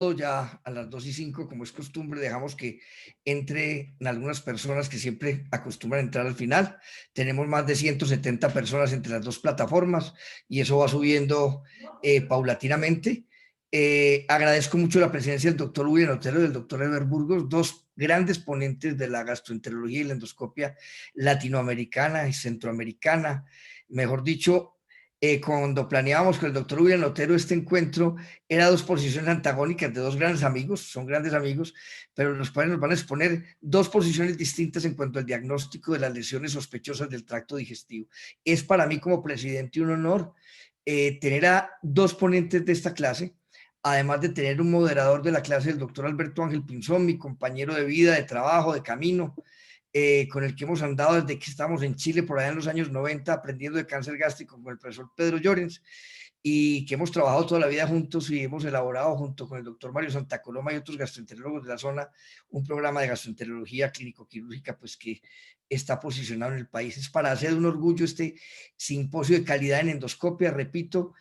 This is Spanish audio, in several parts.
ya a las 2:05, como es costumbre, dejamos que entre algunas personas que siempre acostumbran a entrar al final. Tenemos más de 170 personas entre las dos plataformas y eso va subiendo paulatinamente. Agradezco mucho la presencia del doctor William Otero y del doctor Eber Burgos, dos grandes ponentes de la gastroenterología y la endoscopia latinoamericana y centroamericana. Mejor dicho, cuando planeábamos con el doctor William Otero este encuentro, eran dos posiciones antagónicas de dos grandes amigos, son grandes amigos, pero los padres nos van a exponer dos posiciones distintas en cuanto al diagnóstico de las lesiones sospechosas del tracto digestivo. Es para mí como presidente un honor tener a dos ponentes de esta clase, además de tener un moderador de la clase, el doctor Alberto Ángel Pinzón, mi compañero de vida, de trabajo, de camino, con el que hemos andado desde que estamos en Chile por allá en los años 90 aprendiendo de cáncer gástrico con el profesor Pedro Llorens, y que hemos trabajado toda la vida juntos y hemos elaborado junto con el doctor Mario Santa Coloma y otros gastroenterólogos de la zona un programa de gastroenterología clínico-quirúrgica pues que está posicionado en el país. Es para hacer un orgullo este simposio de calidad en endoscopia, repito.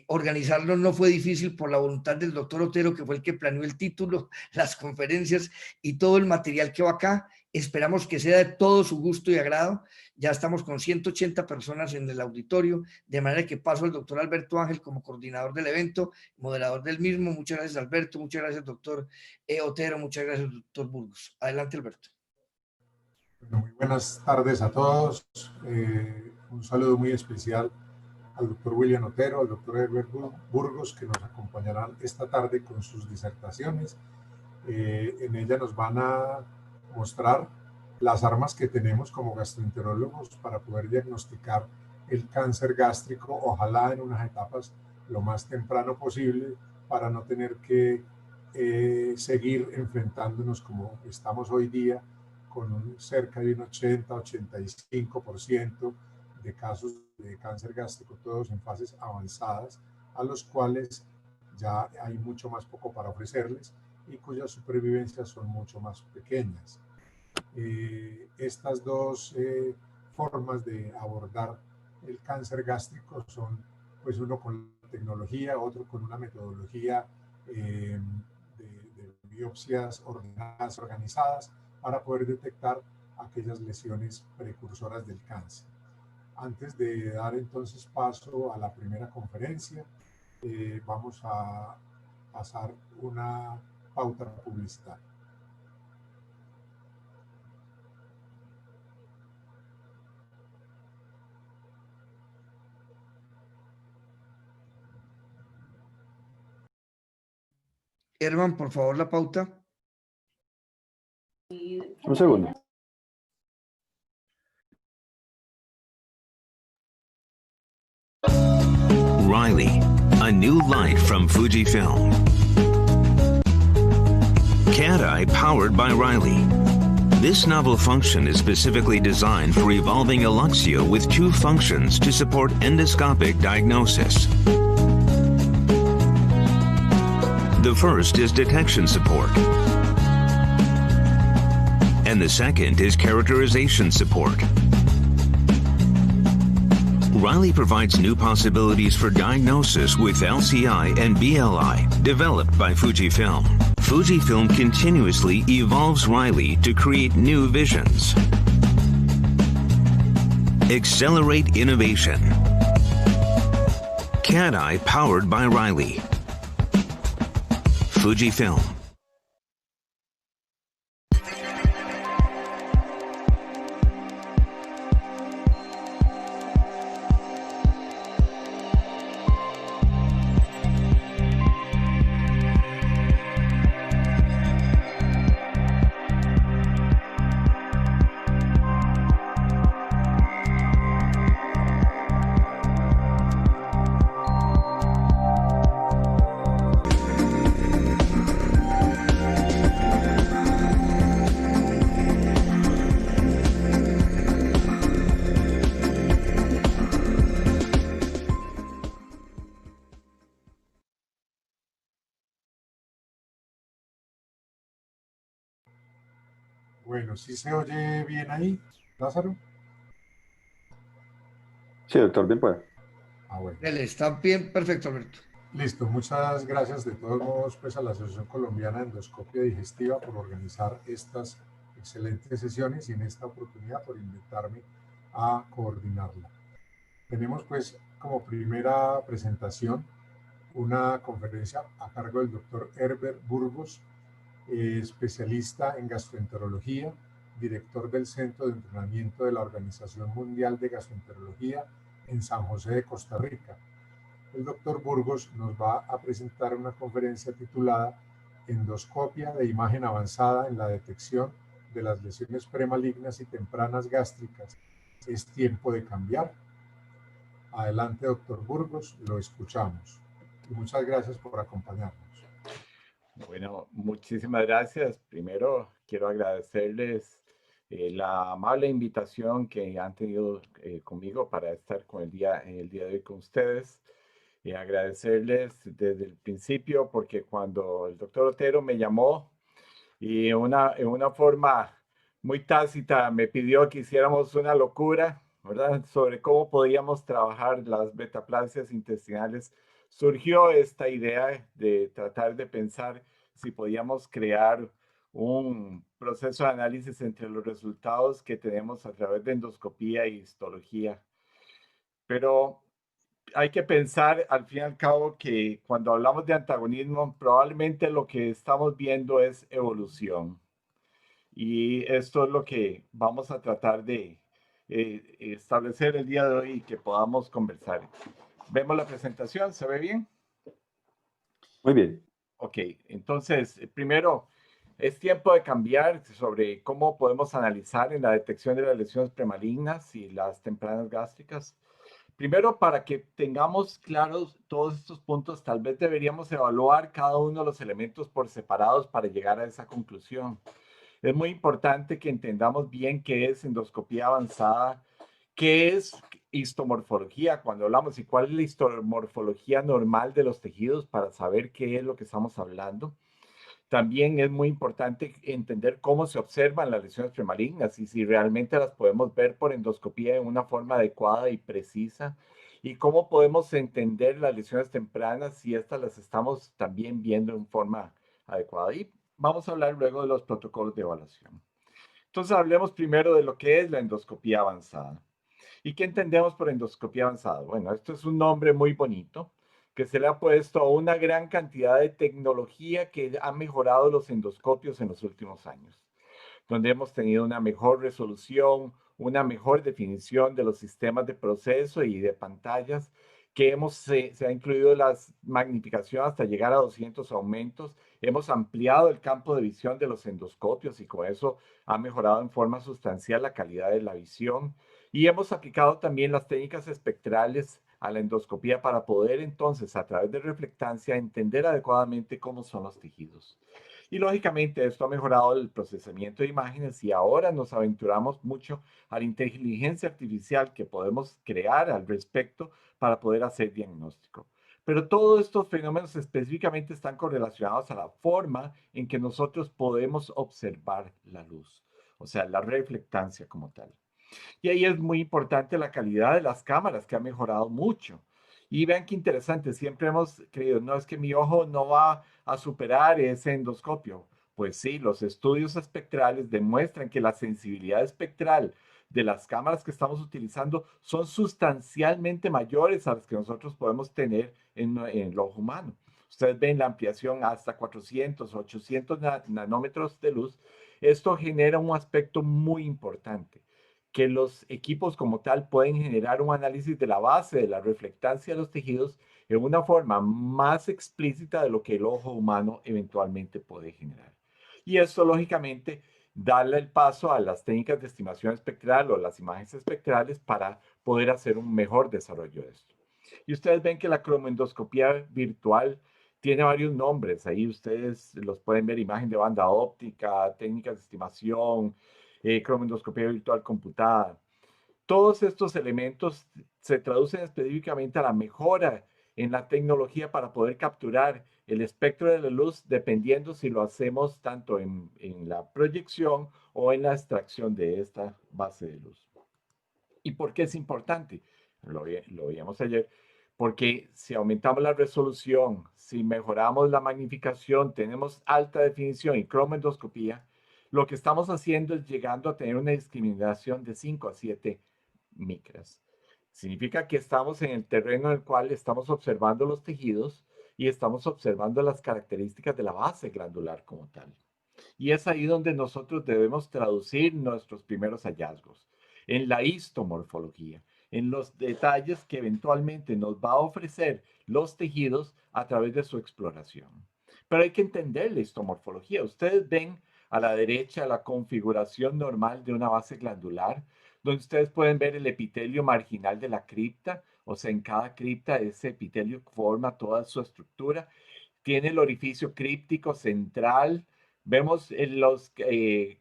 Organizarlo no fue difícil por la voluntad del doctor Otero, que fue el que planeó el título, las conferencias y todo el material que va acá. Esperamos que sea de todo su gusto y agrado. Ya estamos con 180 personas en el auditorio, de manera que paso al doctor Alberto Ángel como coordinador del evento, moderador del mismo. Muchas gracias, Alberto. Muchas gracias, doctor Otero. Muchas gracias, doctor Burgos. Adelante, Alberto. Bueno, muy buenas tardes a todos. Un saludo muy especial al doctor William Otero, al doctor Herbert Burgos, que nos acompañarán esta tarde con sus disertaciones. En ella nos van a mostrar las armas que tenemos como gastroenterólogos para poder diagnosticar el cáncer gástrico, ojalá en unas etapas lo más temprano posible, para no tener que seguir enfrentándonos como estamos hoy día, con cerca de un 80-85% de casos de cáncer gástrico, todos en fases avanzadas, a los cuales ya hay mucho más poco para ofrecerles y cuyas supervivencias son mucho más pequeñas. Estas dos formas de abordar el cáncer gástrico son, pues, uno con tecnología, otro con una metodología de biopsias ordenadas, organizadas, para poder detectar aquellas lesiones precursoras del cáncer. Antes de dar entonces paso a la primera conferencia, vamos a pasar una pauta publicitaria. Herman, por favor, la pauta. Un segundo. Riley, a new light from Fujifilm. Cat Eye powered by Riley. This novel function is specifically designed for evolving Eluxio with two functions to support endoscopic diagnosis. The first is detection support, and the second is characterization support. Riley provides new possibilities for diagnosis with LCI and BLI, developed by Fujifilm. Fujifilm continuously evolves Riley to create new visions. Accelerate innovation. Cat Eye powered by Riley. Fujifilm. Bueno, ¿sí se oye bien ahí, Lázaro? Sí, doctor, bien puede. Ah, bueno. Está bien, perfecto, Alberto. Listo, muchas gracias de todos modos pues a la Asociación Colombiana de Endoscopia Digestiva por organizar estas excelentes sesiones y en esta oportunidad por invitarme a coordinarla. Tenemos pues como primera presentación una conferencia a cargo del doctor Herbert Burgos, especialista en gastroenterología, director del Centro de Entrenamiento de la Organización Mundial de Gastroenterología en San José de Costa Rica. El doctor Burgos nos va a presentar una conferencia titulada Endoscopia de imagen avanzada en la detección de las lesiones premalignas y tempranas gástricas. ¿Es tiempo de cambiar? Adelante, doctor Burgos, lo escuchamos. Y muchas gracias por acompañarnos. Bueno, muchísimas gracias. Primero, quiero agradecerles la amable invitación que han tenido conmigo para estar el día de hoy con ustedes. Agradecerles desde el principio porque cuando el doctor Otero me llamó y en una forma muy tácita me pidió que hiciéramos una locura, ¿verdad? Sobre cómo podíamos trabajar las metaplasias intestinales, surgió esta idea de tratar de pensar si podíamos crear un proceso de análisis entre los resultados que tenemos a través de endoscopía y histología. Pero hay que pensar al fin y al cabo que cuando hablamos de antagonismo, probablemente lo que estamos viendo es evolución. Y esto es lo que vamos a tratar de establecer el día de hoy y que podamos conversar. ¿Vemos la presentación? ¿Se ve bien? Muy bien. Ok, entonces, primero, es tiempo de cambiar sobre cómo podemos analizar en la detección de las lesiones premalignas y las tempranas gástricas. Primero, para que tengamos claros todos estos puntos, tal vez deberíamos evaluar cada uno de los elementos por separados para llegar a esa conclusión. Es muy importante que entendamos bien qué es endoscopía avanzada, qué es histomorfología cuando hablamos y cuál es la histomorfología normal de los tejidos para saber qué es lo que estamos hablando. También es muy importante entender cómo se observan las lesiones premalignas y si realmente las podemos ver por endoscopía de una forma adecuada y precisa y cómo podemos entender las lesiones tempranas si estas las estamos también viendo en forma adecuada. Y vamos a hablar luego de los protocolos de evaluación. Entonces hablemos primero de lo que es la endoscopía avanzada. ¿Y qué entendemos por endoscopía avanzada? Bueno, esto es un nombre muy bonito que se le ha puesto a una gran cantidad de tecnología que ha mejorado los endoscopios en los últimos años, donde hemos tenido una mejor resolución, una mejor definición de los sistemas de proceso y de pantallas, que se ha incluido la magnificación hasta llegar a 200 aumentos. Hemos ampliado el campo de visión de los endoscopios y con eso ha mejorado en forma sustancial la calidad de la visión. Y hemos aplicado también las técnicas espectrales a la endoscopía para poder entonces, a través de reflectancia, entender adecuadamente cómo son los tejidos. Y lógicamente esto ha mejorado el procesamiento de imágenes y ahora nos aventuramos mucho a la inteligencia artificial que podemos crear al respecto para poder hacer diagnóstico. Pero todos estos fenómenos específicamente están correlacionados a la forma en que nosotros podemos observar la luz, o sea, la reflectancia como tal. Y ahí es muy importante la calidad de las cámaras, que ha mejorado mucho. Y vean qué interesante, siempre hemos creído, no es que mi ojo no va a superar ese endoscopio. Pues sí, los estudios espectrales demuestran que la sensibilidad espectral de las cámaras que estamos utilizando son sustancialmente mayores a las que nosotros podemos tener en el ojo humano. Ustedes ven la ampliación hasta 400, 800 nanómetros de luz. Esto genera un aspecto muy importante, que los equipos como tal pueden generar un análisis de la base de la reflectancia de los tejidos en una forma más explícita de lo que el ojo humano eventualmente puede generar. Y esto, lógicamente, darle el paso a las técnicas de estimación espectral o las imágenes espectrales para poder hacer un mejor desarrollo de esto. Y ustedes ven que la cromoendoscopía virtual tiene varios nombres. Ahí ustedes los pueden ver: imagen de banda óptica, técnicas de estimación, cromoendoscopía virtual computada. Todos estos elementos se traducen específicamente a la mejora en la tecnología para poder capturar el espectro de la luz, dependiendo si lo hacemos tanto en la proyección o en la extracción de esta base de luz. ¿Y por qué es importante? Lo veíamos ayer. porque si aumentamos la resolución, si mejoramos la magnificación, tenemos alta definición y cromoendoscopía, lo que estamos haciendo es llegando a tener una discriminación de 5 a 7 micras. Significa que estamos en el terreno en el cual estamos observando los tejidos y estamos observando las características de la base glandular como tal. Y es ahí donde nosotros debemos traducir nuestros primeros hallazgos, en la histomorfología, en los detalles que eventualmente nos va a ofrecer los tejidos a través de su exploración. Pero hay que entender la histomorfología. Ustedes ven a la derecha la configuración normal de una base glandular, donde ustedes pueden ver el epitelio marginal de la cripta, o sea, en cada cripta ese epitelio forma toda su estructura. Tiene el orificio críptico central. Vemos los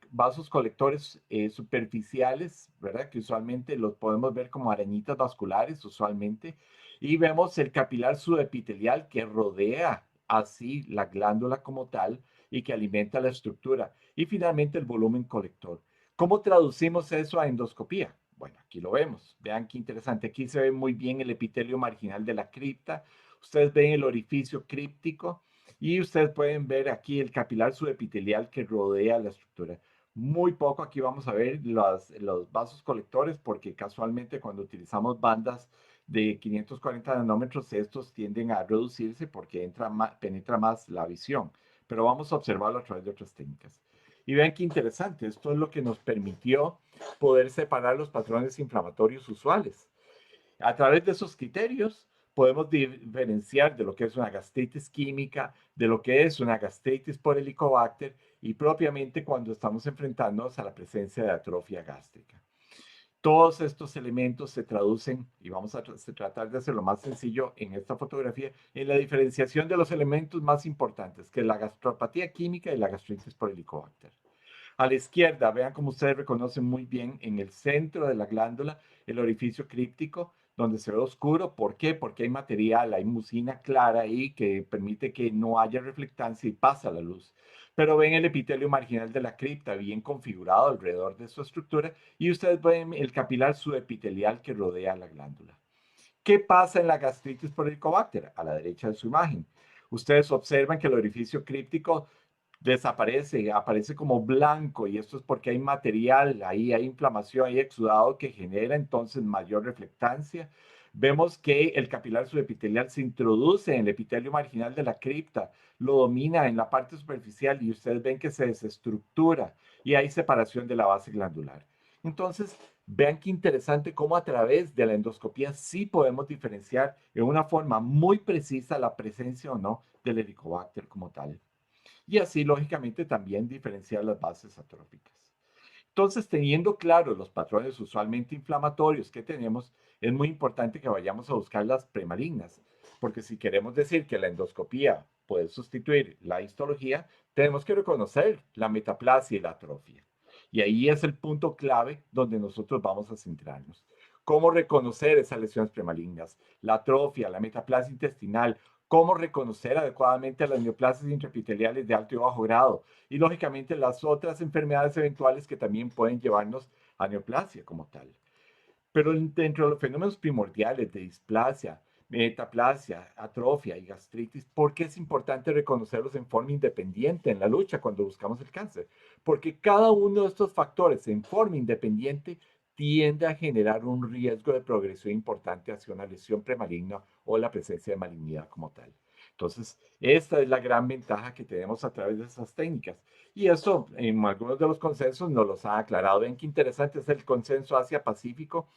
vasos colectores superficiales, ¿verdad? Que usualmente los podemos ver como arañitas vasculares, usualmente. Y vemos el capilar subepitelial que rodea así la glándula como tal y que alimenta la estructura. Y finalmente el volumen colector. ¿Cómo traducimos eso a endoscopía? Bueno, aquí lo vemos. Vean qué interesante. Aquí se ve muy bien el epitelio marginal de la cripta. Ustedes ven el orificio críptico y ustedes pueden ver aquí el capilar subepitelial que rodea la estructura. Muy poco aquí vamos a ver los vasos colectores porque casualmente cuando utilizamos bandas de 540 nanómetros estos tienden a reducirse porque penetra más la visión. Pero vamos a observarlo a través de otras técnicas. Y vean qué interesante, esto es lo que nos permitió poder separar los patrones inflamatorios usuales. A través de esos criterios podemos diferenciar de lo que es una gastritis química, de lo que es una gastritis por Helicobacter y propiamente cuando estamos enfrentándonos a la presencia de atrofia gástrica. Todos estos elementos se traducen, y vamos a tratar de hacerlo más sencillo en esta fotografía, en la diferenciación de los elementos más importantes, que es la gastropatía química y la gastritis por Helicobacter. A la izquierda, vean cómo ustedes reconocen muy bien en el centro de la glándula el orificio críptico, donde se ve oscuro. ¿Por qué? Porque hay material, hay mucina clara ahí que permite que no haya reflectancia y pasa la luz. Pero ven el epitelio marginal de la cripta bien configurado alrededor de su estructura y ustedes ven el capilar subepitelial que rodea la glándula. ¿Qué pasa en la gastritis por Helicobacter? A la derecha de su imagen. Ustedes observan que el orificio críptico desaparece, aparece como blanco y esto es porque hay material, ahí hay inflamación, hay exudado que genera entonces mayor reflectancia. Vemos que el capilar subepitelial se introduce en el epitelio marginal de la cripta, lo domina en la parte superficial y ustedes ven que se desestructura y hay separación de la base glandular. Entonces, vean qué interesante cómo a través de la endoscopía sí podemos diferenciar en una forma muy precisa la presencia o no del Helicobacter como tal. Y así, lógicamente, también diferenciar las bases atróficas. Entonces, teniendo claros los patrones usualmente inflamatorios que tenemos, es muy importante que vayamos a buscar las premalignas, porque si queremos decir que la endoscopía puede sustituir la histología, tenemos que reconocer la metaplasia y la atrofia. Y ahí es el punto clave donde nosotros vamos a centrarnos. ¿Cómo reconocer esas lesiones premalignas? La atrofia, la metaplasia intestinal, cómo reconocer adecuadamente las neoplasias intraepiteliales de alto y bajo grado y lógicamente las otras enfermedades eventuales que también pueden llevarnos a neoplasia como tal. Pero dentro de los fenómenos primordiales de displasia, metaplasia, atrofia y gastritis, ¿por qué es importante reconocerlos en forma independiente en la lucha cuando buscamos el cáncer? Porque cada uno de estos factores en forma independiente tiende a generar un riesgo de progresión importante hacia una lesión premaligna o la presencia de malignidad como tal. Entonces, esta es la gran ventaja que tenemos a través de esas técnicas. Y eso, en algunos de los consensos nos los ha aclarado. Ven qué interesante es el consenso Asia-Pacífico.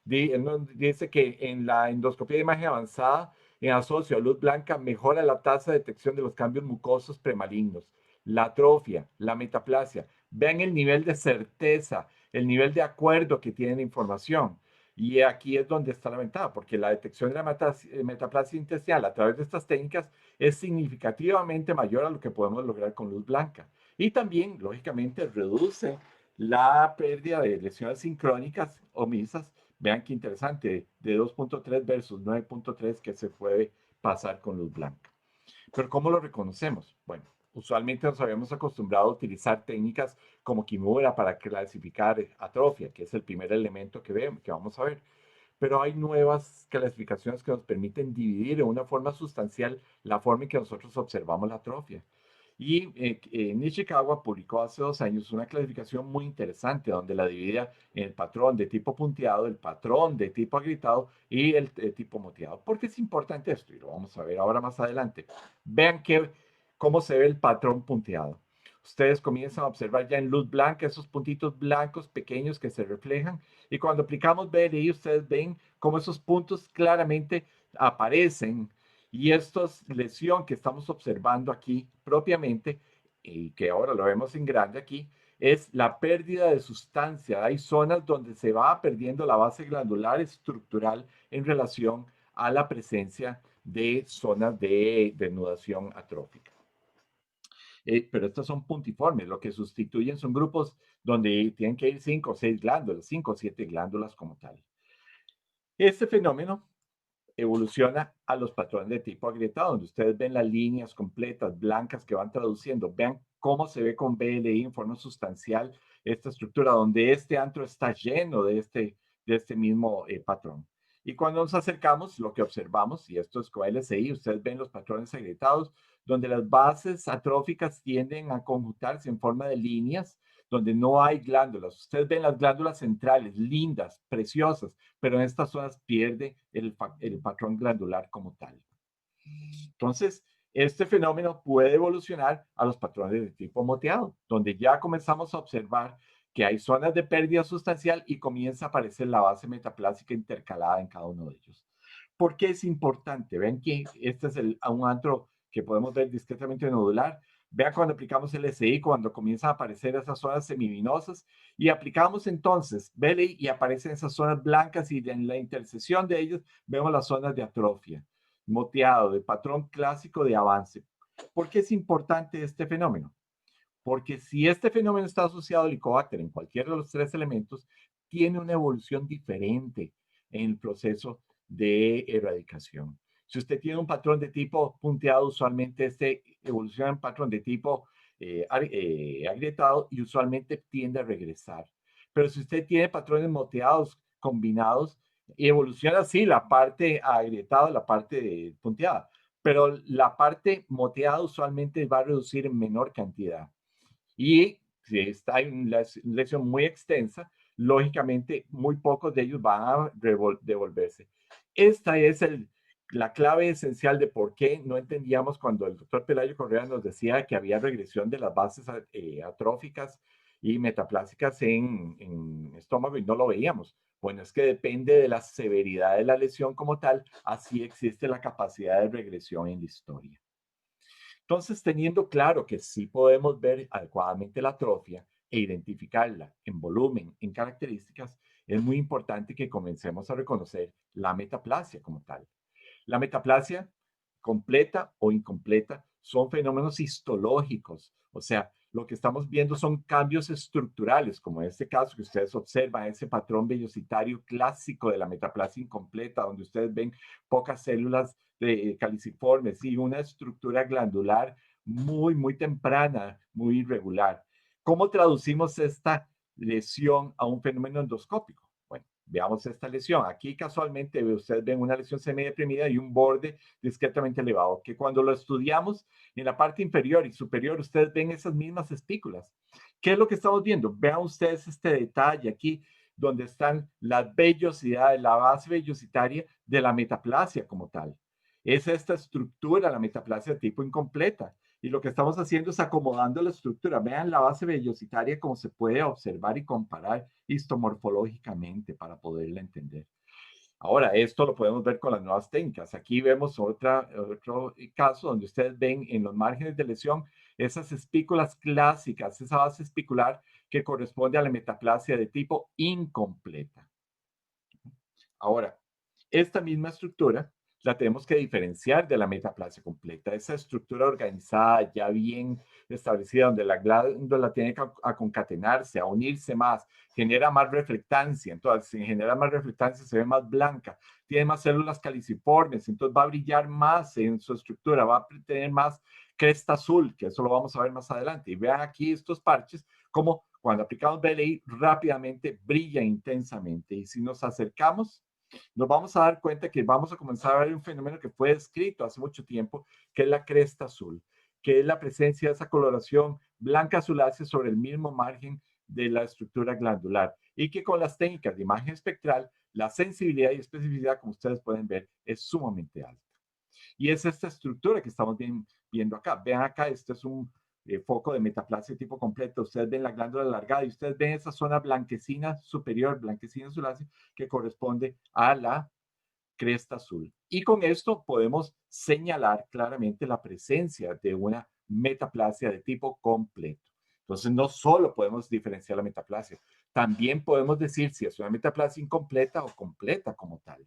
Dice que en la endoscopía de imagen avanzada, en asocio a luz blanca, mejora la tasa de detección de los cambios mucosos premalignos, la atrofia, la metaplasia. Vean el nivel de certeza, el nivel de acuerdo que tienen la información. Y aquí es donde está la ventaja, porque la detección de la metaplasia intestinal a través de estas técnicas es significativamente mayor a lo que podemos lograr con luz blanca. Y también, lógicamente, reduce la pérdida de lesiones sincrónicas omisas. Vean qué interesante, de 2.3 versus 9.3 que se puede pasar con luz blanca. Pero ¿cómo lo reconocemos? Bueno, usualmente nos habíamos acostumbrado a utilizar técnicas como Kimura para clasificar atrofia, que es el primer elemento que vamos a ver. pero hay nuevas clasificaciones que nos permiten dividir de una forma sustancial la forma en que nosotros observamos la atrofia. Y Nishikawa publicó hace 2 años una clasificación muy interesante donde la dividía en el patrón de tipo punteado, el patrón de tipo agrietado y el tipo moteado. ¿Por qué es importante esto? Y lo vamos a ver ahora más adelante. Vean cómo se ve el patrón punteado. Ustedes comienzan a observar ya en luz blanca esos puntitos blancos pequeños que se reflejan. Y cuando aplicamos BLI, ustedes ven cómo esos puntos claramente aparecen. Y esta lesión que estamos observando aquí propiamente, y que ahora lo vemos en grande aquí, es la pérdida de sustancia. Hay zonas donde se va perdiendo la base glandular estructural en relación a la presencia de zonas de denudación atrófica. Pero estos son puntiformes, lo que sustituyen son grupos donde tienen que ir 5 o 6 glándulas, 5 o 7 glándulas como tal. Este fenómeno evoluciona a los patrones de tipo agrietado, donde ustedes ven las líneas completas, blancas, que van traduciendo. Vean cómo se ve con BLI en forma sustancial esta estructura, donde este antro está lleno de este mismo patrón. Y cuando nos acercamos, lo que observamos, y esto es con LCI, ustedes ven los patrones agrietados, donde las bases atróficas tienden a conjuntarse en forma de líneas, donde no hay glándulas. Ustedes ven las glándulas centrales, lindas, preciosas, pero en estas zonas pierde el patrón glandular como tal. Entonces, este fenómeno puede evolucionar a los patrones de tipo moteado, donde ya comenzamos a observar que hay zonas de pérdida sustancial y comienza a aparecer la base metaplásica intercalada en cada uno de ellos. ¿Por qué es importante? Ven que este es un antro que podemos ver discretamente nodular. Vean cuando aplicamos LSI, cuando comienzan a aparecer esas zonas semivinosas y aplicamos entonces BLI y aparecen esas zonas blancas y en la intersección de ellas vemos las zonas de atrofia, moteado, de patrón clásico de avance. ¿Por qué es importante este fenómeno? Porque si este fenómeno está asociado al Helicobacter en cualquiera de los 3 elementos, tiene una evolución diferente en el proceso de erradicación. Si usted tiene un patrón de tipo punteado, usualmente este evoluciona en patrón de tipo agrietado y usualmente tiende a regresar. Pero si usted tiene patrones moteados combinados, evoluciona así la parte agrietada, la parte punteada. Pero la parte moteada usualmente va a reducir en menor cantidad. Y si está en una lesión muy extensa, lógicamente muy pocos de ellos van a devolverse. Esta es la clave esencial de por qué no entendíamos cuando el doctor Pelayo Correa nos decía que había regresión de las bases atróficas y metaplásicas en estómago y no lo veíamos. Bueno, es que depende de la severidad de la lesión como tal, así existe la capacidad de regresión en la historia. Entonces, teniendo claro que sí podemos ver adecuadamente la atrofia e identificarla en volumen, en características, es muy importante que comencemos a reconocer la metaplasia como tal. La metaplasia, completa o incompleta, son fenómenos histológicos, o sea, lo que estamos viendo son cambios estructurales, como en este caso que ustedes observan, ese patrón vellocitario clásico de la metaplasia incompleta, donde ustedes ven pocas células caliciformes y una estructura glandular muy temprana, muy irregular. ¿Cómo traducimos esta lesión a un fenómeno endoscópico? Bueno, veamos esta lesión. Aquí casualmente ustedes ven una lesión semideprimida y un borde discretamente elevado, que cuando lo estudiamos en la parte inferior y superior, ustedes ven esas mismas espículas. ¿Qué es lo que estamos viendo? Vean ustedes este detalle aquí, donde están las vellosidades, la base vellocitaria de la metaplasia como tal. Es esta estructura, la metaplasia tipo incompleta. Y lo que estamos haciendo es acomodando la estructura. Vean la base vellocitaria como se puede observar y comparar histomorfológicamente para poderla entender. Ahora, esto lo podemos ver con las nuevas técnicas. Aquí vemos otro caso donde ustedes ven en los márgenes de lesión esas espículas clásicas, esa base espicular que corresponde a la metaplasia de tipo incompleta. Ahora, esta misma estructura la tenemos que diferenciar de la metaplasia completa. Esa estructura organizada, ya bien establecida, donde la glándula tiene que concatenarse, a unirse más, genera más reflectancia. Entonces, si genera más reflectancia, se ve más blanca, tiene más células caliciformes, entonces va a brillar más en su estructura, va a tener más cresta azul, que eso lo vamos a ver más adelante. Y vean aquí estos parches, como cuando aplicamos BLI rápidamente brilla intensamente. Y si nos acercamos, nos vamos a dar cuenta que vamos a comenzar a ver un fenómeno que fue descrito hace mucho tiempo, que es la cresta azul, que es la presencia de esa coloración blanca azulácea sobre el mismo margen de la estructura glandular, y que con las técnicas de imagen espectral, la sensibilidad y especificidad, como ustedes pueden ver, es sumamente alta. Y es esta estructura que estamos viendo acá. Vean acá, este es un foco de metaplasia tipo completo. Ustedes ven la glándula alargada y ustedes ven esa zona blanquecina superior, blanquecina azulácea, que corresponde a la cresta azul. Y con esto podemos señalar claramente la presencia de una metaplasia de tipo completo. Entonces, no solo podemos diferenciar la metaplasia, también podemos decir si es una metaplasia incompleta o completa como tal.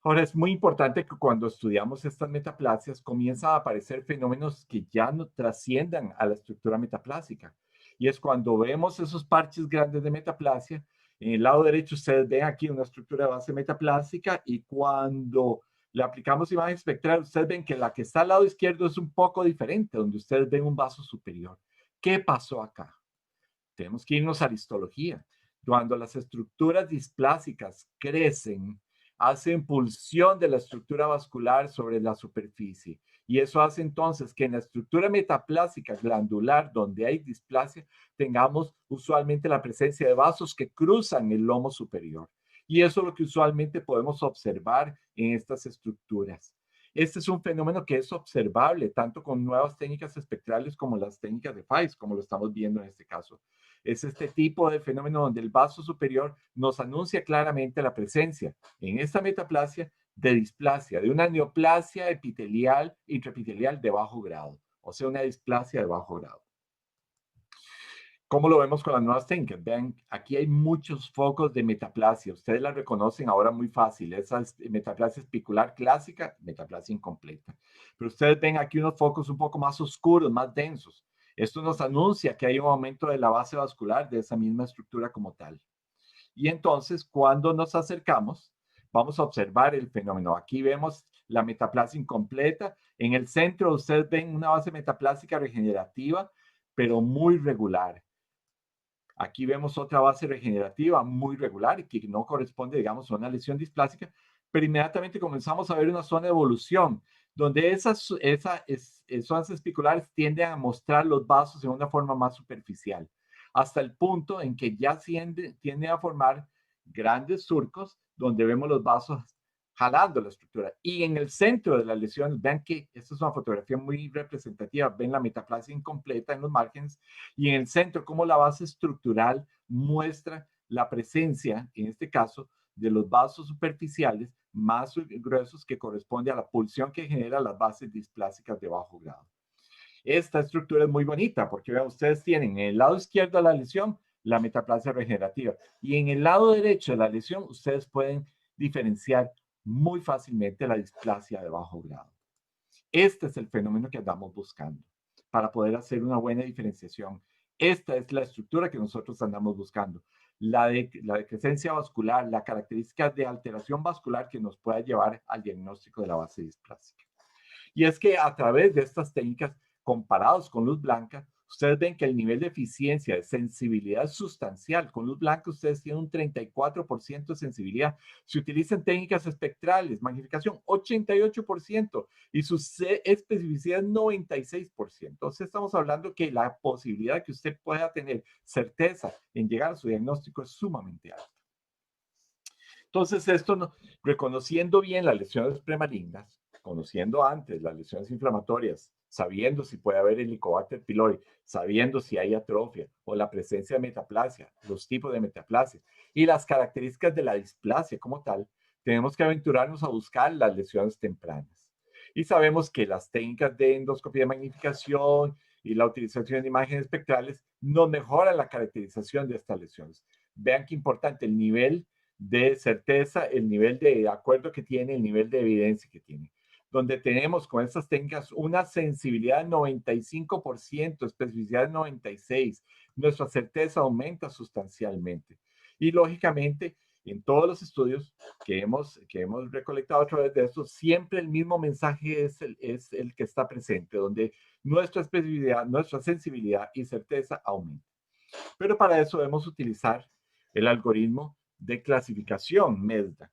Ahora, es muy importante que cuando estudiamos estas metaplasias comienzan a aparecer fenómenos que ya no trasciendan a la estructura metaplásica. Y es cuando vemos esos parches grandes de metaplasia, en el lado derecho ustedes ven aquí una estructura de base metaplásica, y cuando le aplicamos imagen espectral, ustedes ven que la que está al lado izquierdo es un poco diferente, donde ustedes ven un vaso superior. ¿Qué pasó acá? Tenemos que irnos a la histología. Cuando las estructuras displásicas crecen, hacen pulsión de la estructura vascular sobre la superficie. Y eso hace entonces que en la estructura metaplásica glandular, donde hay displasia, tengamos usualmente la presencia de vasos que cruzan el lomo superior. Y eso es lo que usualmente podemos observar en estas estructuras. Este es un fenómeno que es observable tanto con nuevas técnicas espectrales como las técnicas de FAIS, como lo estamos viendo en este caso. Es este tipo de fenómeno donde el vaso superior nos anuncia claramente la presencia en esta metaplasia de displasia, de una neoplasia epitelial, intraepitelial de bajo grado, o sea, una displasia de bajo grado. ¿Cómo lo vemos con las nuevas técnicas? Vean, aquí hay muchos focos de metaplasia. Ustedes la reconocen ahora muy fácil. Esa es metaplasia espicular clásica, metaplasia incompleta. Pero ustedes ven aquí unos focos un poco más oscuros, más densos. Esto nos anuncia que hay un aumento de la base vascular de esa misma estructura como tal. Y entonces, cuando nos acercamos, vamos a observar el fenómeno. Aquí vemos la metaplasia incompleta. En el centro ustedes ven una base metaplásica regenerativa, pero muy regular. Aquí vemos otra base regenerativa muy regular y que no corresponde, digamos, a una lesión displásica, pero inmediatamente comenzamos a ver una zona de evolución, donde esas zonas espiculares tienden a mostrar los vasos en una forma más superficial, hasta el punto en que ya tienden a formar grandes surcos donde vemos los vasos jalando la estructura. Y en el centro de las lesiones, vean que esta es una fotografía muy representativa, ven la metaplasia incompleta en los márgenes, y en el centro como la base estructural muestra la presencia, en este caso, de los vasos superficiales más gruesos que corresponde a la pulsión que genera las bases displásicas de bajo grado. Esta estructura es muy bonita porque vean, ustedes tienen en el lado izquierdo de la lesión la metaplasia regenerativa, y en el lado derecho de la lesión ustedes pueden diferenciar muy fácilmente la displasia de bajo grado. Este es el fenómeno que andamos buscando para poder hacer una buena diferenciación. Esta es la estructura que nosotros andamos buscando. La decrescencia vascular, la característica de alteración vascular que nos pueda llevar al diagnóstico de la base displásica. Y es que a través de estas técnicas, comparados con luz blanca, ustedes ven que el nivel de eficiencia, de sensibilidad es sustancial. Con luz blanca ustedes tienen un 34% de sensibilidad. Si utilizan técnicas espectrales, magnificación 88%, y su especificidad 96%. Entonces estamos hablando que la posibilidad que usted pueda tener certeza en llegar a su diagnóstico es sumamente alta. Entonces esto, reconociendo bien las lesiones premalignas, conociendo antes las lesiones inflamatorias, sabiendo si puede haber Helicobacter pylori, sabiendo si hay atrofia o la presencia de metaplasia, los tipos de metaplasia y las características de la displasia como tal, tenemos que aventurarnos a buscar las lesiones tempranas. Y sabemos que las técnicas de endoscopía de magnificación y la utilización de imágenes espectrales nos mejoran la caracterización de estas lesiones. Vean qué importante el nivel de certeza, el nivel de acuerdo que tiene, el nivel de evidencia que tiene. Donde tenemos con estas técnicas una sensibilidad de 95%, especificidad de 96%, nuestra certeza aumenta sustancialmente. Y lógicamente, en todos los estudios que hemos recolectado a través de esto, siempre el mismo mensaje es el que está presente, donde nuestra especificidad, nuestra sensibilidad y certeza aumentan. Pero para eso debemos utilizar el algoritmo de clasificación MESDA,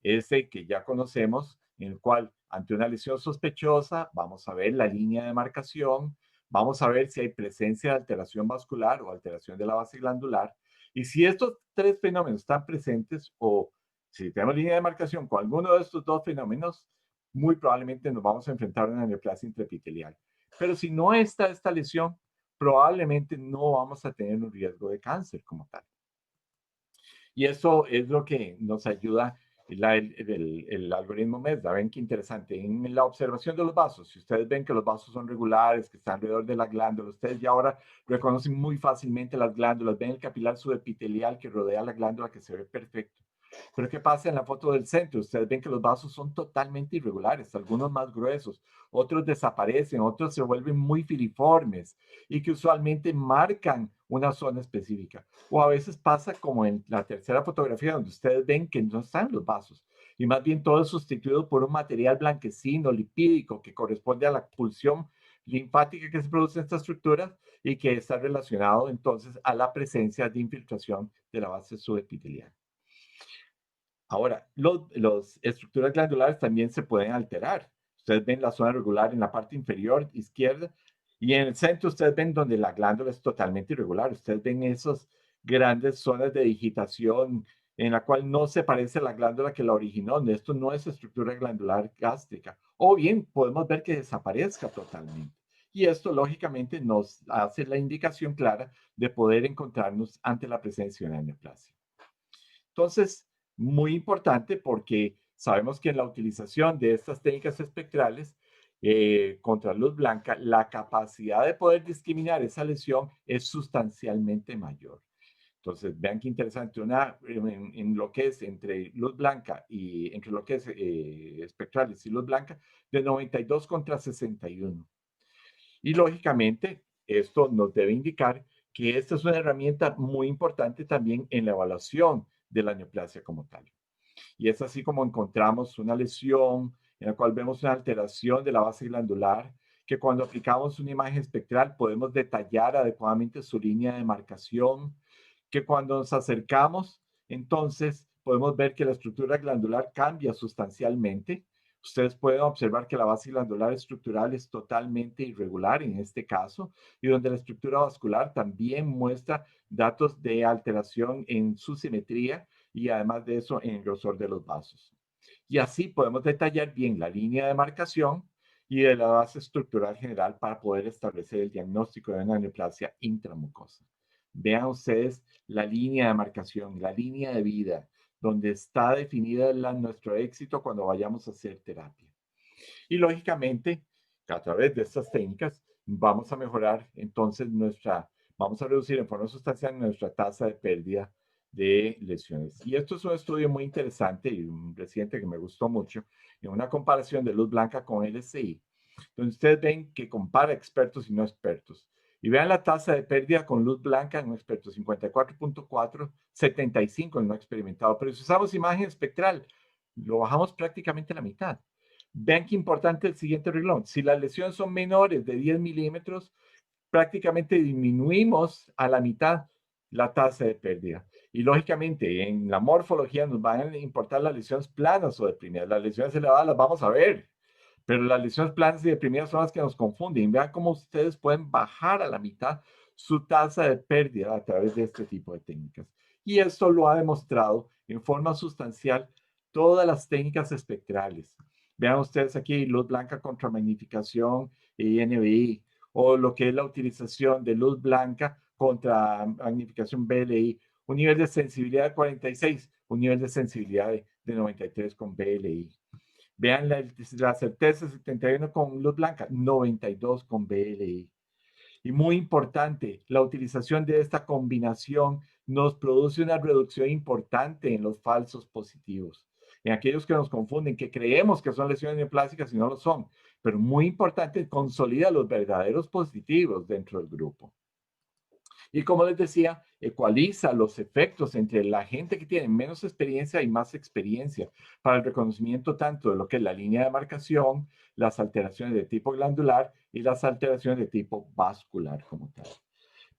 ese que ya conocemos, en el cual ante una lesión sospechosa vamos a ver la línea de marcación, vamos a ver si hay presencia de alteración vascular o alteración de la base glandular, y si estos tres fenómenos están presentes o si tenemos línea de marcación con alguno de estos dos fenómenos, muy probablemente nos vamos a enfrentar a una neoplasia intraepitelial. Pero si no está esta lesión, probablemente no vamos a tener un riesgo de cáncer como tal. Y eso es lo que nos ayuda el algoritmo MESDA. Ven qué interesante. En la observación de los vasos, si ustedes ven que los vasos son regulares, que están alrededor de la glándula, ustedes ya ahora reconocen muy fácilmente las glándulas, ven el capilar subepitelial que rodea la glándula que se ve perfecto. Pero ¿qué pasa en la foto del centro? Ustedes ven que los vasos son totalmente irregulares, algunos más gruesos, otros desaparecen, otros se vuelven muy filiformes y que usualmente marcan una zona específica. O a veces pasa como en la tercera fotografía donde ustedes ven que no están los vasos y más bien todo es sustituido por un material blanquecino, lipídico, que corresponde a la pulsión linfática que se produce en estas estructuras y que está relacionado entonces a la presencia de infiltración de la base subepitelial. Ahora, las estructuras glandulares también se pueden alterar. Ustedes ven la zona regular en la parte inferior izquierda y en el centro ustedes ven donde la glándula es totalmente irregular. Ustedes ven esas grandes zonas de digitación en la cual no se parece a la glándula que la originó. Esto no es estructura glandular gástrica. O bien podemos ver que desaparezca totalmente. Y esto lógicamente nos hace la indicación clara de poder encontrarnos ante la presencia de una neoplasia. Entonces, muy importante porque sabemos que en la utilización de estas técnicas espectrales contra luz blanca, la capacidad de poder discriminar esa lesión es sustancialmente mayor. Entonces, vean qué interesante, en lo que es entre luz blanca y entre lo que es espectrales y luz blanca, de 92 contra 61. Y lógicamente, esto nos debe indicar que esta es una herramienta muy importante también en la evaluación de la neoplasia como tal. Y es así como encontramos una lesión en la cual vemos una alteración de la base glandular, que cuando aplicamos una imagen espectral podemos detallar adecuadamente su línea de marcación, que cuando nos acercamos, entonces podemos ver que la estructura glandular cambia sustancialmente. Ustedes pueden observar que la base glandular estructural es totalmente irregular en este caso, y donde la estructura vascular también muestra datos de alteración en su simetría y además de eso en el grosor de los vasos. Y así podemos detallar bien la línea de marcación y de la base estructural general para poder establecer el diagnóstico de una neoplasia intramucosa. Vean ustedes la línea de marcación, la línea de vida, donde está definida nuestro éxito cuando vayamos a hacer terapia. Y lógicamente, a través de estas técnicas, vamos a mejorar entonces vamos a reducir en forma sustancial nuestra tasa de pérdida de lesiones. Y esto es un estudio muy interesante y un reciente que me gustó mucho, en una comparación de luz blanca con LSI, donde ustedes ven que compara expertos y no expertos. Y vean la tasa de pérdida con luz blanca en un experto, 54.4, 75 en no experimentado. Pero si usamos imagen espectral, lo bajamos prácticamente a la mitad. Vean qué importante el siguiente renglón. Si las lesiones son menores de 10 milímetros, prácticamente disminuimos a la mitad la tasa de pérdida. Y lógicamente en la morfología nos van a importar las lesiones planas o deprimidas. Las lesiones elevadas las vamos a ver, pero las lesiones planas y deprimidas son las que nos confunden. Vean cómo ustedes pueden bajar a la mitad su tasa de pérdida a través de este tipo de técnicas. Y esto lo ha demostrado en forma sustancial todas las técnicas espectrales. Vean ustedes aquí luz blanca contra magnificación y NBI, o lo que es la utilización de luz blanca contra magnificación BLI, un nivel de sensibilidad de 46, un nivel de sensibilidad de 93 con BLI. Vean la certeza 71 con luz blanca, 92 con BLI. Y muy importante, la utilización de esta combinación nos produce una reducción importante en los falsos positivos, en aquellos que nos confunden, que creemos que son lesiones neoplásicas y no lo son. Pero muy importante, consolida los verdaderos positivos dentro del grupo. Y como les decía, ecualiza los efectos entre la gente que tiene menos experiencia y más experiencia para el reconocimiento tanto de lo que es la línea de marcación, las alteraciones de tipo glandular y las alteraciones de tipo vascular como tal.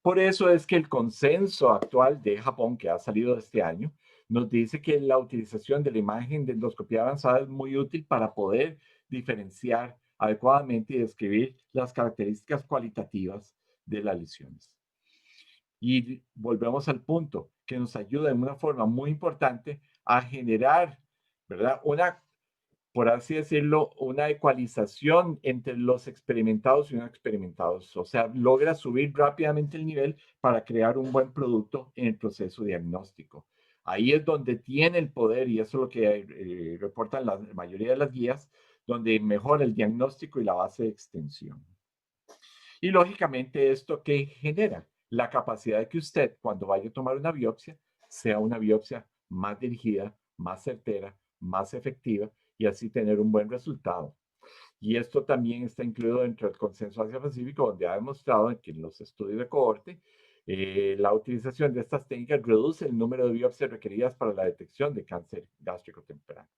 Por eso es que el consenso actual de Japón, que ha salido este año, nos dice que la utilización de la imagen de endoscopía avanzada es muy útil para poder diferenciar adecuadamente y describir las características cualitativas de las lesiones. Y volvemos al punto que nos ayuda de una forma muy importante a generar, ¿verdad? Por así decirlo, una ecualización entre los experimentados y no experimentados. O sea, logra subir rápidamente el nivel para crear un buen producto en el proceso diagnóstico. Ahí es donde tiene el poder, y eso es lo que reportan la mayoría de las guías, donde mejora el diagnóstico y la base de extensión. Y lógicamente, ¿esto qué genera? La capacidad de que usted, cuando vaya a tomar una biopsia, sea una biopsia más dirigida, más certera, más efectiva, y así tener un buen resultado. Y esto también está incluido dentro del consenso Asia-Pacífico, donde ha demostrado que en los estudios de cohorte, la utilización de estas técnicas reduce el número de biopsias requeridas para la detección de cáncer gástrico temprano.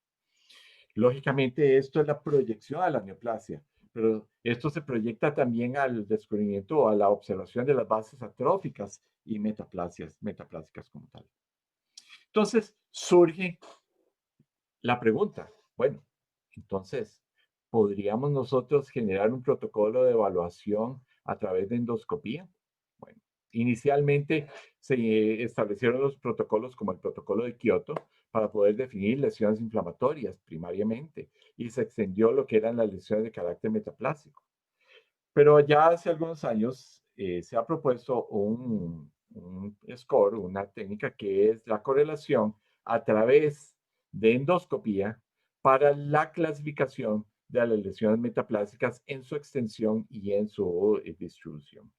Lógicamente, esto es la proyección a la neoplasia, pero esto se proyecta también al descubrimiento o a la observación de las bases atróficas y metaplásicas como tal. Entonces, surge la pregunta, bueno, entonces, ¿podríamos nosotros generar un protocolo de evaluación a través de endoscopía? Bueno, inicialmente se establecieron los protocolos como el protocolo de Kioto para poder definir lesiones inflamatorias primariamente y se extendió lo que eran las lesiones de carácter metaplásico. Pero ya hace algunos años se ha propuesto un score, una técnica que es la correlación a través de endoscopía para la clasificación de las lesiones metaplásicas en su extensión y en su distribución.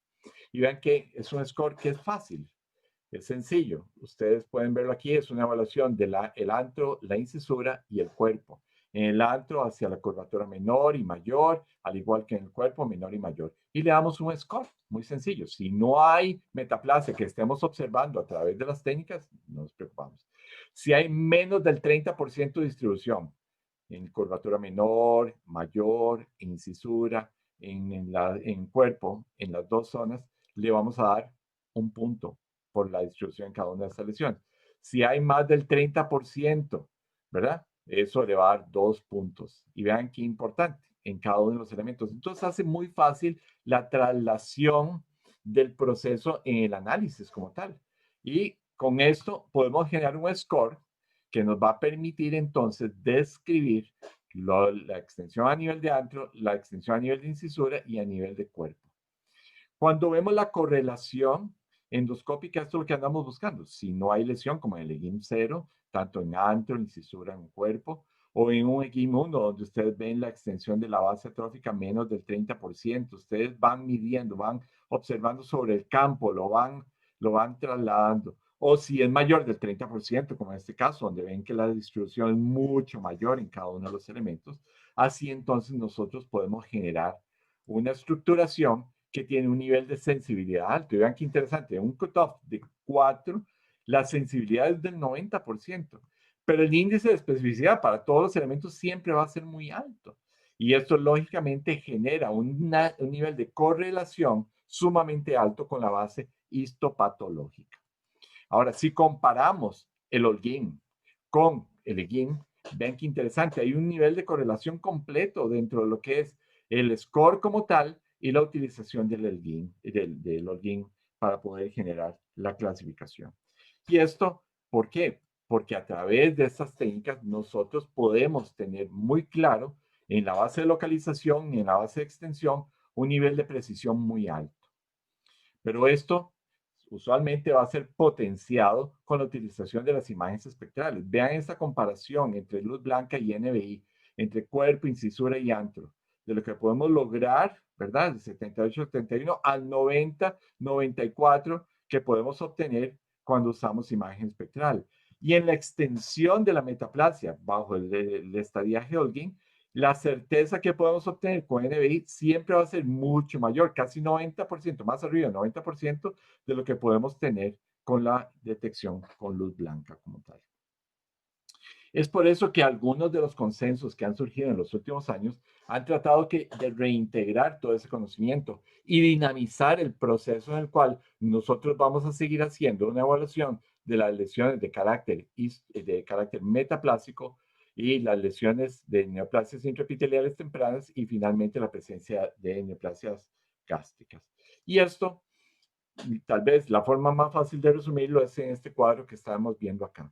Y vean que es un score que es fácil, es sencillo. Ustedes pueden verlo aquí, es una evaluación del antro, la incisura y el cuerpo. En el antro hacia la curvatura menor y mayor, al igual que en el cuerpo menor y mayor. Y le damos un score, muy sencillo. Si no hay metaplasia que estemos observando a través de las técnicas, no nos preocupamos. Si hay menos del 30% de distribución en curvatura menor, mayor, incisura, en cuerpo, en las dos zonas, le vamos a dar un punto por la distribución en cada una de estas lesiones. Si hay más del 30%, ¿verdad? Eso le va a dar 2 puntos. Y vean qué importante en cada uno de los elementos. Entonces hace muy fácil la traslación del proceso en el análisis como tal. Y con esto podemos generar un score que nos va a permitir entonces describir la extensión a nivel de antro, la extensión a nivel de incisura y a nivel de cuerpo. Cuando vemos la correlación endoscópica, esto es lo que andamos buscando. Si no hay lesión, como en el EGIM 0, tanto en antro, en incisura, en cuerpo, o en un EGIM 1, donde ustedes ven la extensión de la base atrófica menos del 30%. Ustedes van midiendo, van observando sobre el campo, lo van trasladando. O si es mayor del 30%, como en este caso, donde ven que la distribución es mucho mayor en cada uno de los elementos, así entonces nosotros podemos generar una estructuración que tiene un nivel de sensibilidad alto. Y vean qué interesante, un cutoff de 4, la sensibilidad es del 90%, pero el índice de especificidad para todos los elementos siempre va a ser muy alto. Y esto lógicamente genera un nivel de correlación sumamente alto con la base histopatológica. Ahora, si comparamos el Holguín con el EGIM, ven qué interesante, hay un nivel de correlación completo dentro de lo que es el score como tal y la utilización del Holguín para poder generar la clasificación. ¿Y esto por qué? Porque a través de estas técnicas nosotros podemos tener muy claro en la base de localización y en la base de extensión un nivel de precisión muy alto. Pero esto usualmente va a ser potenciado con la utilización de las imágenes espectrales. Vean esta comparación entre luz blanca y NBI, entre cuerpo, incisura y antro, de lo que podemos lograr, ¿verdad? De 78, 71 al 90, 94 que podemos obtener cuando usamos imagen espectral. Y en la extensión de la metaplasia bajo el estadiaje Holguín, la certeza que podemos obtener con NBI siempre va a ser mucho mayor, casi 90%, más arriba, 90% de lo que podemos tener con la detección con luz blanca como tal. Es por eso que algunos de los consensos que han surgido en los últimos años han tratado de reintegrar todo ese conocimiento y dinamizar el proceso en el cual nosotros vamos a seguir haciendo una evaluación de las lesiones de carácter metaplásico y las lesiones de neoplasias intraepiteliales tempranas y finalmente la presencia de neoplasias gástricas. Y esto, tal vez la forma más fácil de resumirlo es en este cuadro que estamos viendo acá.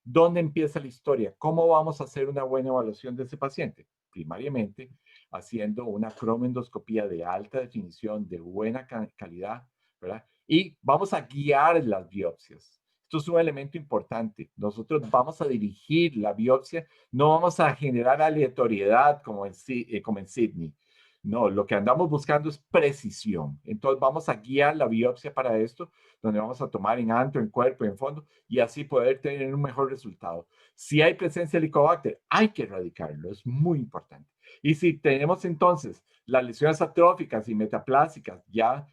¿Dónde empieza la historia? ¿Cómo vamos a hacer una buena evaluación de ese paciente? Primariamente, haciendo una cromoendoscopía de alta definición, de buena calidad, ¿verdad? Y vamos a guiar las biopsias. Esto es un elemento importante. Nosotros vamos a dirigir la biopsia, no vamos a generar aleatoriedad como en Sydney. No, lo que andamos buscando es precisión. Entonces vamos a guiar la biopsia para esto, donde vamos a tomar en antro, en cuerpo, en fondo, y así poder tener un mejor resultado. Si hay presencia de Helicobacter, hay que erradicarlo, es muy importante. Y si tenemos entonces las lesiones atróficas y metaplásicas ya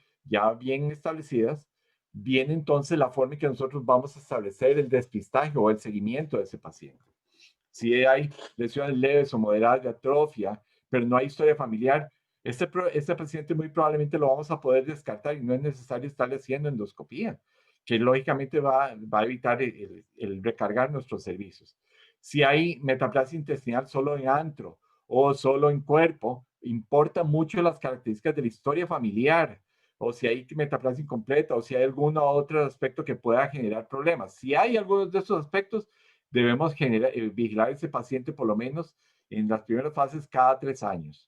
bien establecidas, viene entonces la forma en que nosotros vamos a establecer el despistaje o el seguimiento de ese paciente. Si hay lesiones leves o moderadas de atrofia, pero no hay historia familiar, este paciente muy probablemente lo vamos a poder descartar y no es necesario estarle haciendo endoscopía, que lógicamente va a evitar el recargar nuestros servicios. Si hay metaplasia intestinal solo en antro o solo en cuerpo, importa mucho las características de la historia familiar, o si hay metaplasia incompleta, o si hay algún otro aspecto que pueda generar problemas. Si hay algunos de esos aspectos, debemos vigilar a ese paciente por lo menos en las primeras fases cada 3 años.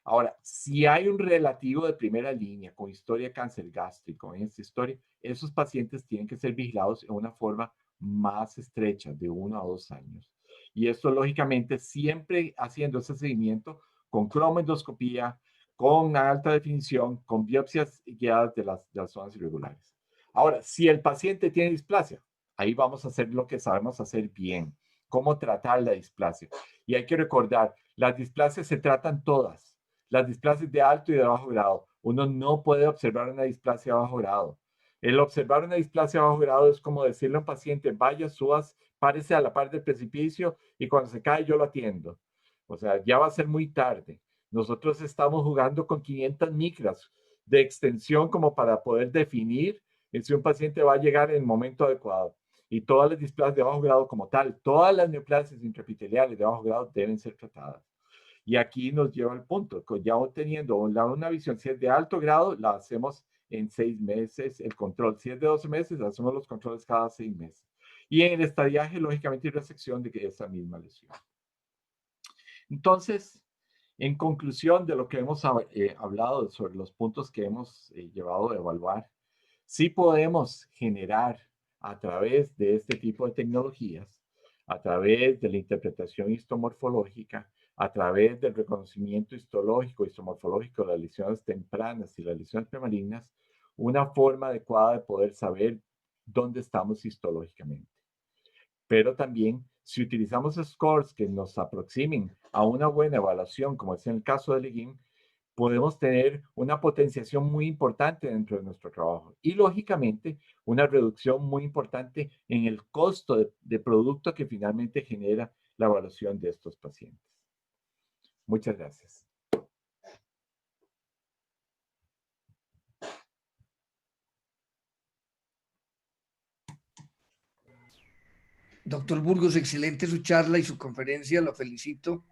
Ahora, si hay un relativo de primera línea con historia de cáncer gástrico en esta historia, esos pacientes tienen que ser vigilados en una forma más estrecha, de 1 a 2 años. Y esto, lógicamente, siempre haciendo ese seguimiento con cromoendoscopía, con alta definición, con biopsias guiadas de las zonas irregulares. Ahora, si el paciente tiene displasia, ahí vamos a hacer lo que sabemos hacer bien, cómo tratar la displasia. Y hay que recordar, las displasias se tratan todas. Las displasias de alto y de bajo grado. Uno no puede observar una displasia de bajo grado. El observar una displasia de bajo grado es como decirle a un paciente, vaya, subas, párese a la par del precipicio y cuando se cae yo lo atiendo. O sea, ya va a ser muy tarde. Nosotros estamos jugando con 500 micras de extensión como para poder definir si un paciente va a llegar en el momento adecuado. Y todas las displasias de bajo grado como tal, todas las neoplasias intraepiteliales de bajo grado deben ser tratadas. Y aquí nos lleva al punto, ya teniendo una visión, si es de alto grado, la hacemos en 6 meses, el control, si es de 12 meses, hacemos los controles cada 6 meses. Y en el estadiaje, lógicamente, hay resección de esa misma lesión. Entonces, en conclusión de lo que hemos hablado sobre los puntos que hemos llevado a evaluar, sí podemos generar a través de este tipo de tecnologías, a través de la interpretación histomorfológica, a través del reconocimiento histológico, histomorfológico de las lesiones tempranas y las lesiones premalignas, una forma adecuada de poder saber dónde estamos histológicamente. Pero también, si utilizamos scores que nos aproximen a una buena evaluación, como es en el caso del EGIM, podemos tener una potenciación muy importante dentro de nuestro trabajo y, lógicamente, una reducción muy importante en el costo de producto que finalmente genera la evaluación de estos pacientes. Muchas gracias. Doctor Burgos, excelente su charla y su conferencia, lo felicito.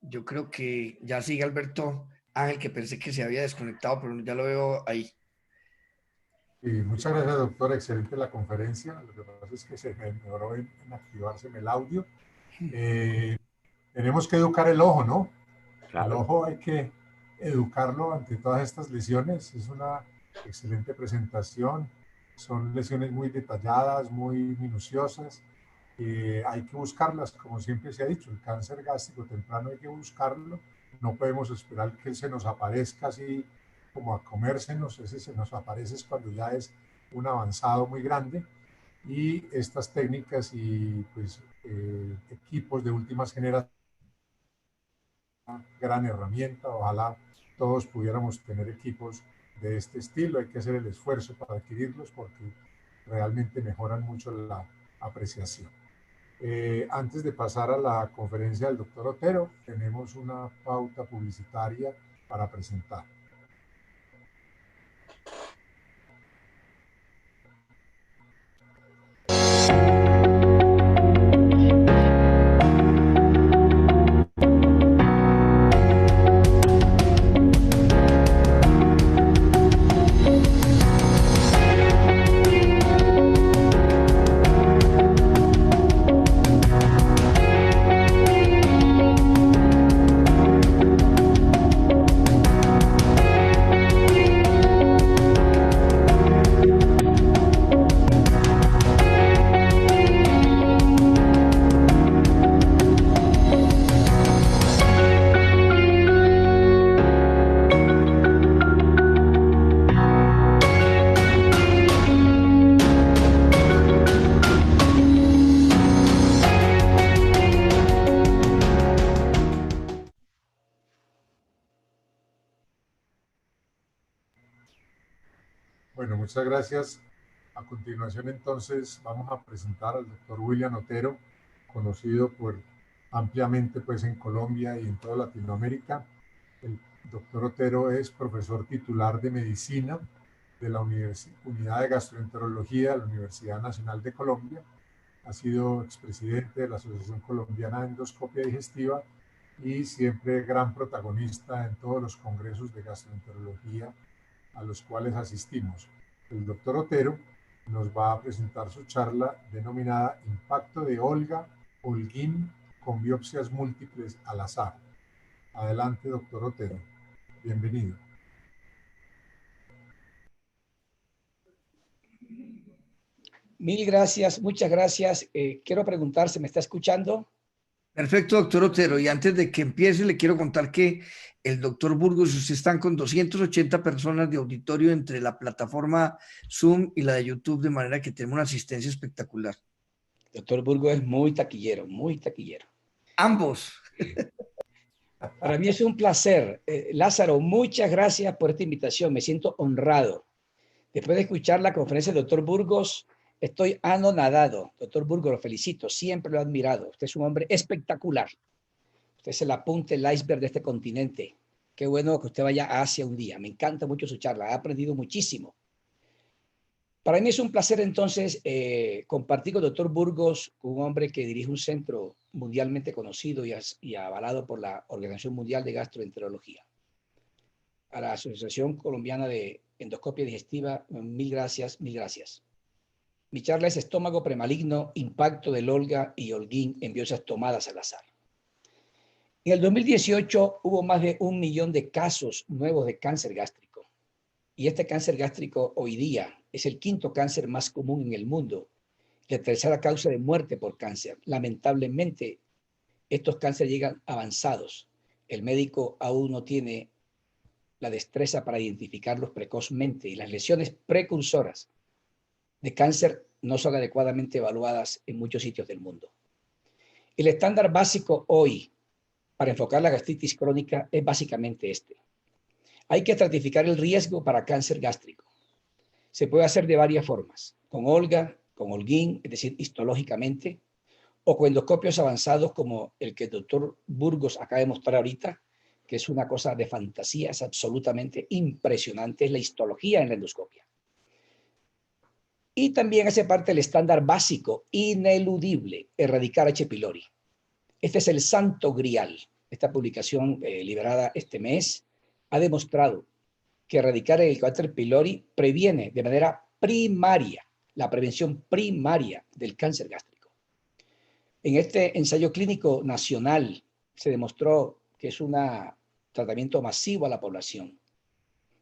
Yo creo que ya sigue Alberto Ángel, que pensé que se había desconectado, pero ya lo veo ahí. Muchas gracias, doctor. Excelente la conferencia. Lo que pasa es que se me demoró en activárseme el audio. Tenemos que educar el ojo, ¿no? Claro. El ojo hay que educarlo ante todas estas lesiones. Es una excelente presentación. Son lesiones muy detalladas, muy minuciosas. Hay que buscarlas, como siempre se ha dicho. El cáncer gástrico temprano hay que buscarlo. No podemos esperar que él se nos aparezca así como a comérsenos. Ese se nos aparece cuando ya es un avanzado muy grande. Y estas técnicas y pues equipos de últimas generaciones, una gran herramienta. Ojalá todos pudiéramos tener equipos de este estilo. Hay que hacer el esfuerzo para adquirirlos porque realmente mejoran mucho la apreciación. Antes de pasar a la conferencia del doctor Otero, tenemos una pauta publicitaria para presentar. Bueno, muchas gracias. A continuación, entonces, vamos a presentar al doctor William Otero, conocido ampliamente pues, en Colombia y en toda Latinoamérica. El doctor Otero es profesor titular de Medicina de la Unidad de Gastroenterología de la Universidad Nacional de Colombia. Ha sido expresidente de la Asociación Colombiana de Endoscopia Digestiva y siempre gran protagonista en todos los congresos de gastroenterología a los cuales asistimos. El doctor Otero nos va a presentar su charla denominada Impacto de Olga Holguín con biopsias múltiples al azar. Adelante, doctor Otero. Bienvenido. Mil gracias, muchas gracias. Quiero preguntar, ¿se me está escuchando? Perfecto, doctor Otero. Y antes de que empiece, le quiero contar que el doctor Burgos, ustedes están con 280 personas de auditorio entre la plataforma Zoom y la de YouTube, de manera que tenemos una asistencia espectacular. Doctor Burgos es muy taquillero, muy taquillero. Ambos. Para mí es un placer. Lázaro, muchas gracias por esta invitación. Me siento honrado. Después de escuchar la conferencia del doctor Burgos, estoy anonadado. Doctor Burgos, lo felicito. Siempre lo he admirado. Usted es un hombre espectacular. Usted es el apunte, el iceberg de este continente. Qué bueno que usted vaya a Asia un día. Me encanta mucho su charla. He aprendido muchísimo. Para mí es un placer entonces compartir con el doctor Burgos, un hombre que dirige un centro mundialmente conocido y avalado por la Organización Mundial de Gastroenterología. A la Asociación Colombiana de Endoscopia Digestiva, mil gracias, mil gracias. Mi charla es Estómago Premaligno, Impacto del Olga y Holguín en biopsias tomadas al azar. En el 2018 hubo más de 1 millón de casos nuevos de cáncer gástrico. Y este cáncer gástrico hoy día es el 5º cáncer más común en el mundo, la 3ª causa de muerte por cáncer. Lamentablemente, estos cánceres llegan avanzados. El médico aún no tiene la destreza para identificarlos precozmente y las lesiones precursoras de cáncer no son adecuadamente evaluadas en muchos sitios del mundo. El estándar básico hoy para enfocar la gastritis crónica es básicamente este. Hay que estratificar el riesgo para cáncer gástrico. Se puede hacer de varias formas, con Olga, con Holguín, es decir, histológicamente, o con endoscopios avanzados como el que el doctor Burgos acaba de mostrar ahorita, que es una cosa de fantasía, es absolutamente impresionante, es la histología en la endoscopia. Y también hace parte del estándar básico, ineludible, erradicar H. pylori. Este es el santo grial. Esta publicación liberada este mes ha demostrado que erradicar el Helicobacter pylori previene de manera primaria, la prevención primaria del cáncer gástrico. En este ensayo clínico nacional se demostró que es un tratamiento masivo a la población,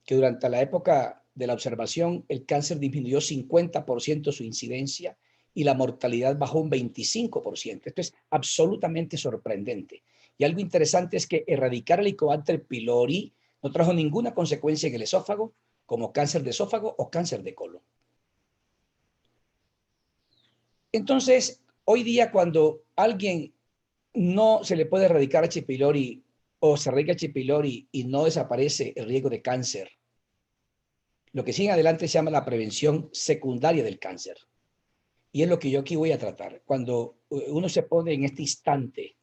que durante la época de la observación el cáncer disminuyó 50% su incidencia y la mortalidad bajó un 25%. Esto es absolutamente sorprendente. Y algo interesante es que erradicar el Helicobacter pylori no trajo ninguna consecuencia en el esófago, como cáncer de esófago o cáncer de colon. Entonces, hoy día cuando alguien no se le puede erradicar H. pylori o se erradica H. pylori y no desaparece el riesgo de cáncer, lo que sigue en adelante se llama la prevención secundaria del cáncer. Y es lo que yo aquí voy a tratar. Cuando uno se pone en este instante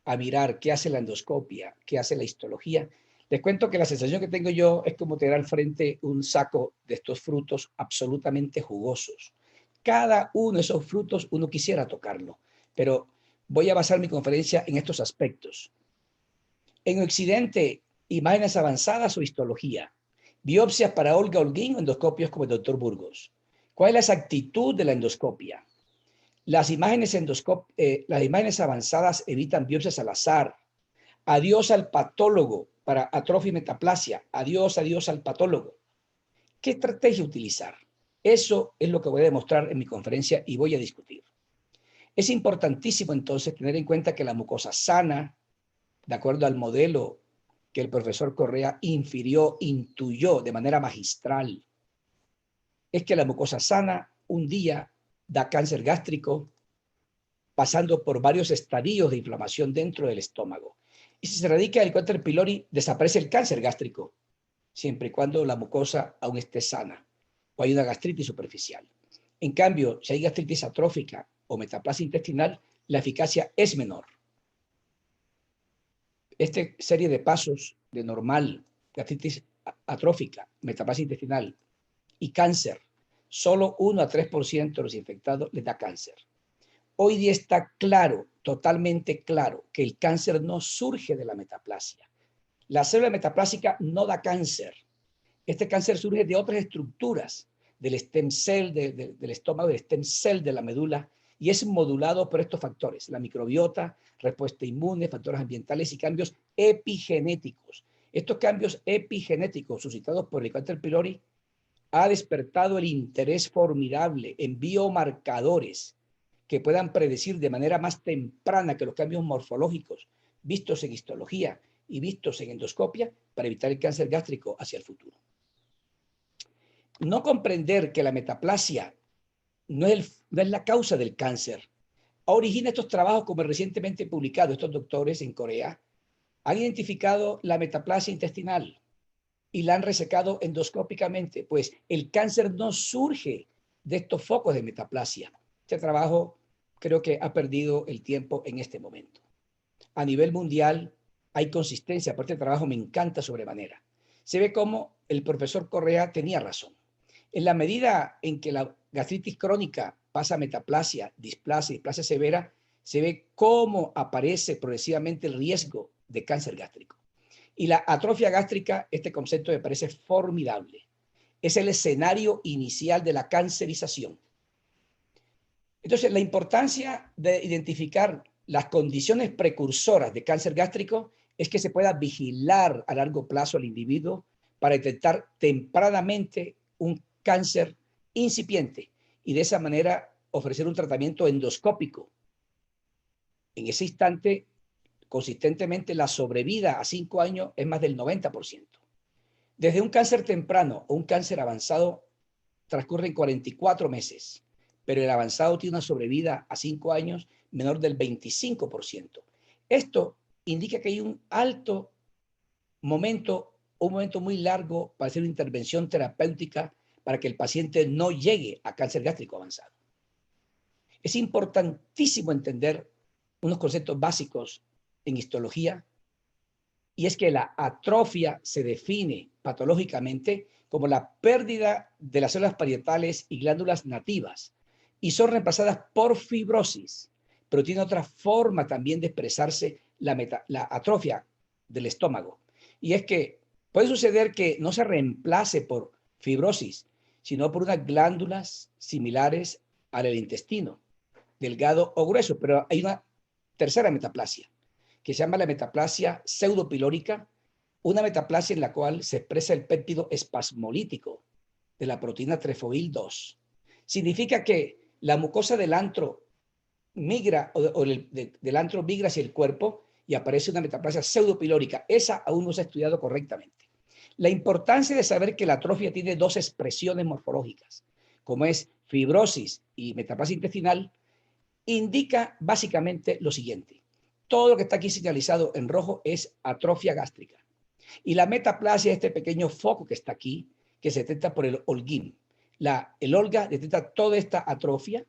a mirar qué hace la endoscopia, qué hace la histología, les cuento que la sensación que tengo yo es como tener al frente un saco de estos frutos absolutamente jugosos. Cada uno de esos frutos uno quisiera tocarlo, pero voy a basar mi conferencia en estos aspectos. En Occidente, imágenes avanzadas o histología, biopsias para Olga Holguín o endoscopios como el doctor Burgos. ¿Cuál es la exactitud de la endoscopia? Las imágenes avanzadas evitan biopsias al azar. Adiós al patólogo para atrofia y metaplasia. Adiós, adiós al patólogo. ¿Qué estrategia utilizar? Eso es lo que voy a demostrar en mi conferencia y voy a discutir. Es importantísimo entonces tener en cuenta que la mucosa sana, de acuerdo al modelo que el profesor Correa intuyó de manera magistral, es que la mucosa sana un día da cáncer gástrico, pasando por varios estadios de inflamación dentro del estómago. Y si se erradica el Helicobacter pylori, desaparece el cáncer gástrico, siempre y cuando la mucosa aún esté sana. o hay una gastritis superficial. En cambio, si hay gastritis atrófica o metaplasia intestinal, la eficacia es menor. Esta serie de pasos de normal, gastritis atrófica, metaplasia intestinal y cáncer, solo 1 a 3% de los infectados les da cáncer. Hoy día está claro, totalmente claro, que el cáncer no surge de la metaplasia. La célula metaplásica no da cáncer. Este cáncer surge de otras estructuras, del stem cell del estómago, del stem cell de la médula, y es modulado por estos factores: la microbiota, respuesta inmune, factores ambientales y cambios epigenéticos. Estos cambios epigenéticos suscitados por el Helicobacter pylori ha despertado el interés formidable en biomarcadores que puedan predecir de manera más temprana que los cambios morfológicos vistos en histología y vistos en endoscopia para evitar el cáncer gástrico hacia el futuro. No comprender que la metaplasia no es la causa del cáncer origina estos trabajos, como recientemente publicado. Estos doctores en Corea han identificado la metaplasia intestinal y la han resecado endoscópicamente, pues el cáncer no surge de estos focos de metaplasia. Este trabajo creo que ha perdido el tiempo en este momento. A nivel mundial hay consistencia, aparte el trabajo me encanta sobremanera. Se ve cómo el profesor Correa tenía razón. En la medida en que la gastritis crónica pasa a metaplasia, displasia severa, se ve cómo aparece progresivamente el riesgo de cáncer gástrico. Y la atrofia gástrica, este concepto me parece formidable. Es el escenario inicial de la cancerización. Entonces, la importancia de identificar las condiciones precursoras de cáncer gástrico es que se pueda vigilar a largo plazo al individuo para detectar tempranamente un cáncer incipiente y de esa manera ofrecer un tratamiento endoscópico. En ese instante, consistentemente, la sobrevida a 5 años es más del 90%. Desde un cáncer temprano o un cáncer avanzado transcurren 44 meses, pero el avanzado tiene una sobrevida a 5 años menor del 25%. Esto indica que hay un alto momento, un momento muy largo para hacer una intervención terapéutica para que el paciente no llegue a cáncer gástrico avanzado. Es importantísimo entender unos conceptos básicos en histología, y es que la atrofia se define patológicamente como la pérdida de las células parietales y glándulas nativas, y son reemplazadas por fibrosis, pero tiene otra forma también de expresarse la atrofia del estómago, y es que puede suceder que no se reemplace por fibrosis, sino por unas glándulas similares al del intestino, delgado o grueso, pero hay una tercera metaplasia, que se llama la metaplasia pseudopilórica, una metaplasia en la cual se expresa el péptido espasmolítico de la proteína trefoil 2. Significa que la mucosa del antro migra, del antro migra hacia el cuerpo y aparece una metaplasia pseudopilórica. Esa aún no se ha estudiado correctamente. La importancia de saber que la atrofia tiene 2 expresiones morfológicas, como es fibrosis y metaplasia intestinal, indica básicamente lo siguiente: todo lo que está aquí señalizado en rojo es atrofia gástrica. Y la metaplasia es este pequeño foco que está aquí, que se detecta por el Holguín. El Olga detecta toda esta atrofia,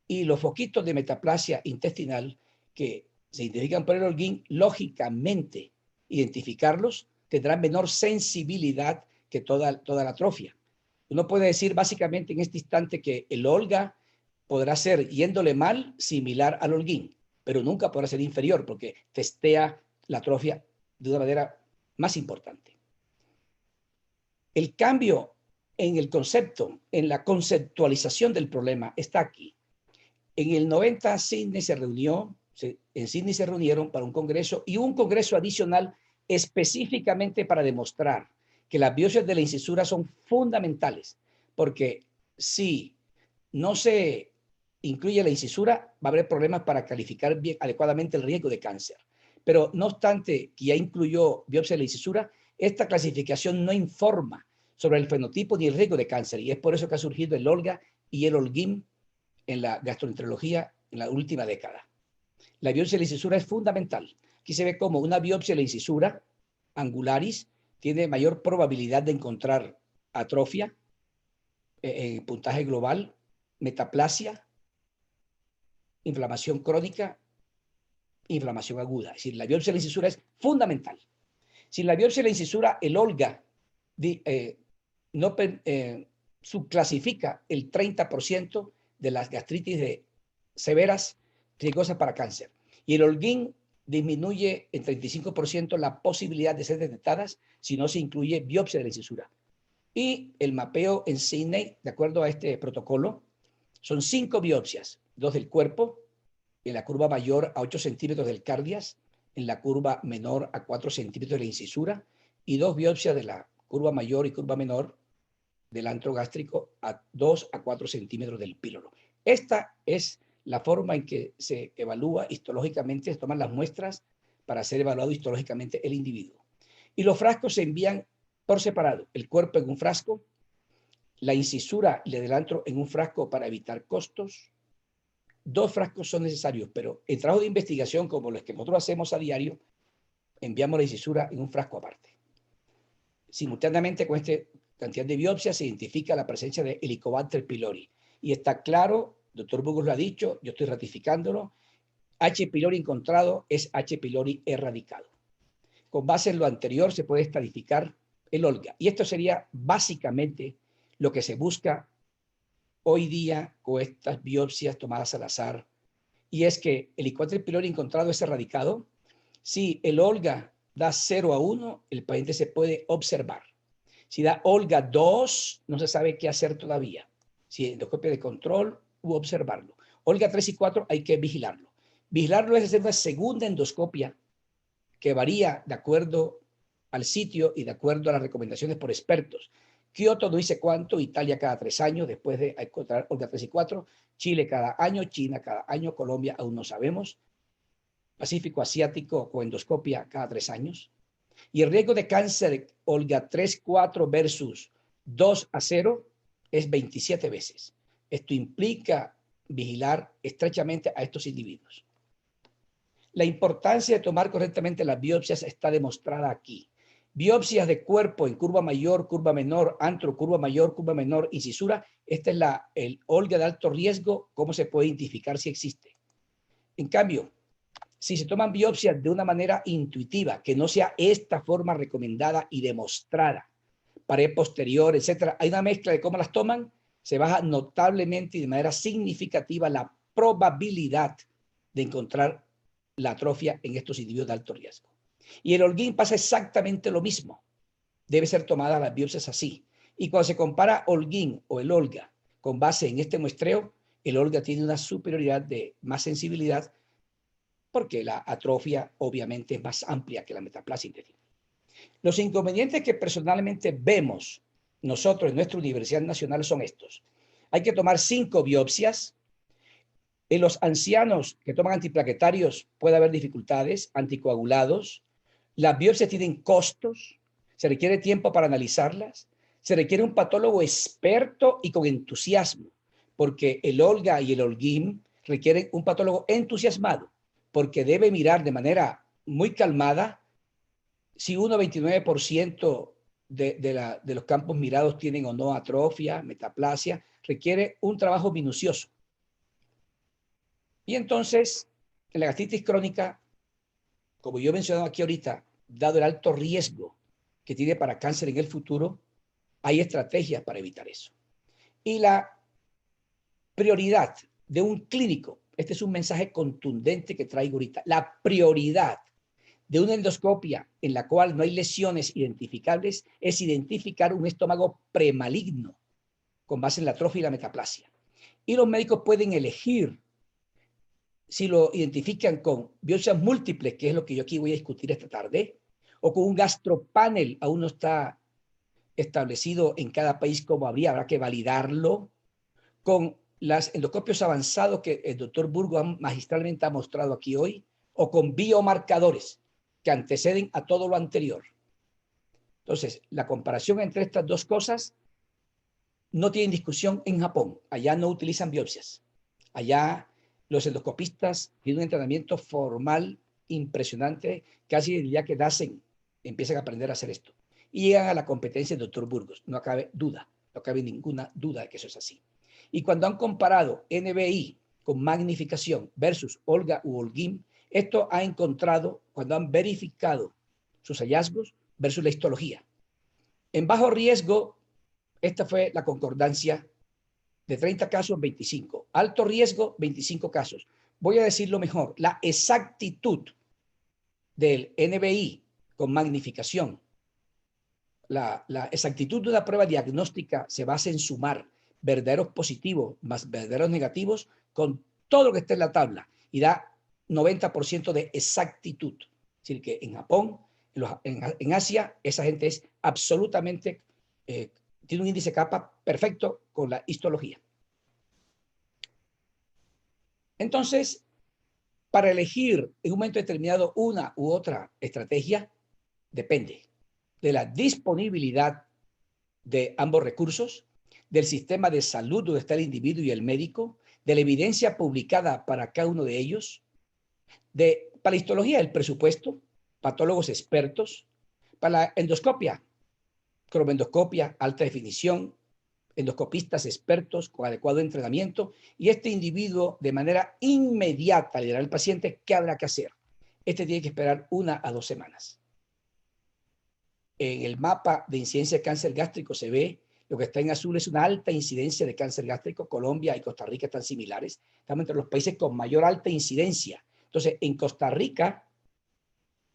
y los foquitos de metaplasia intestinal que se identifican por el Holguín, lógicamente, identificarlos tendrán menor sensibilidad que toda la atrofia. Uno puede decir básicamente en este instante que el Olga podrá ser, yéndole mal, similar al Holguín, pero nunca podrá ser inferior porque testea la atrofia de una manera más importante. El cambio en el concepto, en la conceptualización del problema está aquí. En el 90 Sydney en Sydney se reunieron para un congreso y un congreso adicional específicamente para demostrar que las biopsias de la incisura son fundamentales, porque si no se incluye la incisura, va a haber problemas para calificar bien, adecuadamente el riesgo de cáncer. Pero no obstante que ya incluyó biopsia de la incisura, esta clasificación no informa sobre el fenotipo ni el riesgo de cáncer, y es por eso que ha surgido el Olga y el Holguín en la gastroenterología en la última década. La biopsia de la incisura es fundamental. Aquí se ve como una biopsia de la incisura angularis tiene mayor probabilidad de encontrar atrofia en puntaje global, metaplasia, inflamación crónica, inflamación aguda. Es decir, la biopsia de la incisura es fundamental. Si la biopsia de la incisura, el Olga subclasifica el 30% de las gastritis severas riesgosas para cáncer. Y el Holguín disminuye en 35% la posibilidad de ser detectadas si no se incluye biopsia de la incisura. Y el mapeo en Sydney, de acuerdo a este protocolo, son 5 biopsias, 2 del cuerpo, en la curva mayor a 8 centímetros del cardias, en la curva menor a 4 centímetros de la incisura, y 2 biopsias de la curva mayor y curva menor del antro gástrico a 2 a 4 centímetros del píloro. Esta es la forma en que se evalúa histológicamente, se toman las muestras para ser evaluado histológicamente el individuo. Y los frascos se envían por separado, el cuerpo en un frasco, la incisura y el del antro en un frasco para evitar costos. 2 frascos son necesarios, pero en trabajo de investigación como los que nosotros hacemos a diario, enviamos la incisura en un frasco aparte. Simultáneamente con esta cantidad de biopsias se identifica la presencia de Helicobacter pylori. Y está claro, doctor Burgos lo ha dicho, yo estoy ratificándolo, H. pylori encontrado es H. pylori erradicado. Con base en lo anterior se puede estadificar el Olga. Y esto sería básicamente lo que se busca hoy día con estas biopsias tomadas al azar. Y es que el Helicobacter pylori encontrado es erradicado. Si el Olga da 0 a 1, el paciente se puede observar. Si da Olga 2, no se sabe qué hacer todavía. Si endoscopia de control u observarlo. Olga 3 y 4 hay que vigilarlo. Vigilarlo es hacer una segunda endoscopia que varía de acuerdo al sitio y de acuerdo a las recomendaciones por expertos. Kioto no dice cuánto, Italia cada 3 años, después de encontrar Olga 3 y 4, Chile cada año, China cada año, Colombia aún no sabemos, Pacífico Asiático con endoscopia cada 3 años. Y el riesgo de cáncer Olga 3, 4 versus 2 a 0 es 27 veces. Esto implica vigilar estrechamente a estos individuos. La importancia de tomar correctamente las biopsias está demostrada aquí. Biopsias de cuerpo en curva mayor, curva menor, antro, curva mayor, curva menor, incisura. Esta es el Olga de alto riesgo, cómo se puede identificar si existe. En cambio, si se toman biopsias de una manera intuitiva, que no sea esta forma recomendada y demostrada, pared posterior, etcétera, hay una mezcla de cómo las toman, se baja notablemente y de manera significativa la probabilidad de encontrar la atrofia en estos individuos de alto riesgo. Y el Holguín pasa exactamente lo mismo. Debe ser tomada las biopsias así. Y cuando se compara Holguín o el Olga con base en este muestreo, el Olga tiene una superioridad de más sensibilidad porque la atrofia obviamente es más amplia que la metaplasia intestinal. Los inconvenientes que personalmente vemos nosotros en nuestra Universidad Nacional son estos. Hay que tomar 5 biopsias. En los ancianos que toman antiplaquetarios puede haber dificultades, anticoagulados. Las biopsias tienen costos, se requiere tiempo para analizarlas, se requiere un patólogo experto y con entusiasmo, porque el Olga y el Holguín requieren un patólogo entusiasmado, porque debe mirar de manera muy calmada si 29% de los campos mirados tienen o no atrofia, metaplasia, requiere un trabajo minucioso. Y entonces, en la gastritis crónica, como yo he mencionado aquí ahorita, dado el alto riesgo que tiene para cáncer en el futuro, hay estrategias para evitar eso. Y la prioridad de un clínico, este es un mensaje contundente que traigo ahorita, la prioridad de una endoscopia en la cual no hay lesiones identificables es identificar un estómago premaligno con base en la atrofia y la metaplasia. Y los médicos pueden elegir si lo identifican con biopsias múltiples, que es lo que yo aquí voy a discutir esta tarde, o con un gastropanel, aún no está establecido en cada país cómo habrá que validarlo, con los endoscopios avanzados que el doctor Burgo magistralmente ha mostrado aquí hoy, o con biomarcadores que anteceden a todo lo anterior. Entonces, la comparación entre estas dos cosas no tiene discusión en Japón. Allá no utilizan biopsias. Allá los endoscopistas tienen un entrenamiento formal impresionante, casi el día que nacen empiezan a aprender a hacer esto. Y llegan a la competencia del doctor Burgos, no cabe duda. No cabe ninguna duda de que eso es así. Y cuando han comparado NBI con magnificación versus Olga u Holguín, esto ha encontrado, cuando han verificado sus hallazgos versus la histología. En bajo riesgo, esta fue la concordancia de 30 casos, 25. Alto riesgo, 25 casos. Voy a decirlo mejor, la exactitud del NBI con magnificación, la exactitud de una prueba diagnóstica se basa en sumar verdaderos positivos más verdaderos negativos con todo lo que está en la tabla y da 90% de exactitud. Es decir, que en Japón, en Asia, esa gente es absolutamente, tiene un índice kappa perfecto con la histología. Entonces, para elegir en un momento determinado una u otra estrategia, depende de la disponibilidad de ambos recursos, del sistema de salud donde está el individuo y el médico, de la evidencia publicada para cada uno de ellos, para la histología, el presupuesto, patólogos expertos, para la endoscopia, cromoendoscopia, alta definición, endoscopistas expertos con adecuado entrenamiento, y este individuo de manera inmediata le dirá al paciente qué habrá que hacer. Este tiene que esperar 1 a 2 semanas. En el mapa de incidencia de cáncer gástrico se ve, lo que está en azul es una alta incidencia de cáncer gástrico. Colombia y Costa Rica están similares. Estamos entre los países con mayor alta incidencia. Entonces, en Costa Rica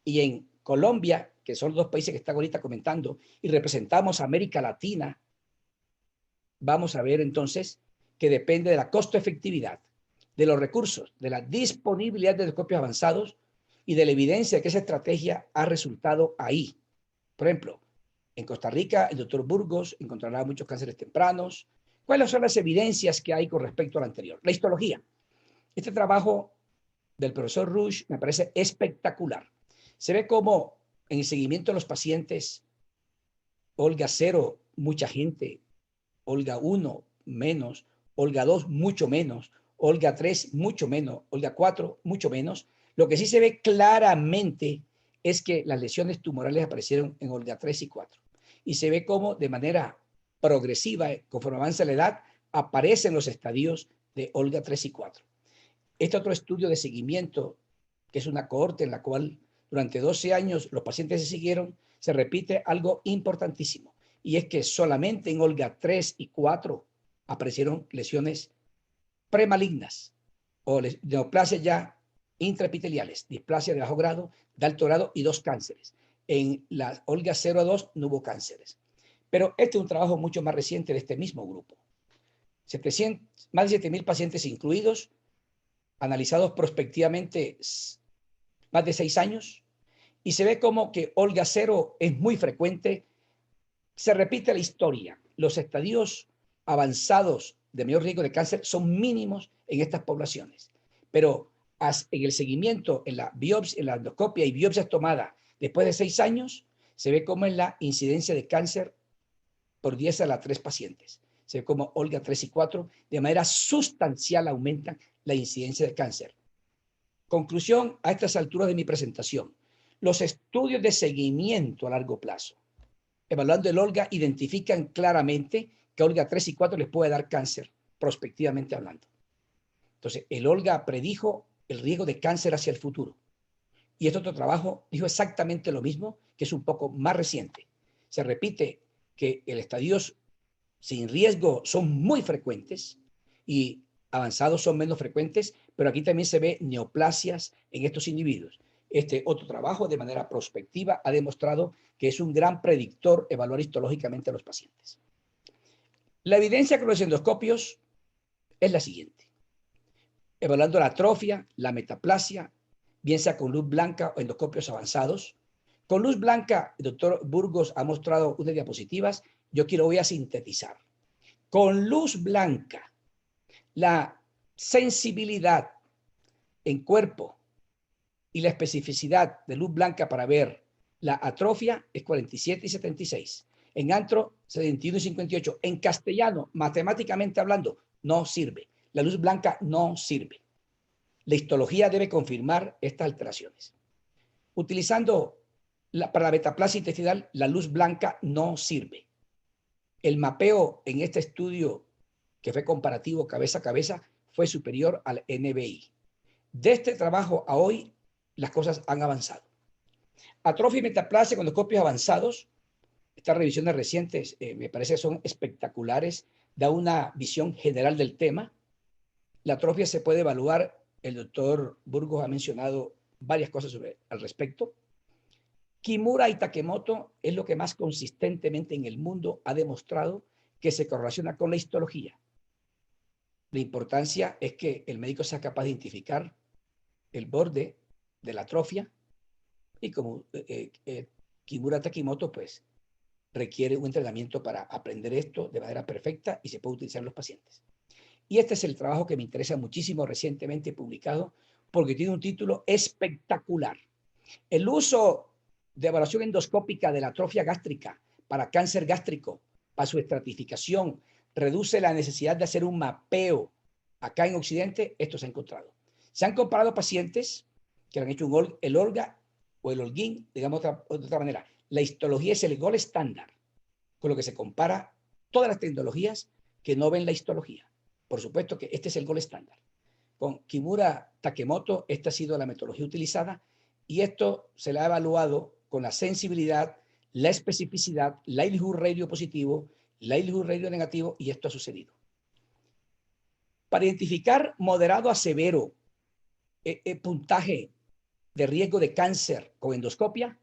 y en Colombia, que son los dos países que están ahorita comentando, y representamos a América Latina, vamos a ver entonces que depende de la costo-efectividad, de los recursos, de la disponibilidad de endoscopios avanzados y de la evidencia de que esa estrategia ha resultado ahí. Por ejemplo, en Costa Rica, el doctor Burgos encontrará muchos cánceres tempranos. ¿Cuáles son las evidencias que hay con respecto al anterior? La histología. Este trabajo del profesor Rush me parece espectacular. Se ve cómo en el seguimiento de los pacientes, Olga 0, mucha gente, Olga 1, menos, Olga 2, mucho menos, Olga 3, mucho menos, Olga 4, mucho menos. Lo que sí se ve claramente es que las lesiones tumorales aparecieron en Olga 3 y 4. Y se ve cómo de manera progresiva, conforme avanza la edad, aparecen los estadios de Olga 3 y 4. Este otro estudio de seguimiento, que es una cohorte en la cual durante 12 años los pacientes se siguieron, se repite algo importantísimo. Y es que solamente en Olga 3 y 4 aparecieron lesiones premalignas o neoplasias ya intraepiteliales, displasia de bajo grado, de alto grado y 2 cánceres. En la Olga 0 a 2 no hubo cánceres. Pero este es un trabajo mucho más reciente de este mismo grupo. Más de 7,000 pacientes incluidos, analizados prospectivamente más de 6 años, y se ve como que Olga 0 es muy frecuente. Se repite la historia. Los estadios avanzados de mayor riesgo de cáncer son mínimos en estas poblaciones. Pero en el seguimiento, en la biopsia, en la endoscopia y biopsias tomadas después de 6 años, se ve como en la incidencia de cáncer por 10 a la 3 pacientes. Se ve como Olga 3 y 4 de manera sustancial aumentan la incidencia de cáncer. Conclusión a estas alturas de mi presentación. Los estudios de seguimiento a largo plazo, evaluando el Olga, identifican claramente que Olga 3 y 4 les puede dar cáncer, prospectivamente hablando. Entonces, el Olga predijo el riesgo de cáncer hacia el futuro. Y este otro trabajo dijo exactamente lo mismo, que es un poco más reciente. Se repite que el estadios sin riesgo son muy frecuentes y avanzados son menos frecuentes, pero aquí también se ve neoplasias en estos individuos. Este otro trabajo, de manera prospectiva, ha demostrado que es un gran predictor evaluar histológicamente a los pacientes. La evidencia con los endoscopios es la siguiente. Evaluando la atrofia, la metaplasia, bien sea con luz blanca o endoscopios avanzados. Con luz blanca, el doctor Burgos ha mostrado unas diapositivas, yo aquí lo voy a sintetizar. Con luz blanca, la sensibilidad en cuerpo y la especificidad de luz blanca para ver la atrofia es 47 y 76. En antro, 71 y 58. En castellano, matemáticamente hablando, no sirve. La luz blanca no sirve. La histología debe confirmar estas alteraciones. Utilizando para la metaplasia intestinal, la luz blanca no sirve. El mapeo en este estudio, que fue comparativo cabeza a cabeza, fue superior al NBI. De este trabajo a hoy, las cosas han avanzado. Atrofia y metaplasia con endoscopios avanzados, estas revisiones recientes me parece que son espectaculares, da una visión general del tema. La atrofia se puede evaluar, el doctor Burgos ha mencionado varias cosas al respecto. Kimura y Takemoto es lo que más consistentemente en el mundo ha demostrado que se correlaciona con la histología. La importancia es que el médico sea capaz de identificar el borde de la atrofia y como Kimura Takemoto pues requiere un entrenamiento para aprender esto de manera perfecta y se puede utilizar en los pacientes. Y este es el trabajo que me interesa muchísimo, recientemente publicado, porque tiene un título espectacular. El uso de evaluación endoscópica de la atrofia gástrica para cáncer gástrico, para su estratificación, reduce la necesidad de hacer un mapeo. Acá en Occidente esto se ha encontrado. Se han comparado pacientes que han hecho el Olga o el Holguín, digamos de otra manera. La histología es el gold estándar, con lo que se compara todas las tecnologías que no ven la histología. Por supuesto que este es el gold estándar. Con Kimura Takemoto, esta ha sido la metodología utilizada y esto se le ha evaluado con la sensibilidad, la especificidad, likelihood ratio positivo, likelihood ratio negativo, y esto ha sucedido. Para identificar moderado a severo puntaje de riesgo de cáncer con endoscopia,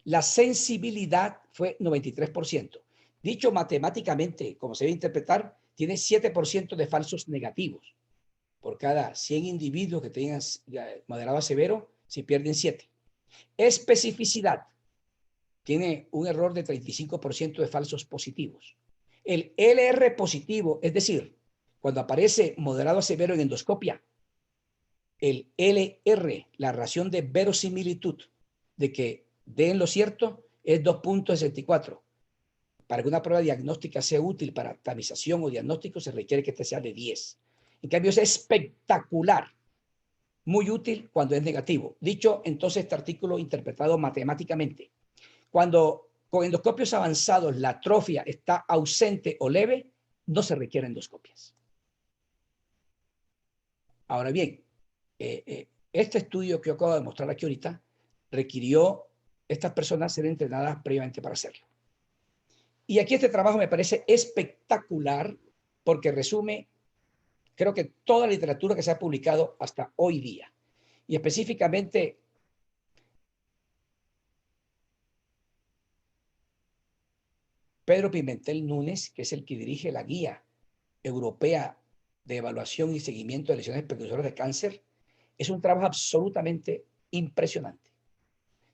la sensibilidad fue 93%. Dicho matemáticamente, como se debe interpretar, tiene 7% de falsos negativos. Por cada 100 individuos que tengan moderado a severo, se pierden 7. Especificidad. Tiene un error de 35% de falsos positivos. El LR positivo, es decir, cuando aparece moderado a severo en endoscopia, el LR, la relación de verosimilitud de que den lo cierto, es 2.64. Para que una prueba diagnóstica sea útil para tamización o diagnóstico, se requiere que este sea de 10. En cambio, es espectacular, muy útil cuando es negativo. Dicho entonces este artículo interpretado matemáticamente, cuando con endoscopios avanzados la atrofia está ausente o leve, no se requieren endoscopias. Ahora bien, este estudio que yo acabo de mostrar aquí ahorita requirió estas personas ser entrenadas previamente para hacerlo. Y aquí este trabajo me parece espectacular porque resume, creo que toda la literatura que se ha publicado hasta hoy día. Y específicamente, Pedro Pimentel Núñez, que es el que dirige la guía europea de evaluación y seguimiento de lesiones precursoras de cáncer, es un trabajo absolutamente impresionante.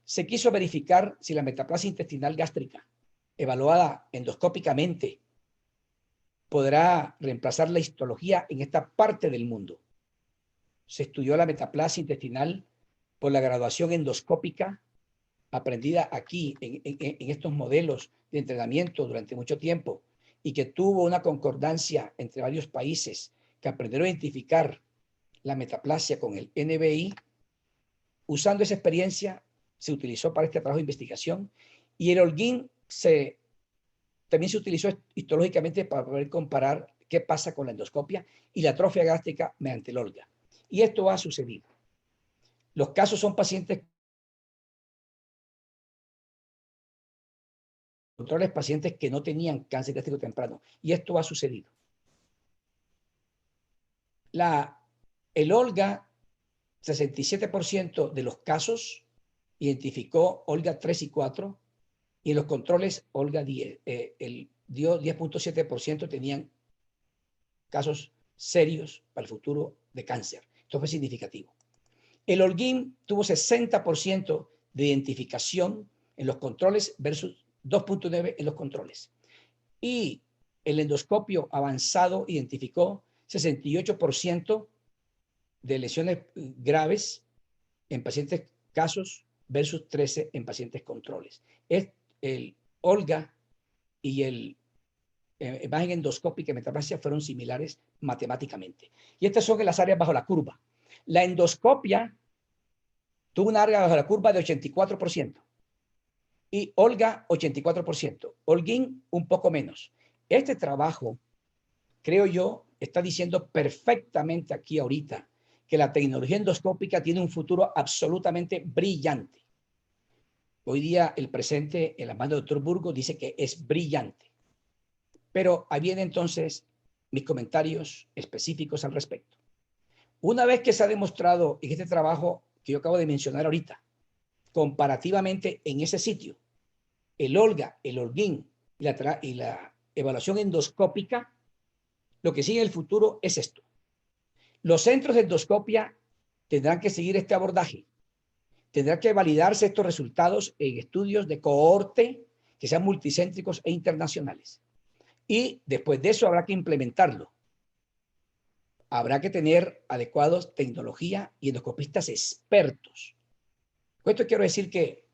Se quiso verificar si la metaplasia intestinal gástrica, evaluada endoscópicamente, podrá reemplazar la histología en esta parte del mundo. Se estudió la metaplasia intestinal por la graduación endoscópica aprendida aquí en estos modelos de entrenamiento durante mucho tiempo y que tuvo una concordancia entre varios países que aprendieron a identificar la metaplasia con el NBI. Usando esa experiencia, se utilizó para este trabajo de investigación y el Holguín también se utilizó histológicamente para poder comparar qué pasa con la endoscopia y la atrofia gástrica mediante el Olga. Y esto ha sucedido. Los casos son pacientes controles, pacientes que no tenían cáncer gástrico temprano. Y esto ha sucedido. El Olga, 67% de los casos identificó Olga 3 y 4, y en los controles Olga 10, dio 10.7% tenían casos serios para el futuro de cáncer. Esto fue significativo. El Holguín tuvo 60% de identificación en los controles versus 2.9 en los controles. Y el endoscopio avanzado identificó 68% de lesiones graves en pacientes casos versus 13 en pacientes controles. El Olga y el imagen endoscópica y metaplasia fueron similares matemáticamente. Y estas son las áreas bajo la curva. La endoscopia tuvo una área bajo la curva de 84% y Olga 84%. Holguín un poco menos. Este trabajo, creo yo, está diciendo perfectamente aquí ahorita que la tecnología endoscópica tiene un futuro absolutamente brillante. Hoy día el presente en las manos del doctor Burgos dice que es brillante. Pero ahí vienen entonces mis comentarios específicos al respecto. Una vez que se ha demostrado en este trabajo que yo acabo de mencionar ahorita, comparativamente en ese sitio, el Olga, el Holguín y la evaluación endoscópica, lo que sigue en el futuro es esto. Los centros de endoscopia tendrán que seguir este abordaje. Tendrán que validarse estos resultados en estudios de cohorte que sean multicéntricos e internacionales. Y después de eso habrá que implementarlo. Habrá que tener adecuados tecnología y endoscopistas expertos. Con esto quiero decir que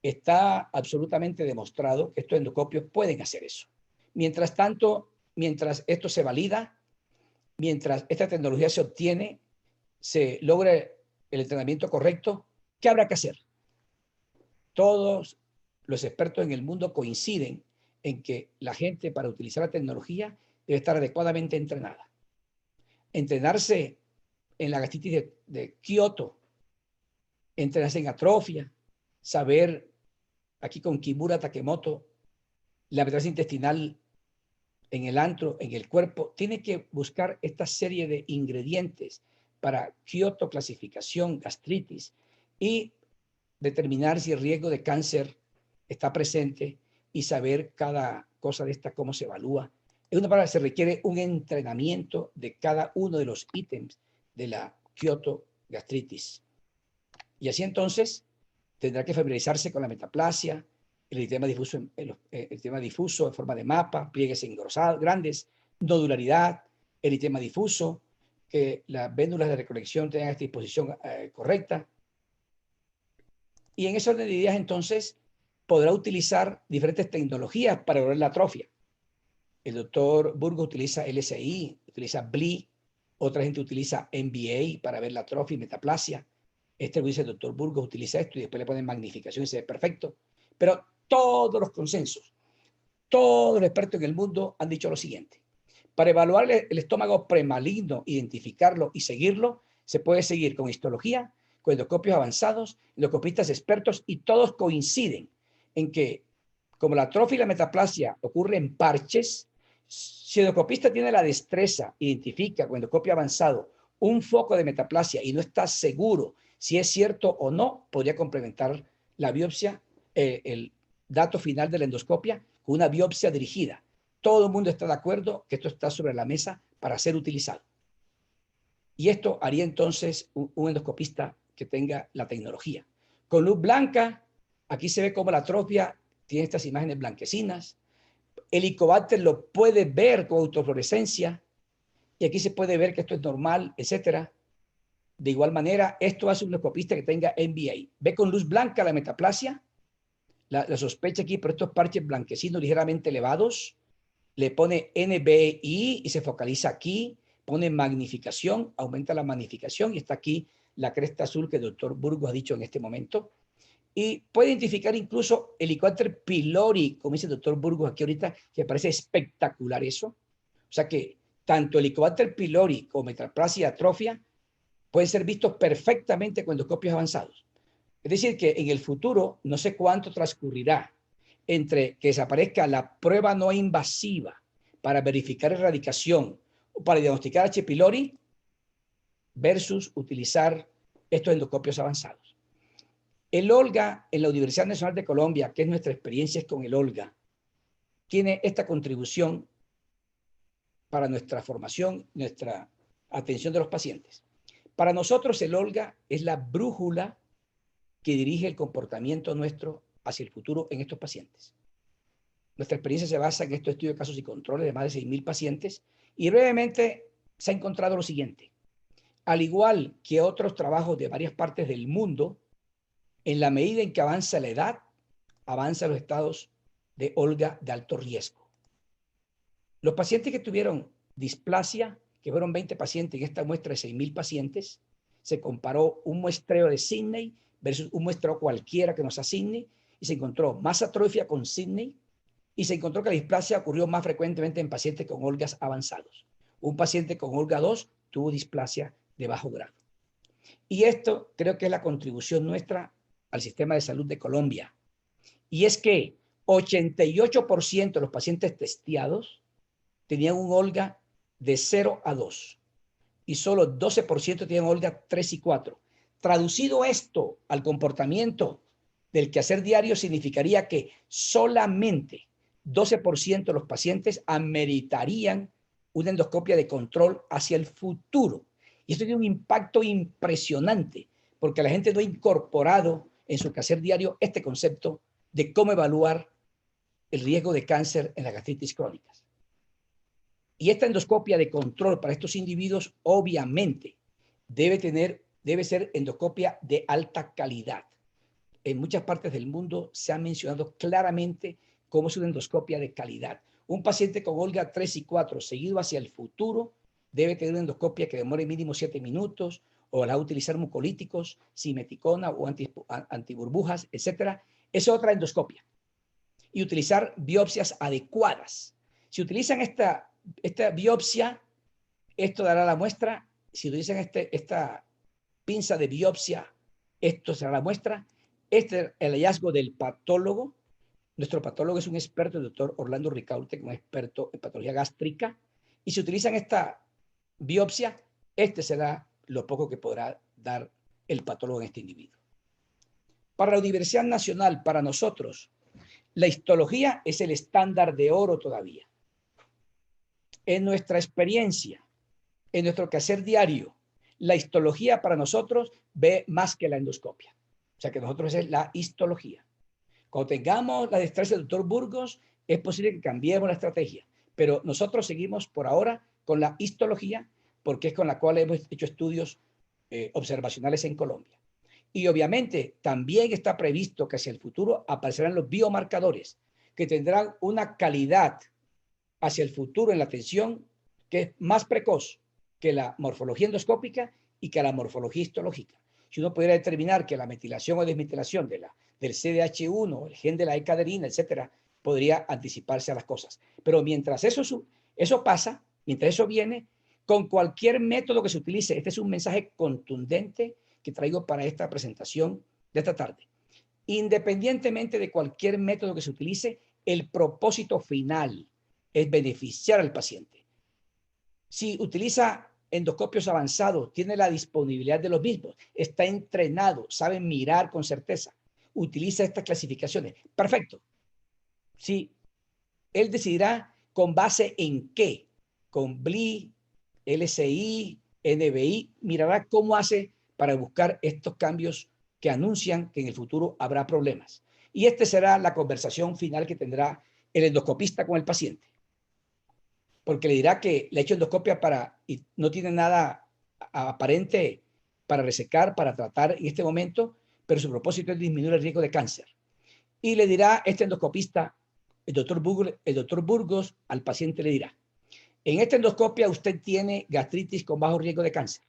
está absolutamente demostrado que estos endoscopios pueden hacer eso. Mientras tanto, mientras esto se valida, mientras esta tecnología se obtiene, se logra el entrenamiento correcto, ¿qué habrá que hacer? Todos los expertos en el mundo coinciden en que la gente para utilizar la tecnología debe estar adecuadamente entrenada. Entrenarse en la gastritis de Kioto, entrenarse en atrofia, saber aquí con Kimura Takemoto, la metástasis intestinal en el antro, en el cuerpo, tiene que buscar esta serie de ingredientes para Kioto, clasificación, gastritis y determinar si el riesgo de cáncer está presente y saber cada cosa de esta, cómo se evalúa. En una palabra, se requiere un entrenamiento de cada uno de los ítems de la Kioto gastritis. Y así entonces tendrá que familiarizarse con la metaplasia, el eritema difuso en forma de mapa, pliegues engrosados, grandes, nodularidad, eritema difuso, que las vénulas de recolección tengan esta disposición correcta. Y en ese orden de ideas, entonces, podrá utilizar diferentes tecnologías para lograr la atrofia. El doctor Burgos utiliza LSI, utiliza BLI, otra gente utiliza MBA para ver la atrofia y metaplasia. Lo dice el doctor Burgos, utiliza esto y después le ponen magnificación y se ve perfecto. Pero todos los consensos, todos los expertos en el mundo han dicho lo siguiente. Para evaluar el estómago premaligno, identificarlo y seguirlo, se puede seguir con histología, con endoscopios avanzados, endoscopistas expertos, y todos coinciden en que, como la atrofia y la metaplasia ocurren en parches, si el endoscopista tiene la destreza, identifica con endoscopio avanzado un foco de metaplasia y no está seguro si es cierto o no, podría complementar la biopsia, el dato final de la endoscopia, con una biopsia dirigida. Todo el mundo está de acuerdo que esto está sobre la mesa para ser utilizado. Y esto haría entonces un endoscopista que tenga la tecnología. Con luz blanca, aquí se ve cómo la atrofia tiene estas imágenes blanquecinas. El Helicobacter lo puede ver con autofluorescencia y aquí se puede ver que esto es normal, etcétera. De igual manera, esto hace un endoscopista que tenga MBA. Ve con luz blanca la metaplasia, la sospecha aquí por estos parches blanquecinos ligeramente elevados, le pone NBI y se focaliza aquí, pone magnificación, aumenta la magnificación y está aquí la cresta azul que el doctor Burgos ha dicho en este momento. Y puede identificar incluso el Helicobacter pylori, como dice el doctor Burgos aquí ahorita, que parece espectacular eso. O sea que tanto el Helicobacter pylori como metaplasia y atrofia pueden ser vistos perfectamente con endoscopios avanzados. Es decir, que en el futuro no sé cuánto transcurrirá entre que desaparezca la prueba no invasiva para verificar erradicación o para diagnosticar H. pylori versus utilizar estos endoscopios avanzados. El Olga en la Universidad Nacional de Colombia, que es nuestra experiencia con el Olga, tiene esta contribución para nuestra formación, nuestra atención de los pacientes. Para nosotros el Olga es la brújula que dirige el comportamiento nuestro hacia el futuro en estos pacientes. Nuestra experiencia se basa en estos estudios de casos y controles de más de 6.000 pacientes y brevemente se ha encontrado lo siguiente. Al igual que otros trabajos de varias partes del mundo, en la medida en que avanza la edad, avanzan los estados de Olga de alto riesgo. Los pacientes que tuvieron displasia, que fueron 20 pacientes en esta muestra de 6.000 pacientes, se comparó un muestreo de Sydney versus un muestreo cualquiera que nos asigne y se encontró más atrofia con Sydney y se encontró que la displasia ocurrió más frecuentemente en pacientes con Olgas avanzados. Un paciente con Olga 2 tuvo displasia de bajo grado. Y esto creo que es la contribución nuestra al sistema de salud de Colombia. Y es que 88% de los pacientes testeados tenían un Olga de 0 a 2 y solo 12% tenían Olga 3 y 4. Traducido esto al comportamiento del quehacer diario significaría que solamente 12% de los pacientes ameritarían una endoscopia de control hacia el futuro. Y esto tiene un impacto impresionante porque la gente no ha incorporado en su quehacer diario este concepto de cómo evaluar el riesgo de cáncer en las gastritis crónicas. Y esta endoscopia de control para estos individuos obviamente debe ser endoscopia de alta calidad. En muchas partes del mundo se ha mencionado claramente cómo es una endoscopia de calidad. Un paciente con Olga 3 y 4 seguido hacia el futuro debe tener una endoscopia que demore mínimo 7 minutos, o la utilizar mucolíticos, simeticona o antiburbujas, etc. Es otra endoscopia. Y utilizar biopsias adecuadas. Si utilizan esta biopsia, esto dará la muestra. Si utilizan esta pinza de biopsia, esto será la muestra. Este es el hallazgo del patólogo. Nuestro patólogo es un experto, el doctor Orlando Ricaurte, un experto en patología gástrica. Y si utilizan esta biopsia, este será lo poco que podrá dar el patólogo en este individuo. Para la Universidad Nacional, para nosotros, la histología es el estándar de oro todavía. En nuestra experiencia, en nuestro quehacer diario, la histología para nosotros ve más que la endoscopia. O sea que nosotros es la histología. Cuando tengamos la destreza del doctor Burgos, es posible que cambiemos la estrategia. Pero nosotros seguimos por ahora con la histología, porque es con la cual hemos hecho estudios observacionales en Colombia. Y obviamente también está previsto que hacia el futuro aparecerán los biomarcadores, que tendrán una calidad hacia el futuro en la atención que es más precoz que la morfología endoscópica y que la morfología histológica. Si uno pudiera determinar que la metilación o desmetilación del CDH1, el gen de la E-caderina, etcétera, podría anticiparse a las cosas. Pero mientras eso pasa, mientras eso viene, con cualquier método que se utilice, este es un mensaje contundente que traigo para esta presentación de esta tarde. Independientemente de cualquier método que se utilice, el propósito final es beneficiar al paciente. Si utiliza endoscopios avanzados, tiene la disponibilidad de los mismos, está entrenado, sabe mirar con certeza, utiliza estas clasificaciones. Perfecto. Sí, él decidirá con base en qué, con BLI, LCI, NBI, mirará cómo hace para buscar estos cambios que anuncian que en el futuro habrá problemas. Y esta será la conversación final que tendrá el endoscopista con el paciente. Porque le dirá que le ha hecho endoscopia y no tiene nada aparente para resecar, para tratar en este momento, pero su propósito es disminuir el riesgo de cáncer. Y le dirá este endoscopista, el doctor Burgos, al paciente le dirá: en esta endoscopia usted tiene gastritis con bajo riesgo de cáncer.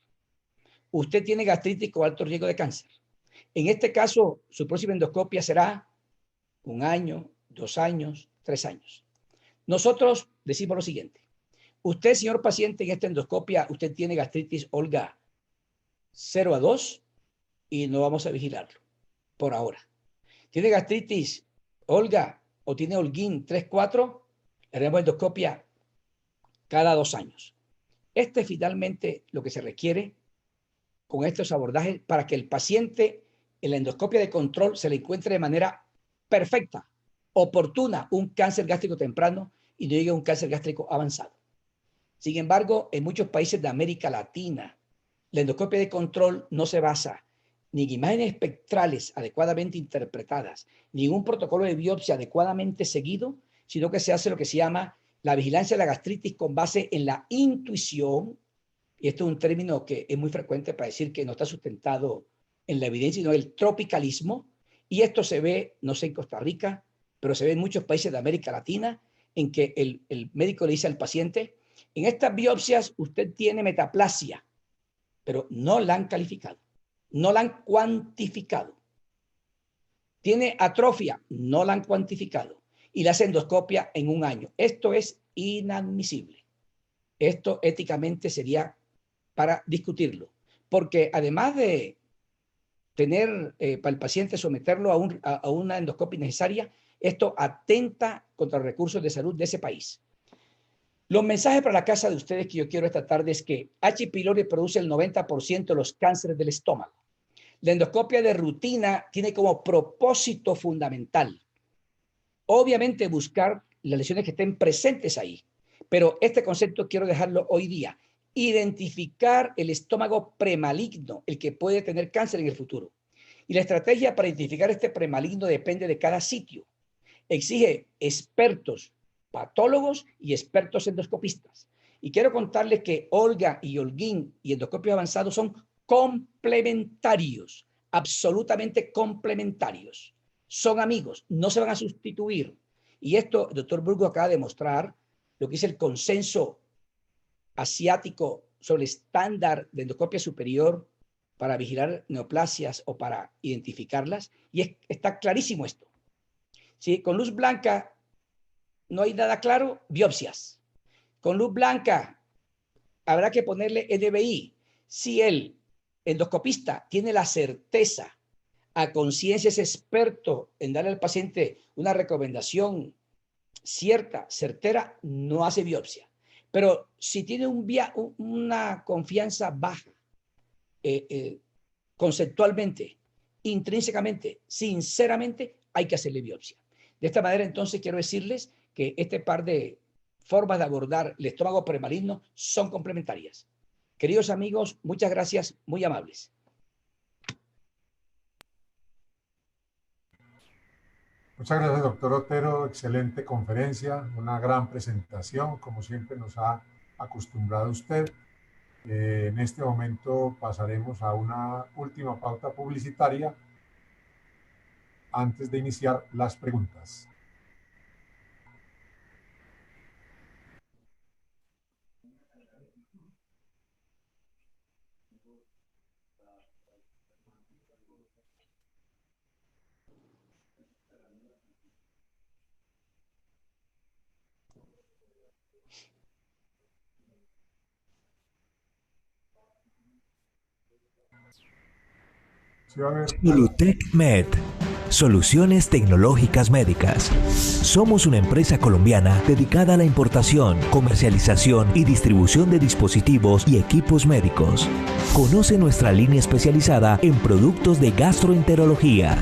Usted tiene gastritis con alto riesgo de cáncer. En este caso, su próxima endoscopia será 1 año, 2 años, 3 años. Nosotros decimos lo siguiente: usted, señor paciente, en esta endoscopia, usted tiene gastritis Olga 0 a 2 y no vamos a vigilarlo por ahora. Tiene gastritis Olga o tiene Holguín 3-4, le haremos endoscopia cada 2 años. Este es finalmente lo que se requiere con estos abordajes para que el paciente en la endoscopia de control se le encuentre de manera perfecta, oportuna, un cáncer gástrico temprano y no llegue a un cáncer gástrico avanzado. Sin embargo, en muchos países de América Latina, la endoscopia de control no se basa ni en imágenes espectrales adecuadamente interpretadas, ni en un protocolo de biopsia adecuadamente seguido, sino que se hace lo que se llama la vigilancia de la gastritis con base en la intuición, y esto es un término que es muy frecuente para decir que no está sustentado en la evidencia, sino el tropicalismo, y esto se ve, no sé en Costa Rica, pero se ve en muchos países de América Latina, en que el médico le dice al paciente: en estas biopsias usted tiene metaplasia, pero no la han calificado, no la han cuantificado. Tiene atrofia, no la han cuantificado. y la endoscopia en 1 año. Esto es inadmisible. Esto éticamente sería para discutirlo, porque además de tener para el paciente someterlo a una endoscopia innecesaria, esto atenta contra los recursos de salud de ese país. Los mensajes para la casa de ustedes que yo quiero esta tarde es que H. pylori produce el 90% de los cánceres del estómago. La endoscopia de rutina tiene como propósito fundamental, obviamente, buscar las lesiones que estén presentes ahí, pero este concepto quiero dejarlo hoy día. Identificar el estómago premaligno, el que puede tener cáncer en el futuro. Y la estrategia para identificar este premaligno depende de cada sitio. Exige expertos patólogos y expertos endoscopistas. Y quiero contarles que Olga y Holguín y endoscopios avanzados son complementarios, absolutamente complementarios. Son amigos, no se van a sustituir. Y esto, el doctor Burgos acaba de mostrar lo que es el consenso asiático sobre el estándar de endoscopia superior para vigilar neoplasias o para identificarlas. Y está clarísimo esto. Si con luz blanca no hay nada claro, biopsias. Con luz blanca habrá que ponerle NBI. Si el endoscopista tiene la certeza, a conciencia, es experto en darle al paciente una recomendación cierta, certera, no hace biopsia. Pero si tiene una confianza baja, conceptualmente, intrínsecamente, sinceramente, hay que hacerle biopsia. De esta manera, entonces, quiero decirles que este par de formas de abordar el estómago premaligno son complementarias. Queridos amigos, muchas gracias, muy amables. Muchas gracias, doctor Otero. Excelente conferencia, una gran presentación, como siempre nos ha acostumbrado usted. En este momento pasaremos a una última pauta publicitaria antes de iniciar las preguntas. Solutec Med. Soluciones tecnológicas médicas. Somos una empresa colombiana dedicada a la importación, comercialización y distribución de dispositivos y equipos médicos. Conoce nuestra línea especializada en productos de gastroenterología.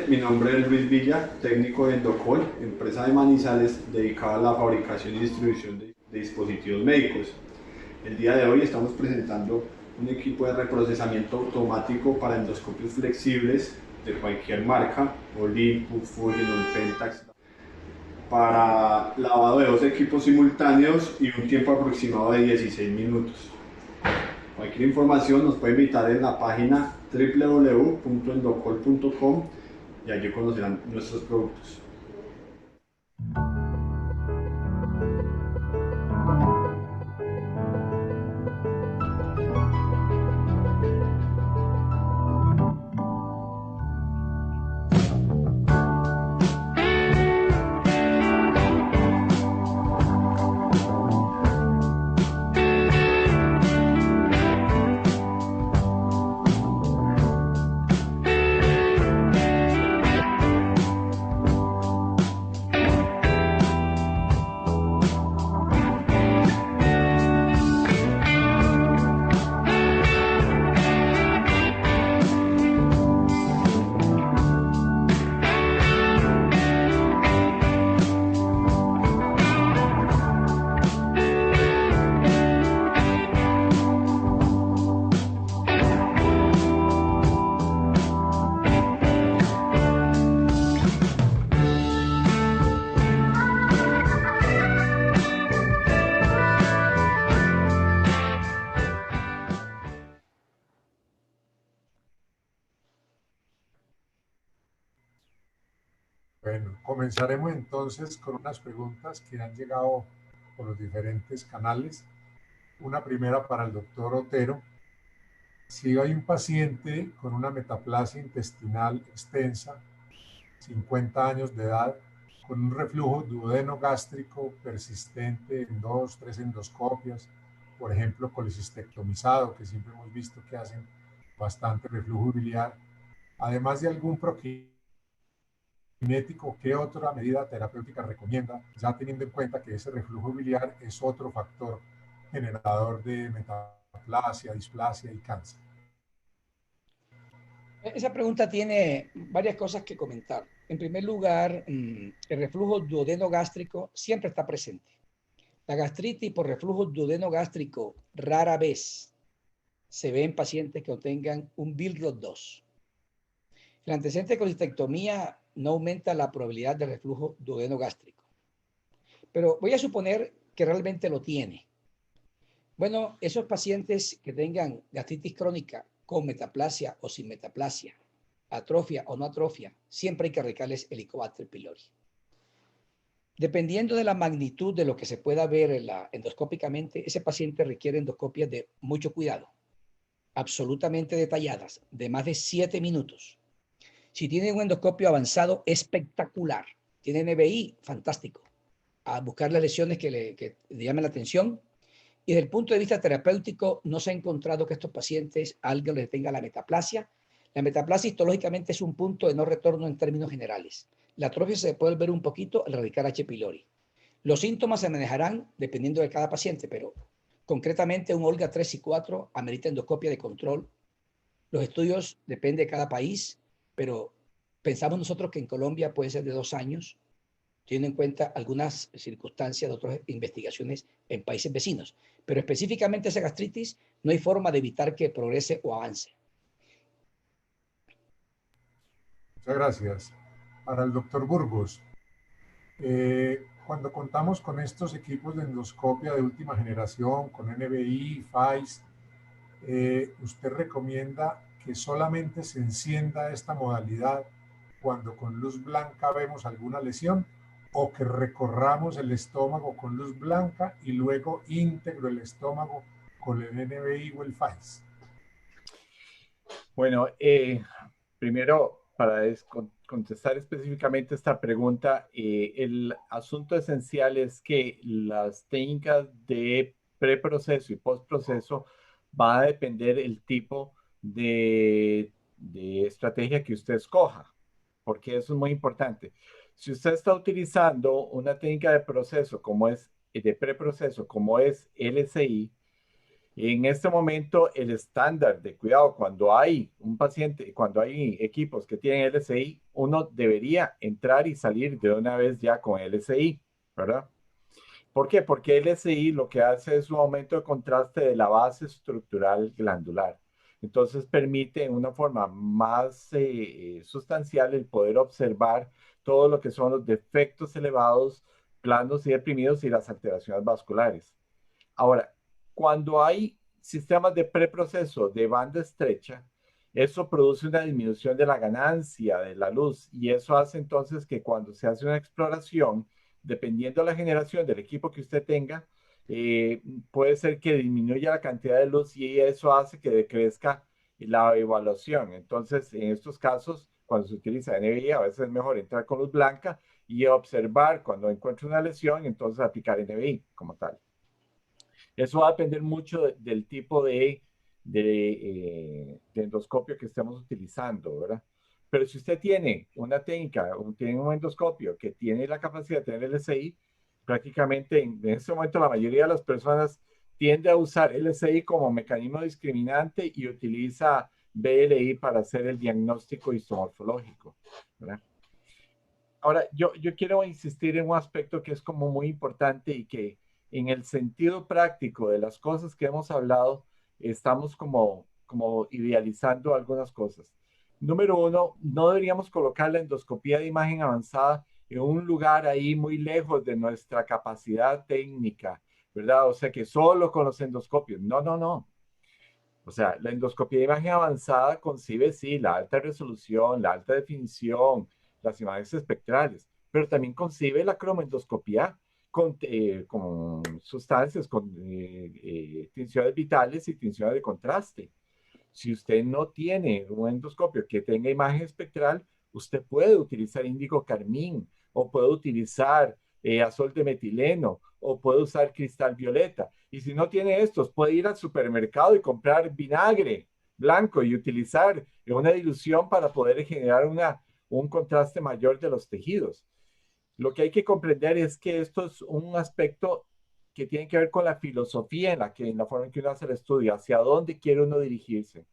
Mi nombre es Luis Villa, técnico de Endocol, empresa de Manizales dedicada a la fabricación y distribución de dispositivos médicos. El día de hoy estamos presentando un equipo de reprocesamiento automático para endoscopios flexibles de cualquier marca, Olympus, Fujinon, Pentax, para lavado de 2 equipos simultáneos y un tiempo aproximado de 16 minutos. Cualquier información nos puede visitar en la página www.endocol.com y allí conocerán nuestros productos. Bueno, comenzaremos entonces con unas preguntas que han llegado por los diferentes canales. Una primera para el doctor Otero. Si hay un paciente con una metaplasia intestinal extensa, 50 años de edad, con un reflujo duodeno-gástrico persistente en 2, 3 endoscopias, por ejemplo, colecistectomizado, que siempre hemos visto que hacen bastante reflujo biliar, además de algún prokinético, ¿qué otra medida terapéutica recomienda, ya teniendo en cuenta que ese reflujo biliar es otro factor generador de metaplasia, displasia y cáncer? Esa pregunta tiene varias cosas que comentar. En primer lugar, el reflujo duodeno-gástrico siempre está presente. La gastritis por reflujo duodeno-gástrico rara vez se ve en pacientes que tengan un Billroth-2. El antecedente de colecistectomía no aumenta la probabilidad de reflujo duodeno-gástrico. Pero voy a suponer que realmente lo tiene. Bueno, esos pacientes que tengan gastritis crónica con metaplasia o sin metaplasia, atrofia o no atrofia, siempre hay que aplicarles Helicobacter pylori. Dependiendo de la magnitud de lo que se pueda ver endoscópicamente, ese paciente requiere endoscopias de mucho cuidado, absolutamente detalladas, de más de 7 minutos. Si tiene un endoscopio avanzado, espectacular. Tiene NBI, fantástico. A buscar las lesiones que le llamen la atención. Y desde el punto de vista terapéutico, no se ha encontrado que estos pacientes alguien les tenga la metaplasia. La metaplasia histológicamente es un punto de no retorno en términos generales. La atrofia se puede ver un poquito al erradicar H. pylori. Los síntomas se manejarán dependiendo de cada paciente, pero concretamente un Olga 3 y 4 amerita endoscopia de control. Los estudios dependen de cada país, pero pensamos nosotros que en Colombia puede ser de 2 años, teniendo en cuenta algunas circunstancias de otras investigaciones en países vecinos. Pero específicamente esa gastritis, no hay forma de evitar que progrese o avance. Muchas gracias. Para el doctor Burgos, cuando contamos con estos equipos de endoscopia de última generación, con NBI, FAIS, ¿usted recomienda que solamente se encienda esta modalidad cuando con luz blanca vemos alguna lesión, o que recorramos el estómago con luz blanca y luego íntegro el estómago con el NBI o el FAIS? Bueno, primero, para contestar específicamente esta pregunta, el asunto esencial es que las técnicas de preproceso y postproceso va a depender el tipo de estrategia que usted escoja, porque eso es muy importante. Si usted está utilizando una técnica de proceso de preproceso como es LSI, en este momento el estándar de cuidado cuando hay un paciente, cuando hay equipos que tienen LSI, uno debería entrar y salir de una vez ya con LSI, ¿verdad? ¿Por qué? Porque LSI lo que hace es un aumento de contraste de la base estructural glandular. Entonces permite en una forma más sustancial el poder observar todo lo que son los defectos elevados, planos y deprimidos y las alteraciones vasculares. Ahora, cuando hay sistemas de preproceso de banda estrecha, eso produce una disminución de la ganancia de la luz y eso hace entonces que cuando se hace una exploración, dependiendo de la generación del equipo que usted tenga, puede ser que disminuya la cantidad de luz y eso hace que decrezca la evaluación. Entonces, en estos casos, cuando se utiliza NBI, a veces es mejor entrar con luz blanca y observar cuando encuentre una lesión, entonces aplicar NBI como tal. Eso va a depender mucho del tipo de endoscopio que estemos utilizando, ¿verdad? Pero si usted tiene una técnica, tiene un endoscopio que tiene la capacidad de tener LSI, prácticamente en este momento la mayoría de las personas tiende a usar LSI como mecanismo discriminante y utiliza BLI para hacer el diagnóstico histomorfológico, ¿verdad? Ahora, yo quiero insistir en un aspecto que es como muy importante y que en el sentido práctico de las cosas que hemos hablado, estamos como idealizando algunas cosas. Número uno, no deberíamos colocar la endoscopía de imagen avanzada en un lugar ahí muy lejos de nuestra capacidad técnica, ¿verdad? O sea, que solo con los endoscopios. No, no, no. O sea, la endoscopía de imagen avanzada concibe, sí, la alta resolución, la alta definición, las imágenes espectrales, pero también concibe la cromoendoscopía con sustancias, con tinciones vitales y tinciones de contraste. Si usted no tiene un endoscopio que tenga imagen espectral, usted puede utilizar índigo carmín, o puede utilizar azul de metileno, o puede usar cristal violeta. Y si no tiene estos, puede ir al supermercado y comprar vinagre blanco y utilizar una dilución para poder generar un contraste mayor de los tejidos. Lo que hay que comprender es que esto es un aspecto que tiene que ver con la filosofía en la forma en que uno hace el estudio, hacia dónde quiere uno dirigirse.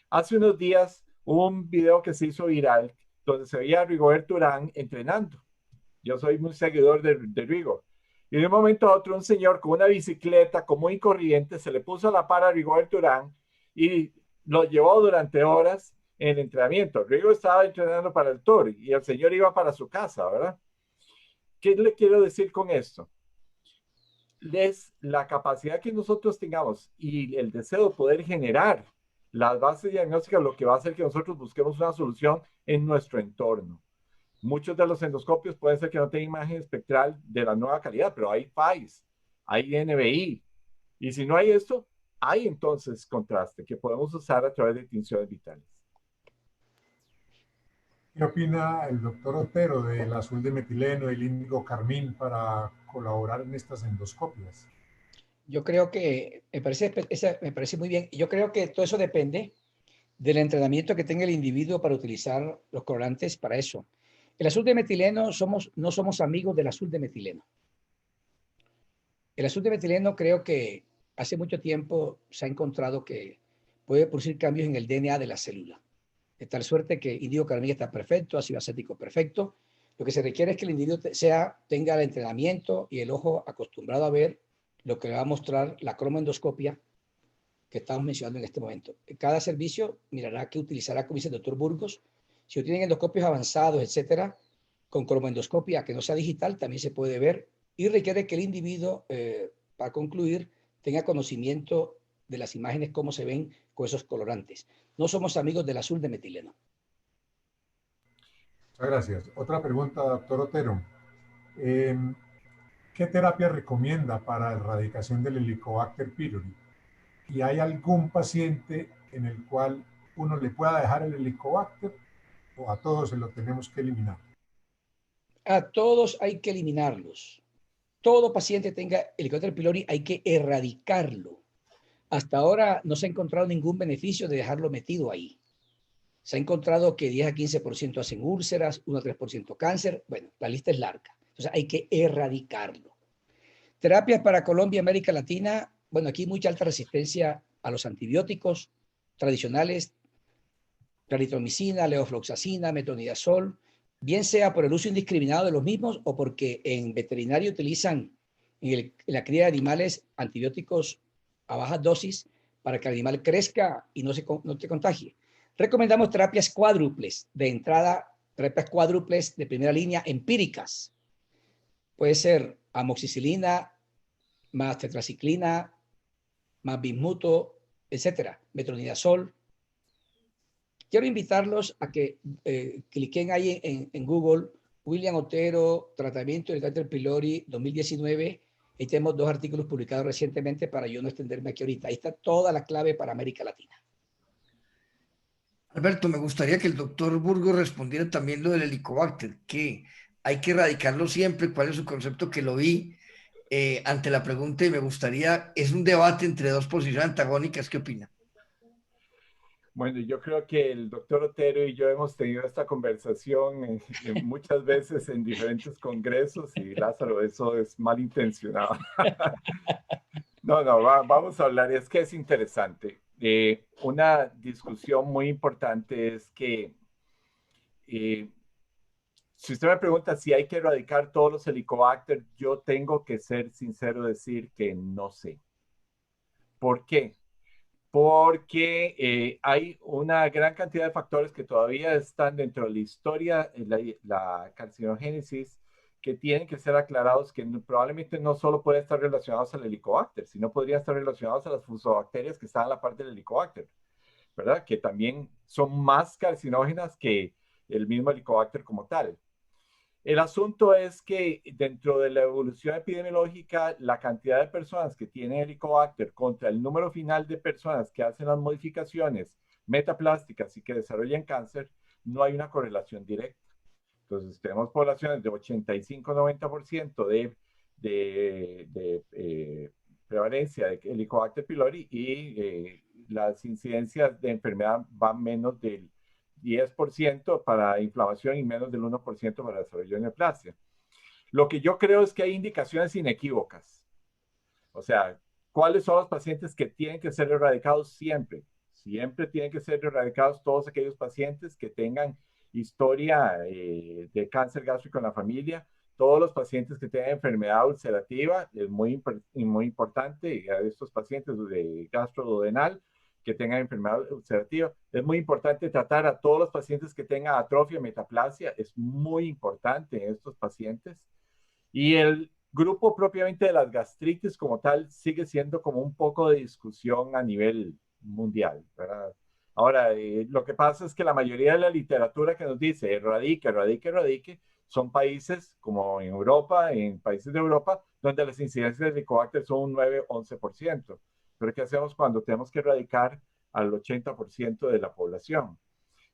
Hace unos días hubo un video que se hizo viral donde se veía a Rigoberto Urán entrenando. Yo soy muy seguidor de Rigo. Y de un momento a otro un señor con una bicicleta común y corriente se le puso a la par a Rigoberto Urán y lo llevó durante horas en el entrenamiento. Rigo estaba entrenando para el Tour y el señor iba para su casa, ¿verdad? ¿Qué le quiero decir con esto? Es la capacidad que nosotros tengamos y el deseo de poder generar las bases diagnósticas lo que va a hacer que nosotros busquemos una solución en nuestro entorno. Muchos de los endoscopios pueden ser que no tengan imagen espectral de la nueva calidad, pero hay PAIS, hay NBI. Y si no hay esto, hay entonces contraste que podemos usar a través de tinciones vitales. ¿Qué opina el doctor Otero del azul de metileno y el índigo carmín para colaborar en estas endoscopias? Yo creo que me parece muy bien. Yo creo que todo eso depende del entrenamiento que tenga el individuo para utilizar los colorantes para eso. El azul de metileno, no somos amigos del azul de metileno. El azul de metileno creo que hace mucho tiempo se ha encontrado que puede producir cambios en el DNA de la célula. De tal suerte que índigo carmín está perfecto, ácido acético perfecto. Lo que se requiere es que el individuo tenga el entrenamiento y el ojo acostumbrado a ver lo que le va a mostrar la cromoendoscopia que estamos mencionando en este momento. Cada servicio mirará que utilizará, como dice el doctor Burgos. Si tienen endoscopios avanzados, etcétera, con cromoendoscopia que no sea digital, también se puede ver y requiere que el individuo, para concluir, tenga conocimiento de las imágenes, cómo se ven con esos colorantes. No somos amigos del azul de metileno. Muchas gracias. Otra pregunta, doctor Otero. ¿Qué terapia recomienda para la erradicación del Helicobacter pylori? ¿Y hay algún paciente en el cual uno le pueda dejar el Helicobacter o a todos se lo tenemos que eliminar? A todos hay que eliminarlos. Todo paciente tenga Helicobacter pylori hay que erradicarlo. Hasta ahora no se ha encontrado ningún beneficio de dejarlo metido ahí. Se ha encontrado que 10 a 15% hacen úlceras, 1 a 3% cáncer. Bueno, la lista es larga. Entonces hay que erradicarlo. Terapias para Colombia y América Latina. Bueno, aquí mucha alta resistencia a los antibióticos tradicionales, claritromicina, levofloxacina, metronidazol, bien sea por el uso indiscriminado de los mismos o porque en veterinario utilizan en la cría de animales antibióticos a bajas dosis para que el animal crezca y no te contagie. Recomendamos terapias cuádruples de entrada, terapias cuádruples de primera línea empíricas. Puede ser amoxicilina, más tetraciclina, más bismuto, etcétera, metronidazol. Quiero invitarlos a que cliquen ahí en Google, William Otero, tratamiento del Helicobacter pylori 2019. Ahí tenemos 2 artículos publicados recientemente para yo no extenderme aquí ahorita. Ahí está toda la clave para América Latina. Alberto, me gustaría que el doctor Burgos respondiera también lo del Helicobacter, que hay que erradicarlo siempre. ¿Cuál es su concepto? Que lo vi ante la pregunta y me gustaría, es un debate entre dos posiciones antagónicas. ¿Qué opina? Bueno, yo creo que el doctor Otero y yo hemos tenido esta conversación muchas veces en diferentes congresos y Lázaro, eso es malintencionado. No, vamos a hablar, es que es interesante. Una discusión muy importante es que si usted me pregunta si hay que erradicar todos los Helicobacter, yo tengo que ser sincero decir que no sé. ¿Por qué? Porque hay una gran cantidad de factores que todavía están dentro de la historia, la carcinogénesis, que tienen que ser aclarados, que probablemente no solo pueden estar relacionados al Helicobacter, sino podrían estar relacionados a las fusobacterias que están en la parte del Helicobacter, ¿verdad? Que también son más carcinógenas que el mismo Helicobacter como tal. El asunto es que dentro de la evolución epidemiológica, la cantidad de personas que tienen Helicobacter contra el número final de personas que hacen las modificaciones metaplásticas y que desarrollan cáncer, no hay una correlación directa. Entonces, tenemos poblaciones de 85-90% de prevalencia de Helicobacter pylori y las incidencias de enfermedad van menos del 10% para inflamación y menos del 1% para desarrollo de neoplasia. Lo que yo creo es que hay indicaciones inequívocas. O sea, ¿cuáles son los pacientes que tienen que ser erradicados siempre? Siempre tienen que ser erradicados todos aquellos pacientes que tengan historia de cáncer gástrico en la familia, todos los pacientes que tengan enfermedad ulcerativa, es muy importante, y a estos pacientes de gastroduodenal que tengan enfermedad ulcerativa, es muy importante tratar a todos los pacientes que tengan atrofia, metaplasia, es muy importante en estos pacientes, y el grupo propiamente de las gastritis como tal sigue siendo como un poco de discusión a nivel mundial, ¿verdad? Ahora, lo que pasa es que la mayoría de la literatura que nos dice erradique, erradique, erradique, son países como en Europa, en países de Europa, donde las incidencias de Helicobacter son un 9-11%. Pero ¿qué hacemos cuando tenemos que erradicar al 80% de la población?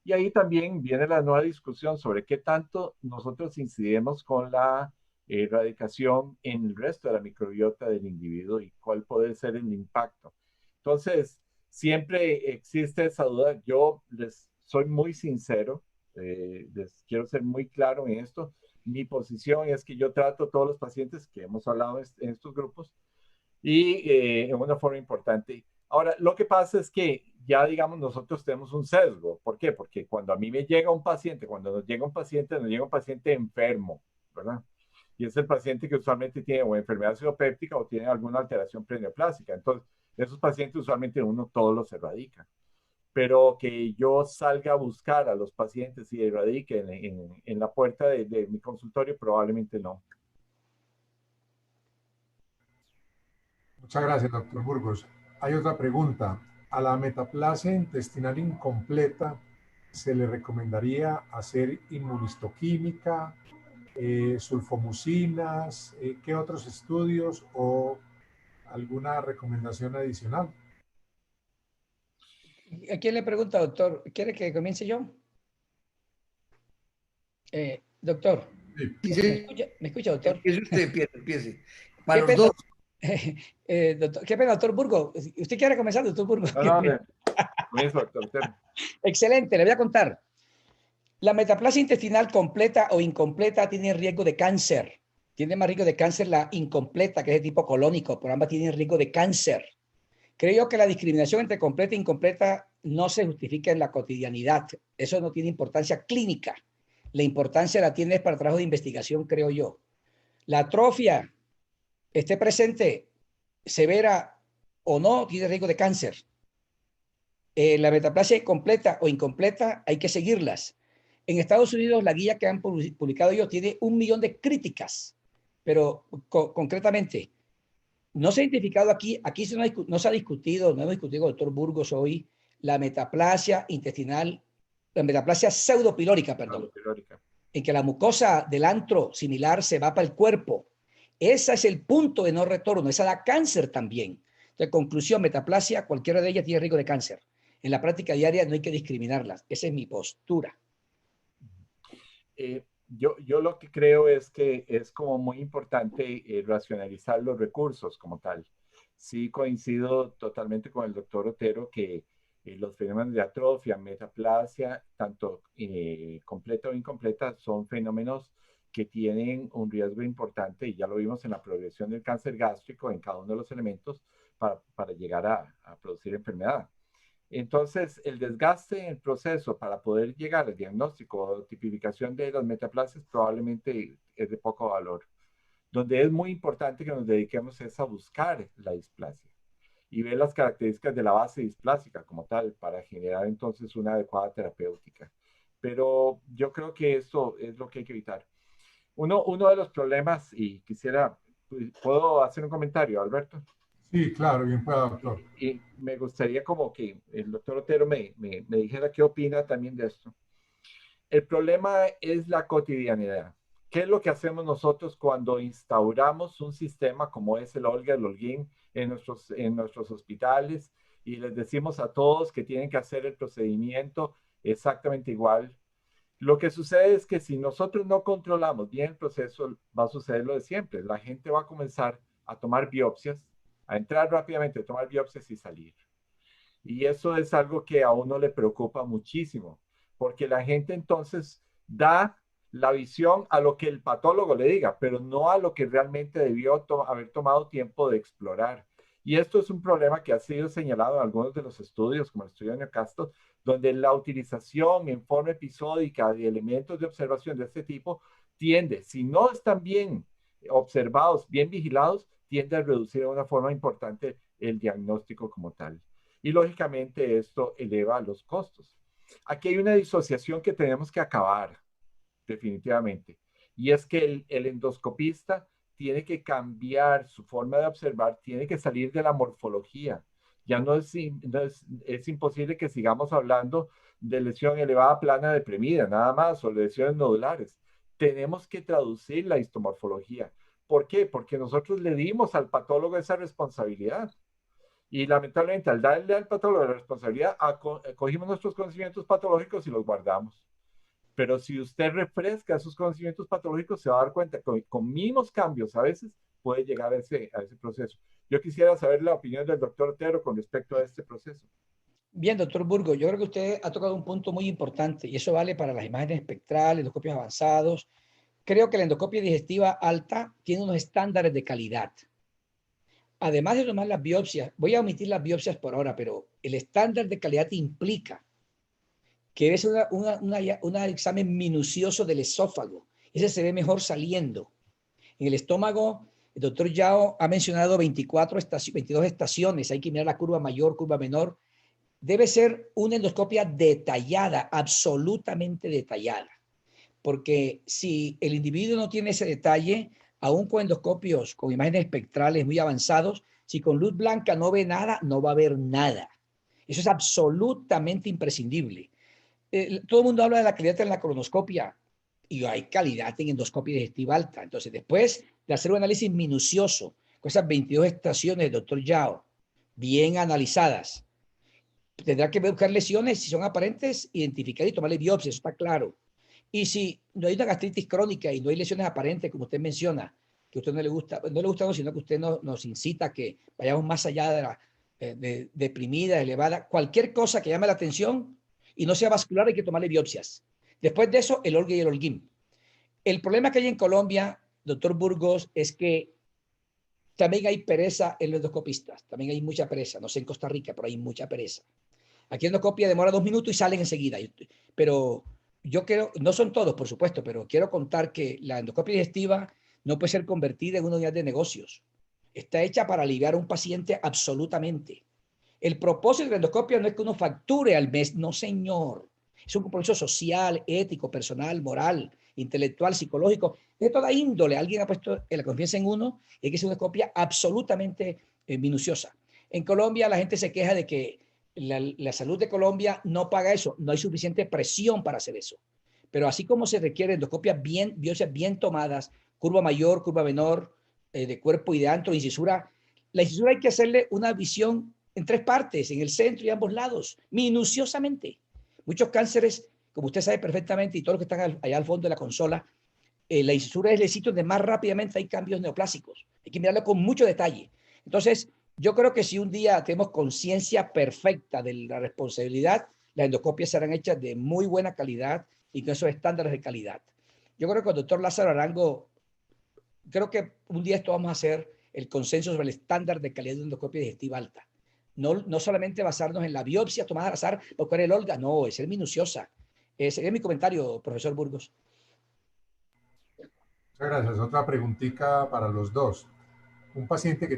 Y ahí también viene la nueva discusión sobre qué tanto nosotros incidimos con la erradicación en el resto de la microbiota del individuo y cuál puede ser el impacto. Entonces, siempre existe esa duda. Yo les soy muy sincero, les quiero ser muy claro en esto. Mi posición es que yo trato a todos los pacientes que hemos hablado en estos grupos y en una forma importante. Ahora, lo que pasa es que ya, digamos, nosotros tenemos un sesgo. ¿Por qué? Porque cuando a mí me llega un paciente, cuando nos llega un paciente enfermo, ¿verdad? Y es el paciente que usualmente tiene o enfermedad cirropéptica o tiene alguna alteración preneoplásica. Entonces, esos pacientes usualmente uno todos los erradica. Pero que yo salga a buscar a los pacientes y erradique en la puerta de mi consultorio, probablemente no. Muchas gracias, doctor Burgos. Hay otra pregunta. ¿A la metaplasia intestinal incompleta se le recomendaría hacer inmunistoquímica, sulfomucinas, qué otros estudios o alguna recomendación adicional? ¿A quién le pregunta, doctor? ¿Quiere que comience yo? Doctor. Sí. ¿Me escucha, doctor? Empiece usted, empiece. Para los pena, dos. Doctor, qué pena, doctor Burgos. ¿Usted quiere comenzar, doctor Burgos? Doctor. Excelente, le voy a contar. La metaplasia intestinal completa o incompleta tiene riesgo de cáncer. Tiene más riesgo de cáncer la incompleta, que es de tipo colónico, pero ambas tienen riesgo de cáncer. Creo que la discriminación entre completa e incompleta no se justifica en la cotidianidad. Eso no tiene importancia clínica. La importancia la tiene para trabajo de investigación, creo yo. La atrofia, esté presente, severa o no, tiene riesgo de cáncer. La metaplasia completa o incompleta, hay que seguirlas. En Estados Unidos, la guía que han publicado ellos tiene 1 millón de críticas, pero concretamente, no se ha identificado aquí no se ha discutido, no hemos discutido, doctor Burgos, hoy, la metaplasia intestinal, la metaplasia pseudopilórica, perdón, en que la mucosa del antro similar se va para el cuerpo. Ese es el punto de no retorno, esa da cáncer también. Entonces, conclusión, metaplasia, cualquiera de ellas tiene riesgo de cáncer. En la práctica diaria no hay que discriminarlas, esa es mi postura. Yo lo que creo es que es como muy importante racionalizar los recursos como tal. Sí coincido totalmente con el doctor Otero que los fenómenos de atrofia, metaplasia, tanto completa o incompleta, son fenómenos que tienen un riesgo importante y ya lo vimos en la progresión del cáncer gástrico en cada uno de los elementos para llegar a producir enfermedad. Entonces, el desgaste en el proceso para poder llegar al diagnóstico o tipificación de las metaplasias probablemente es de poco valor. Donde es muy importante que nos dediquemos es a buscar la displasia y ver las características de la base displásica como tal para generar entonces una adecuada terapéutica. Pero yo creo que eso es lo que hay que evitar. Uno de los problemas, y ¿puedo hacer un comentario, Alberto? Sí, claro, bien pueda, doctor. Y me gustaría como que el doctor Otero me dijera qué opina también de esto. El problema es la cotidianidad. ¿Qué es lo que hacemos nosotros cuando instauramos un sistema como es el Olga, el Holguín en nuestros hospitales y les decimos a todos que tienen que hacer el procedimiento exactamente igual? Lo que sucede es que si nosotros no controlamos bien el proceso, va a suceder lo de siempre. La gente va a comenzar a tomar biopsias, a entrar rápidamente, a tomar biopsias y salir. Y eso es algo que a uno le preocupa muchísimo, porque la gente entonces da la visión a lo que el patólogo le diga, pero no a lo que realmente debió haber tomado tiempo de explorar. Y esto es un problema que ha sido señalado en algunos de los estudios, como el estudio de Neocastle, donde la utilización en forma episódica de elementos de observación de este tipo tiende, si no están bien observados, bien vigilados, tiende a reducir de una forma importante el diagnóstico como tal. Y lógicamente esto eleva los costos. Aquí hay una disociación que tenemos que acabar, definitivamente. Y es que el endoscopista tiene que cambiar su forma de observar, tiene que salir de la morfología. Ya no es imposible que sigamos hablando de lesión elevada plana deprimida, nada más, o lesiones nodulares. Tenemos que traducir la histomorfología. ¿Por qué? Porque nosotros le dimos al patólogo esa responsabilidad. Y lamentablemente, al darle al patólogo la responsabilidad, cogimos nuestros conocimientos patológicos y los guardamos. Pero si usted refresca sus conocimientos patológicos, se va a dar cuenta que con mínimos cambios a veces puede llegar a ese proceso. Yo quisiera saber la opinión del doctor Otero con respecto a este proceso. Bien, doctor Burgos, yo creo que usted ha tocado un punto muy importante y eso vale para las imágenes espectrales, endoscopios avanzados. Creo que la endoscopia digestiva alta tiene unos estándares de calidad. Además de tomar las biopsias, voy a omitir las biopsias por ahora, pero el estándar de calidad implica que es un examen minucioso del esófago. Ese se ve mejor saliendo. En el estómago, el doctor Yao ha mencionado 22 estaciones. Hay que mirar la curva mayor, curva menor. Debe ser una endoscopia detallada, absolutamente detallada. Porque si el individuo no tiene ese detalle, aún con endoscopios, con imágenes espectrales muy avanzados, si con luz blanca no ve nada, no va a ver nada. Eso es absolutamente imprescindible. Todo el mundo habla de la calidad en la colonoscopia y hay calidad en endoscopia digestiva alta. Entonces, después de hacer un análisis minucioso con esas 22 estaciones del doctor Yao, bien analizadas, tendrá que buscar lesiones, si son aparentes, identificar y tomarle biopsia, eso está claro. Y si no hay una gastritis crónica y no hay lesiones aparentes, como usted menciona, que a usted no le gusta, sino que usted nos incita a que vayamos más allá de la deprimida, elevada, cualquier cosa que llame la atención y no sea vascular, hay que tomarle biopsias. Después de eso, el Olga y el Holguín. El problema que hay en Colombia, doctor Burgos, es que también hay pereza en los endoscopistas, también hay mucha pereza, no sé en Costa Rica, pero hay mucha pereza. Aquí la endoscopia demora 2 minutos y salen enseguida, pero yo quiero, no son todos, por supuesto, pero quiero contar que la endoscopia digestiva no puede ser convertida en una unidad de negocios. Está hecha para aliviar a un paciente absolutamente. El propósito de la endoscopia no es que uno facture al mes, no señor. Es un compromiso social, ético, personal, moral, intelectual, psicológico, de toda índole. Alguien ha puesto la confianza en uno y hay que hacer una endoscopia absolutamente minuciosa. En Colombia la gente se queja de que la salud de Colombia no paga eso, no hay suficiente presión para hacer eso. Pero así como se requiere endoscopias biopsias bien tomadas, curva mayor, curva menor, de cuerpo y de antro, incisura, la incisura hay que hacerle una visión en 3 partes, en el centro y ambos lados, minuciosamente. Muchos cánceres, como usted sabe perfectamente, y todos los que están allá al fondo de la consola, la incisura es el sitio donde más rápidamente hay cambios neoplásicos. Hay que mirarlo con mucho detalle. Entonces, yo creo que si un día tenemos conciencia perfecta de la responsabilidad, las endoscopias serán hechas de muy buena calidad y con esos estándares de calidad. Yo creo que con el doctor Lázaro Arango, creo que un día esto vamos a hacer el consenso sobre el estándar de calidad de endoscopia digestiva alta. No solamente basarnos en la biopsia tomada al azar, buscar el Olga, no, es ser minuciosa. Sería mi comentario, profesor Burgos. Muchas gracias. Otra preguntita para los dos. Un paciente que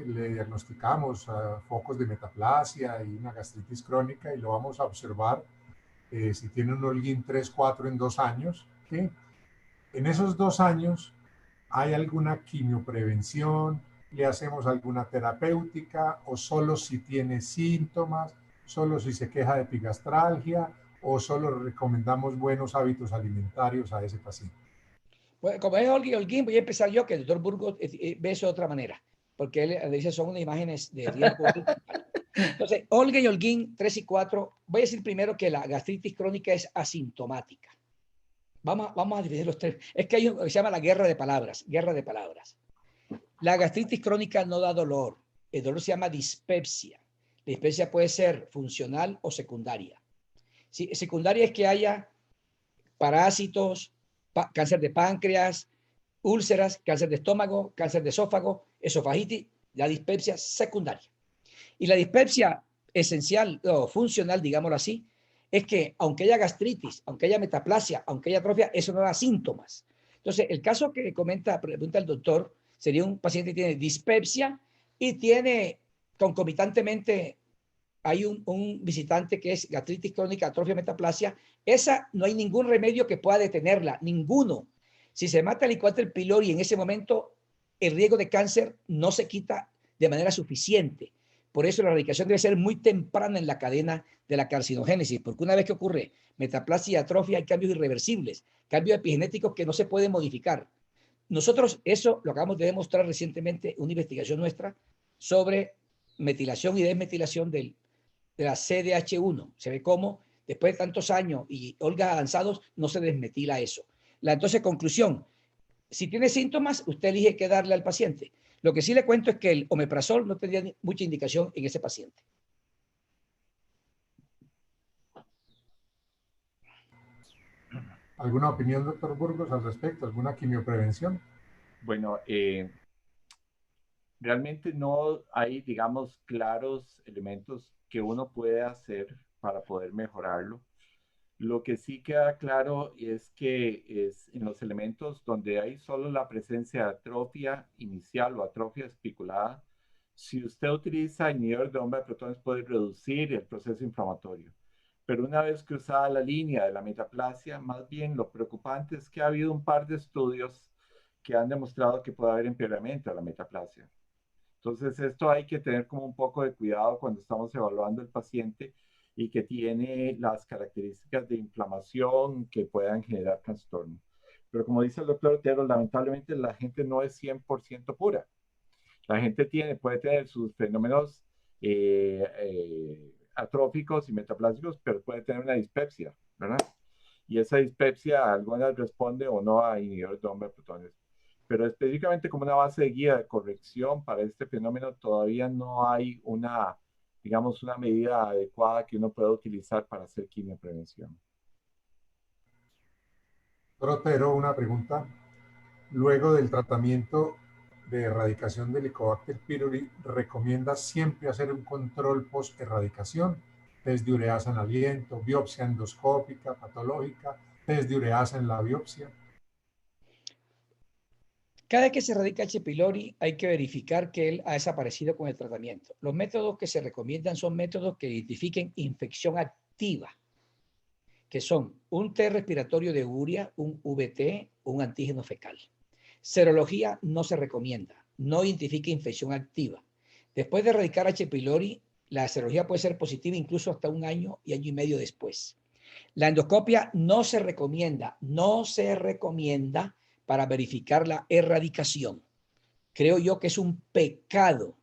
le diagnosticamos focos de metaplasia y una gastritis crónica y lo vamos a observar si tiene un Holguín 3-4 en 2 años. ¿Sí? En esos 2 años, ¿hay alguna quimioprevención? ¿Le hacemos alguna terapéutica? ¿O solo si tiene síntomas? ¿Solo si se queja de epigastralgia? o solo recomendamos buenos hábitos alimentarios a ese paciente? Bueno, como es Olga y Holguín, voy a empezar yo, que el doctor Burgos ve eso de otra manera, porque él dice son unas imágenes de riesgo. Entonces, Olga y Holguín, 3 y 4, voy a decir primero que la gastritis crónica es asintomática. Vamos a dividir los tres. Es que hay un que se llama la guerra de palabras. La gastritis crónica no da dolor. El dolor se llama dispepsia. La dispepsia puede ser funcional o secundaria. Sí, secundaria es que haya parásitos, cáncer de páncreas, úlceras, cáncer de estómago, cáncer de esófago, esofagitis, la dispepsia secundaria. Y la dispepsia esencial o funcional, digámoslo así, es que aunque haya gastritis, aunque haya metaplasia, aunque haya atrofia, eso no da síntomas. Entonces, el caso que pregunta el doctor, sería un paciente que tiene dispepsia y tiene concomitantemente, hay un visitante que es gastritis crónica, atrofia, metaplasia. Esa no hay ningún remedio que pueda detenerla, ninguno. Si se mata el Helicobacter pylori en ese momento, el riesgo de cáncer no se quita de manera suficiente. Por eso la erradicación debe ser muy temprana en la cadena de la carcinogénesis, porque una vez que ocurre metaplasia y atrofia hay cambios irreversibles, cambios epigenéticos que no se pueden modificar. Nosotros eso lo acabamos de demostrar recientemente, una investigación nuestra sobre metilación y desmetilación de la CDH1. Se ve cómo después de tantos años y órganos avanzados no se desmetila eso. Entonces, conclusión, si tiene síntomas, usted elige qué darle al paciente. Lo que sí le cuento es que el omeprazol no tendría mucha indicación en ese paciente. ¿Alguna opinión, doctor Burgos, al respecto? ¿Alguna quimioprevención? Bueno, realmente no hay, digamos, claros elementos que uno puede hacer para poder mejorarlo. Lo que sí queda claro es que en los elementos donde hay solo la presencia de atrofia inicial o atrofia especulada, si usted utiliza inhibidor de bomba de protones puede reducir el proceso inflamatorio. Pero una vez cruzada la línea de la metaplasia, más bien lo preocupante es que ha habido un par de estudios que han demostrado que puede haber empeoramiento de la metaplasia. Entonces esto hay que tener como un poco de cuidado cuando estamos evaluando el paciente y que tiene las características de inflamación que puedan generar trastorno. Pero como dice el doctor Otero, lamentablemente la gente no es 100% pura. La gente puede tener sus fenómenos atróficos y metaplásicos, pero puede tener una dispepsia, ¿verdad? Y esa dispepsia, algunas responde o no a inhibidores de bomba de protones. Pero específicamente como una base de guía de corrección para este fenómeno, todavía no hay una, digamos, una medida adecuada que uno pueda utilizar para hacer quimioprevención. Pero una pregunta. Luego del tratamiento de erradicación del Helicobacter pylori, ¿recomienda siempre hacer un control post-erradicación? Test de ureasa en aliento, biopsia endoscópica, patológica, test de ureasa en la biopsia. Cada vez que se erradica H. pylori hay que verificar que él ha desaparecido con el tratamiento. Los métodos que se recomiendan son métodos que identifiquen infección activa, que son un test respiratorio de urea, un VT, un antígeno fecal. Serología no se recomienda, no identifica infección activa. Después de erradicar H. pylori, la serología puede ser positiva incluso hasta un año y año y medio después. La endoscopia no se recomienda para verificar la erradicación. Creo yo que es un pecado,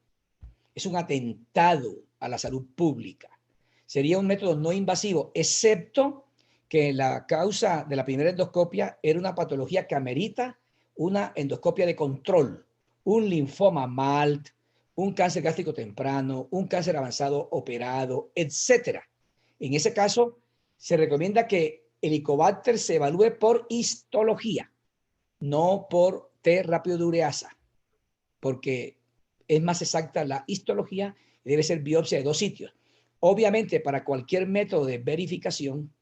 es un atentado a la salud pública. Sería un método no invasivo, excepto que la causa de la primera endoscopia era una patología que amerita una endoscopia de control, un linfoma MALT, un cáncer gástrico temprano, un cáncer avanzado operado, etc. En ese caso, se recomienda que el Helicobacter se evalúe por histología, no por test rápido de ureasa, porque es más exacta la histología y debe ser biopsia de 2 sitios. Obviamente, para cualquier método de verificación,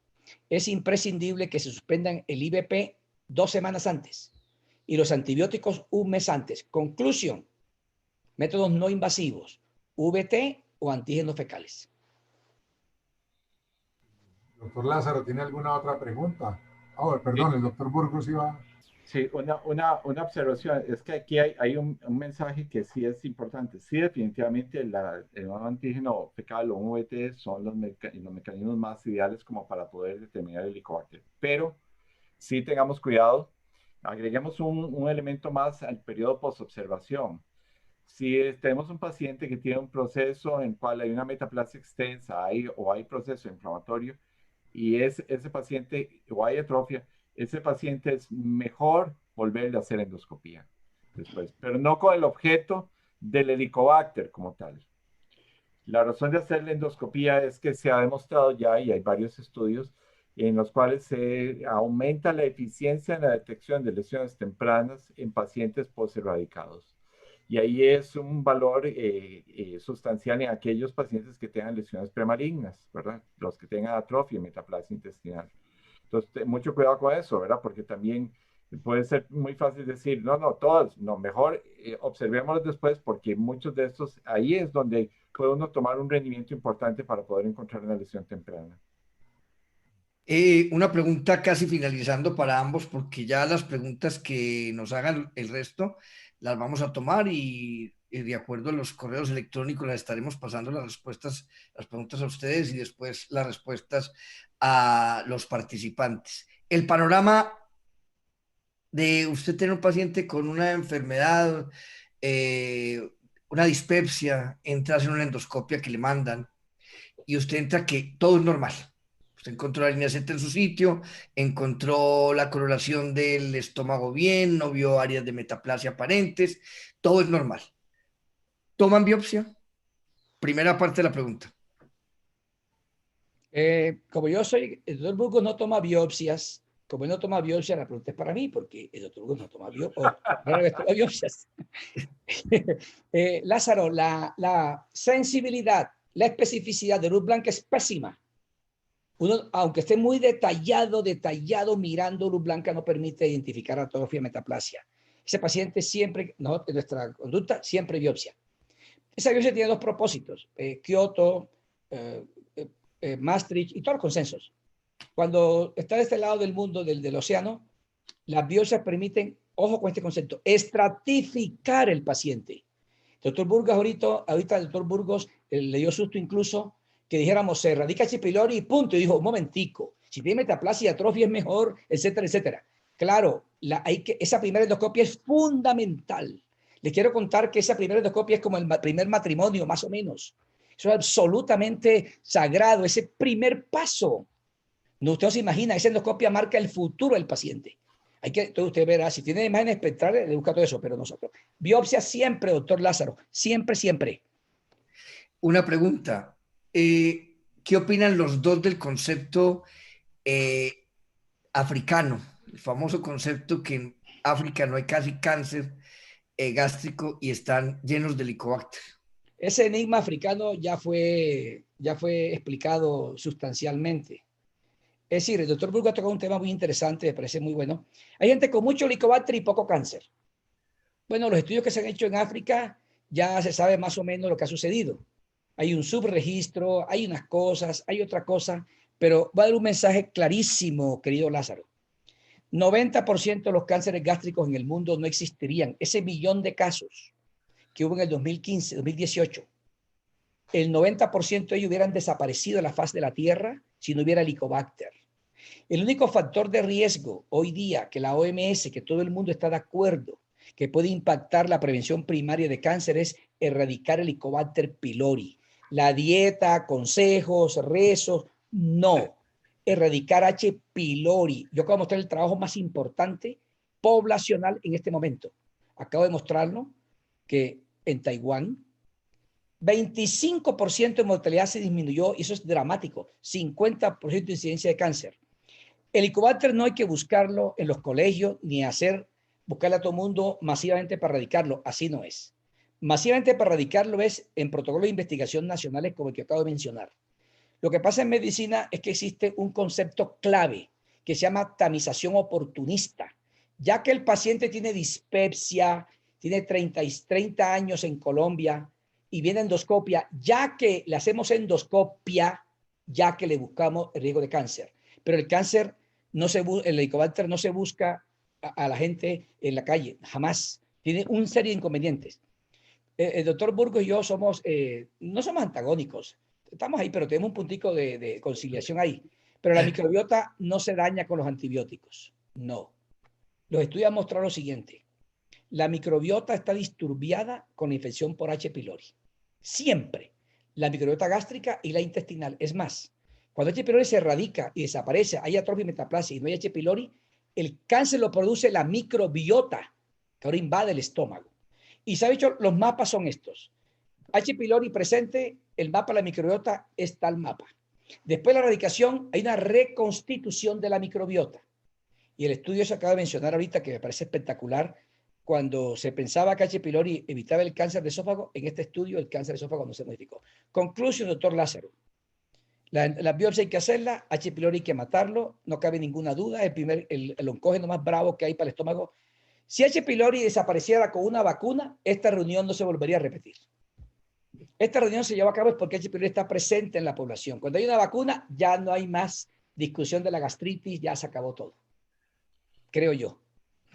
es imprescindible que se suspendan el IVP 2 semanas antes y los antibióticos un mes antes. Conclusión, métodos no invasivos, VT o antígenos fecales. Doctor Lázaro, ¿tiene alguna otra pregunta? Perdón, el doctor Burgos iba... Sí, una observación es que aquí hay un mensaje que sí es importante. Sí, definitivamente el nuevo antígeno fecal o VT son los mecanismos más ideales como para poder determinar el Helicobacter. Pero sí tengamos cuidado, agreguemos un elemento más al periodo post-observación. Si tenemos un paciente que tiene un proceso en el cual hay una metaplasia extensa o hay proceso inflamatorio y ese paciente o hay atrofia, ese paciente es mejor volverle a hacer endoscopía después, pero no con el objeto del Helicobacter como tal. La razón de hacer la endoscopía es que se ha demostrado ya, y hay varios estudios, en los cuales se aumenta la eficiencia en la detección de lesiones tempranas en pacientes posterradicados. Y ahí es un valor sustancial en aquellos pacientes que tengan lesiones premalignas, ¿verdad? Los que tengan atrofia y metaplasia intestinal. Entonces, mucho cuidado con eso, ¿verdad? Porque también puede ser muy fácil decir, no, todos, no, mejor observémoslos después porque muchos de estos, ahí es donde puede uno tomar un rendimiento importante para poder encontrar una lesión temprana. Una pregunta casi finalizando para ambos, porque ya las preguntas que nos hagan el resto las vamos a tomar y de acuerdo a los correos electrónicos las estaremos pasando las respuestas, las preguntas a ustedes y después las respuestas a los participantes. El panorama de usted tener un paciente con una enfermedad, una dispepsia, entra a hacer una endoscopia que le mandan y usted entra que todo es normal. Usted encontró la línea Z en su sitio, encontró la coloración del estómago bien, no vio áreas de metaplasia aparentes, todo es normal. ¿Toman biopsia? Primera parte de la pregunta. Como yo soy, el doctor Burgos no toma biopsias. Como él no toma biopsias, la pregunta es para mí, porque el doctor Burgos no toma biopsias. Lázaro, la sensibilidad, la especificidad de luz blanca es pésima. Uno, aunque esté muy detallado mirando luz blanca, no permite identificar atrofia metaplasia. Ese paciente siempre, no, en nuestra conducta, siempre biopsia. Esa biopsia tiene dos propósitos, Kioto, Maastricht y todos los consensos. Cuando está de este lado del mundo, del océano, las biopsias permiten, ojo con este concepto, estratificar el paciente. El doctor Burgos ahorita el doctor Burgos le dio susto incluso que dijéramos se erradica H. pylori y punto. Y dijo, un momentico, si tiene metaplasia y atrofia es mejor, etcétera, etcétera. Claro, esa primera endoscopia es fundamental. Les quiero contar que esa primera endoscopia es como el primer matrimonio, más o menos. Eso es absolutamente sagrado, ese primer paso. No, usted no se imagina, esa endoscopia marca el futuro del paciente. Entonces usted verá, si tiene imágenes espectrales, le busca todo eso, pero nosotros. Biopsia siempre, doctor Lázaro, siempre, siempre. Una pregunta. ¿Qué opinan los dos del concepto africano? El famoso concepto que en África no hay casi cáncer gástrico y están llenos de Helicobacter. Ese enigma africano ya fue explicado sustancialmente. Es decir, el doctor Burgos ha tocado un tema muy interesante, me parece muy bueno. Hay gente con mucho Helicobacter y poco cáncer. Bueno, los estudios que se han hecho en África ya se sabe más o menos lo que ha sucedido. Hay un subregistro, hay unas cosas, hay otra cosa, pero voy a dar un mensaje clarísimo, querido Lázaro. 90% de los cánceres gástricos en el mundo no existirían. Ese millón de casos que hubo en el 2015, 2018, el 90% de ellos hubieran desaparecido de la faz de la Tierra si no hubiera Helicobacter. El único factor de riesgo hoy día que la OMS, que todo el mundo está de acuerdo, que puede impactar la prevención primaria de cáncer es erradicar el Helicobacter pylori. La dieta, consejos, rezos, no. Erradicar H. pylori. Yo acabo de mostrar el trabajo más importante poblacional en este momento. Acabo de mostrarlo que en Taiwán 25% de mortalidad se disminuyó y eso es dramático. 50% de incidencia de cáncer. El Helicobacter no hay que buscarlo en los colegios ni buscarle a todo el mundo masivamente para erradicarlo. Así no es. Masivamente para erradicarlo es en protocolos de investigación nacionales como el que acabo de mencionar. Lo que pasa en medicina es que existe un concepto clave que se llama tamización oportunista. Ya que el paciente tiene dispepsia, tiene 30 años en Colombia y viene endoscopia, ya que le hacemos endoscopia, ya que le buscamos el riesgo de cáncer. Pero el cáncer, el Helicobacter no se busca a la gente en la calle, jamás. Tiene una serie de inconvenientes. El doctor Burgos y yo somos, no somos antagónicos, estamos ahí, pero tenemos un puntico de conciliación ahí. Pero la microbiota no se daña con los antibióticos, no. Los estudios han mostrado lo siguiente: la microbiota está disturbiada con la infección por H. pylori. Siempre. La microbiota gástrica y la intestinal. Es más, cuando H. pylori se erradica y desaparece, hay atrofia y metaplasia y no hay H. pylori, el cáncer lo produce la microbiota, que ahora invade el estómago. Y se ha dicho, los mapas son estos. H. pylori presente, el mapa de la microbiota es tal mapa. Después de la erradicación, hay una reconstitución de la microbiota. Y el estudio se acaba de mencionar ahorita, que me parece espectacular, cuando se pensaba que H. pylori evitaba el cáncer de esófago, en este estudio el cáncer de esófago no se modificó. Conclusión, doctor Lázaro. La biopsia hay que hacerla, H. pylori hay que matarlo, no cabe ninguna duda, el oncógeno más bravo que hay para el estómago. Si H. pylori desapareciera con una vacuna, esta reunión no se volvería a repetir. Esta reunión se lleva a cabo porque H. pylori está presente en la población. Cuando hay una vacuna, ya no hay más discusión de la gastritis, ya se acabó todo. Creo yo.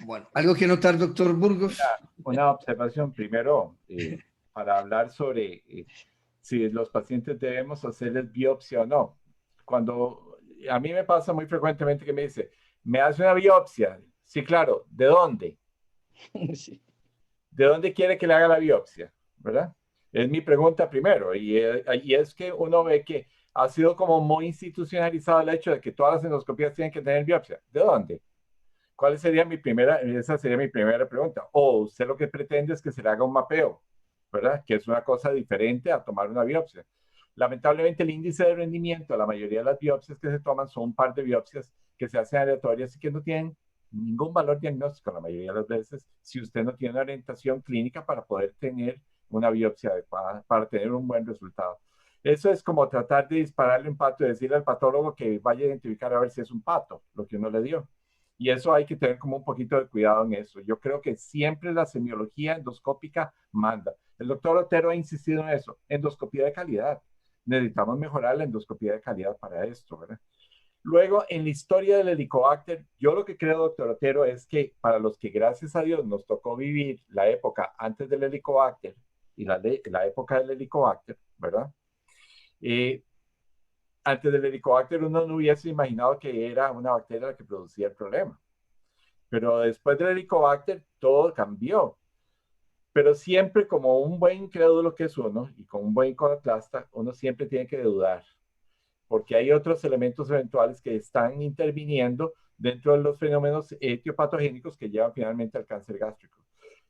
Bueno, ¿algo que notar, doctor Burgos? Una observación primero, para hablar sobre si los pacientes debemos hacerles biopsia o no. Cuando a mí me pasa muy frecuentemente que me dice, ¿me hace una biopsia? Sí, claro. ¿De dónde? Sí. ¿De dónde quiere que le haga la biopsia? ¿Verdad? Es mi pregunta primero. Y es que uno ve que ha sido como muy institucionalizado el hecho de que todas las endoscopías tienen que tener biopsia. ¿De dónde? ¿Cuál sería esa sería mi primera pregunta? O usted lo que pretende es que se le haga un mapeo, ¿verdad? Que es una cosa diferente a tomar una biopsia. Lamentablemente el índice de rendimiento, la mayoría de las biopsias que se toman son un par de biopsias que se hacen aleatorias y que no tienen ningún valor diagnóstico la mayoría de las veces si usted no tiene una orientación clínica para poder tener una biopsia adecuada, para tener un buen resultado. Eso es como tratar de dispararle un pato y decirle al patólogo que vaya a identificar a ver si es un pato, lo que uno le dio. Y eso hay que tener como un poquito de cuidado en eso. Yo creo que siempre la semiología endoscópica manda. El doctor Otero ha insistido en eso. Endoscopía de calidad. Necesitamos mejorar la endoscopía de calidad para esto, ¿verdad? Luego, en la historia del Helicobacter, yo lo que creo, doctor Otero, es que para los que gracias a Dios nos tocó vivir la época antes del Helicobacter y la época del Helicobacter, ¿verdad? Antes del Helicobacter uno no hubiese imaginado que era una bacteria la que producía el problema. Pero después del Helicobacter todo cambió. Pero siempre como un buen crédulo que es uno y con un buen iconoclasta, uno siempre tiene que dudar. Porque hay otros elementos eventuales que están interviniendo dentro de los fenómenos etiopatogénicos que llevan finalmente al cáncer gástrico.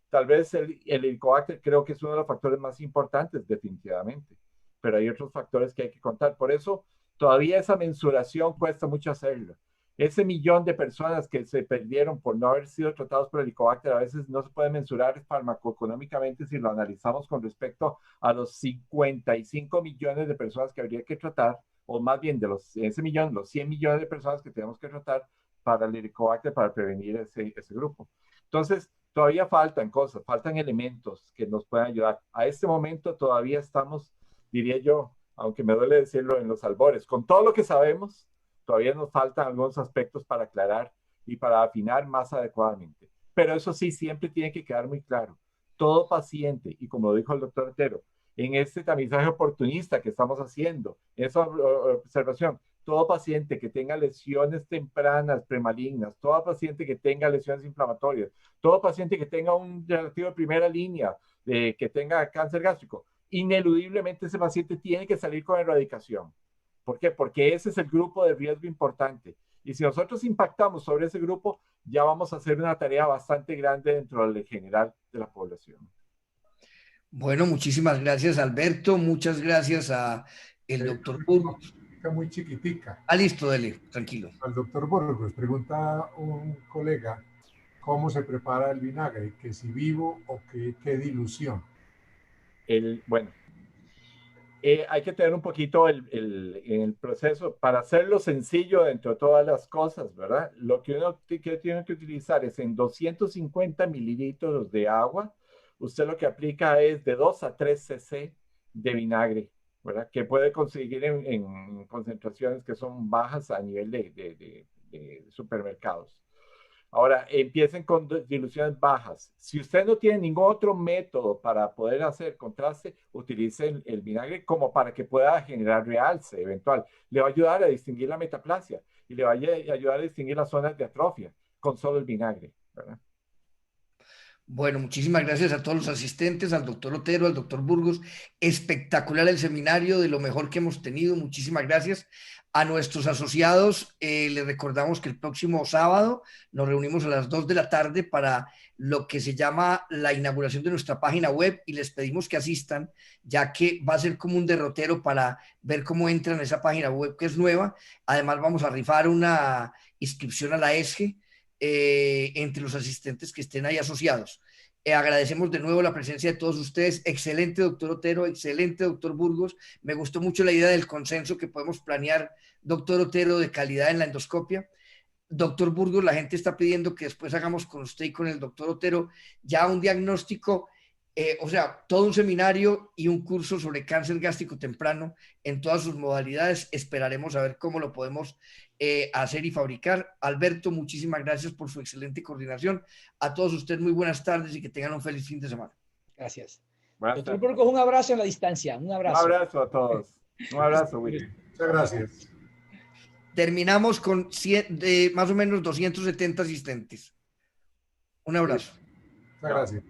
Tal vez el Helicobacter creo que es uno de los factores más importantes definitivamente. Pero hay otros factores que hay que contar. Por eso todavía esa mensuración cuesta mucho hacerlo. Ese millón de personas que se perdieron por no haber sido tratados por Helicobacter a veces no se puede mensurar farmacoeconómicamente si lo analizamos con respecto a los 55 millones de personas que habría que tratar, o más bien de ese millón, los 100 millones de personas que tenemos que tratar para el Helicobacter para prevenir ese grupo. Entonces, todavía faltan cosas, faltan elementos que nos puedan ayudar. A este momento todavía estamos, diría yo, aunque me duele decirlo, en los albores. Con todo lo que sabemos, todavía nos faltan algunos aspectos para aclarar y para afinar más adecuadamente. Pero eso sí, siempre tiene que quedar muy claro. Todo paciente, y como lo dijo el doctor Otero, en este tamizaje oportunista que estamos haciendo, esa observación, todo paciente que tenga lesiones tempranas premalignas, todo paciente que tenga lesiones inflamatorias, todo paciente que tenga un relativo de primera línea, que tenga cáncer gástrico, ineludiblemente ese paciente tiene que salir con erradicación. ¿Por qué? Porque ese es el grupo de riesgo importante. Y si nosotros impactamos sobre ese grupo, ya vamos a hacer una tarea bastante grande dentro del general de la población. Bueno, muchísimas gracias, Alberto. Muchas gracias a el doctor Burgos. Muy chiquitica. Listo, dele, tranquilo. Al doctor Burgos, pregunta un colega, ¿cómo se prepara el vinagre? ¿Que si vivo o qué dilución? Bueno, hay que tener un poquito el proceso para hacerlo sencillo dentro de todas las cosas, ¿verdad? Lo que uno tiene que utilizar es en 250 mililitros de agua, usted lo que aplica es de 2 a 3 cc de vinagre, ¿verdad? Que puede conseguir en concentraciones que son bajas a nivel de supermercados. Ahora, empiecen con diluciones bajas. Si usted no tiene ningún otro método para poder hacer contraste, utilicen el vinagre como para que pueda generar realce eventual. Le va a ayudar a distinguir la metaplasia y le va a ayudar a distinguir las zonas de atrofia con solo el vinagre, ¿verdad? Bueno, muchísimas gracias a todos los asistentes, al doctor Otero, al doctor Burgos. Espectacular el seminario, de lo mejor que hemos tenido. Muchísimas gracias. A nuestros asociados, les recordamos que el próximo sábado nos reunimos a las 2 de la tarde para lo que se llama la inauguración de nuestra página web y les pedimos que asistan, ya que va a ser como un derrotero para ver cómo entran a esa página web que es nueva. Además, vamos a rifar una inscripción a la ESGE entre los asistentes que estén ahí asociados. Agradecemos de nuevo la presencia de todos ustedes. Excelente, doctor Otero, excelente, doctor Burgos. Me gustó mucho la idea del consenso que podemos planear, doctor Otero, de calidad en la endoscopia. Doctor Burgos, la gente está pidiendo que después hagamos con usted y con el doctor Otero ya un diagnóstico, o sea, todo un seminario y un curso sobre cáncer gástrico temprano en todas sus modalidades. Esperaremos a ver cómo lo podemos hacer y fabricar. Alberto, muchísimas gracias por su excelente coordinación. A todos ustedes, muy buenas tardes y que tengan un feliz fin de semana. Gracias. Buenas Doctor tardes. Burgos, un abrazo en la distancia. Un abrazo. Un abrazo a todos. Un abrazo, Willy. Muchas gracias. Terminamos con más o menos 270 asistentes. Un abrazo. Muchas gracias.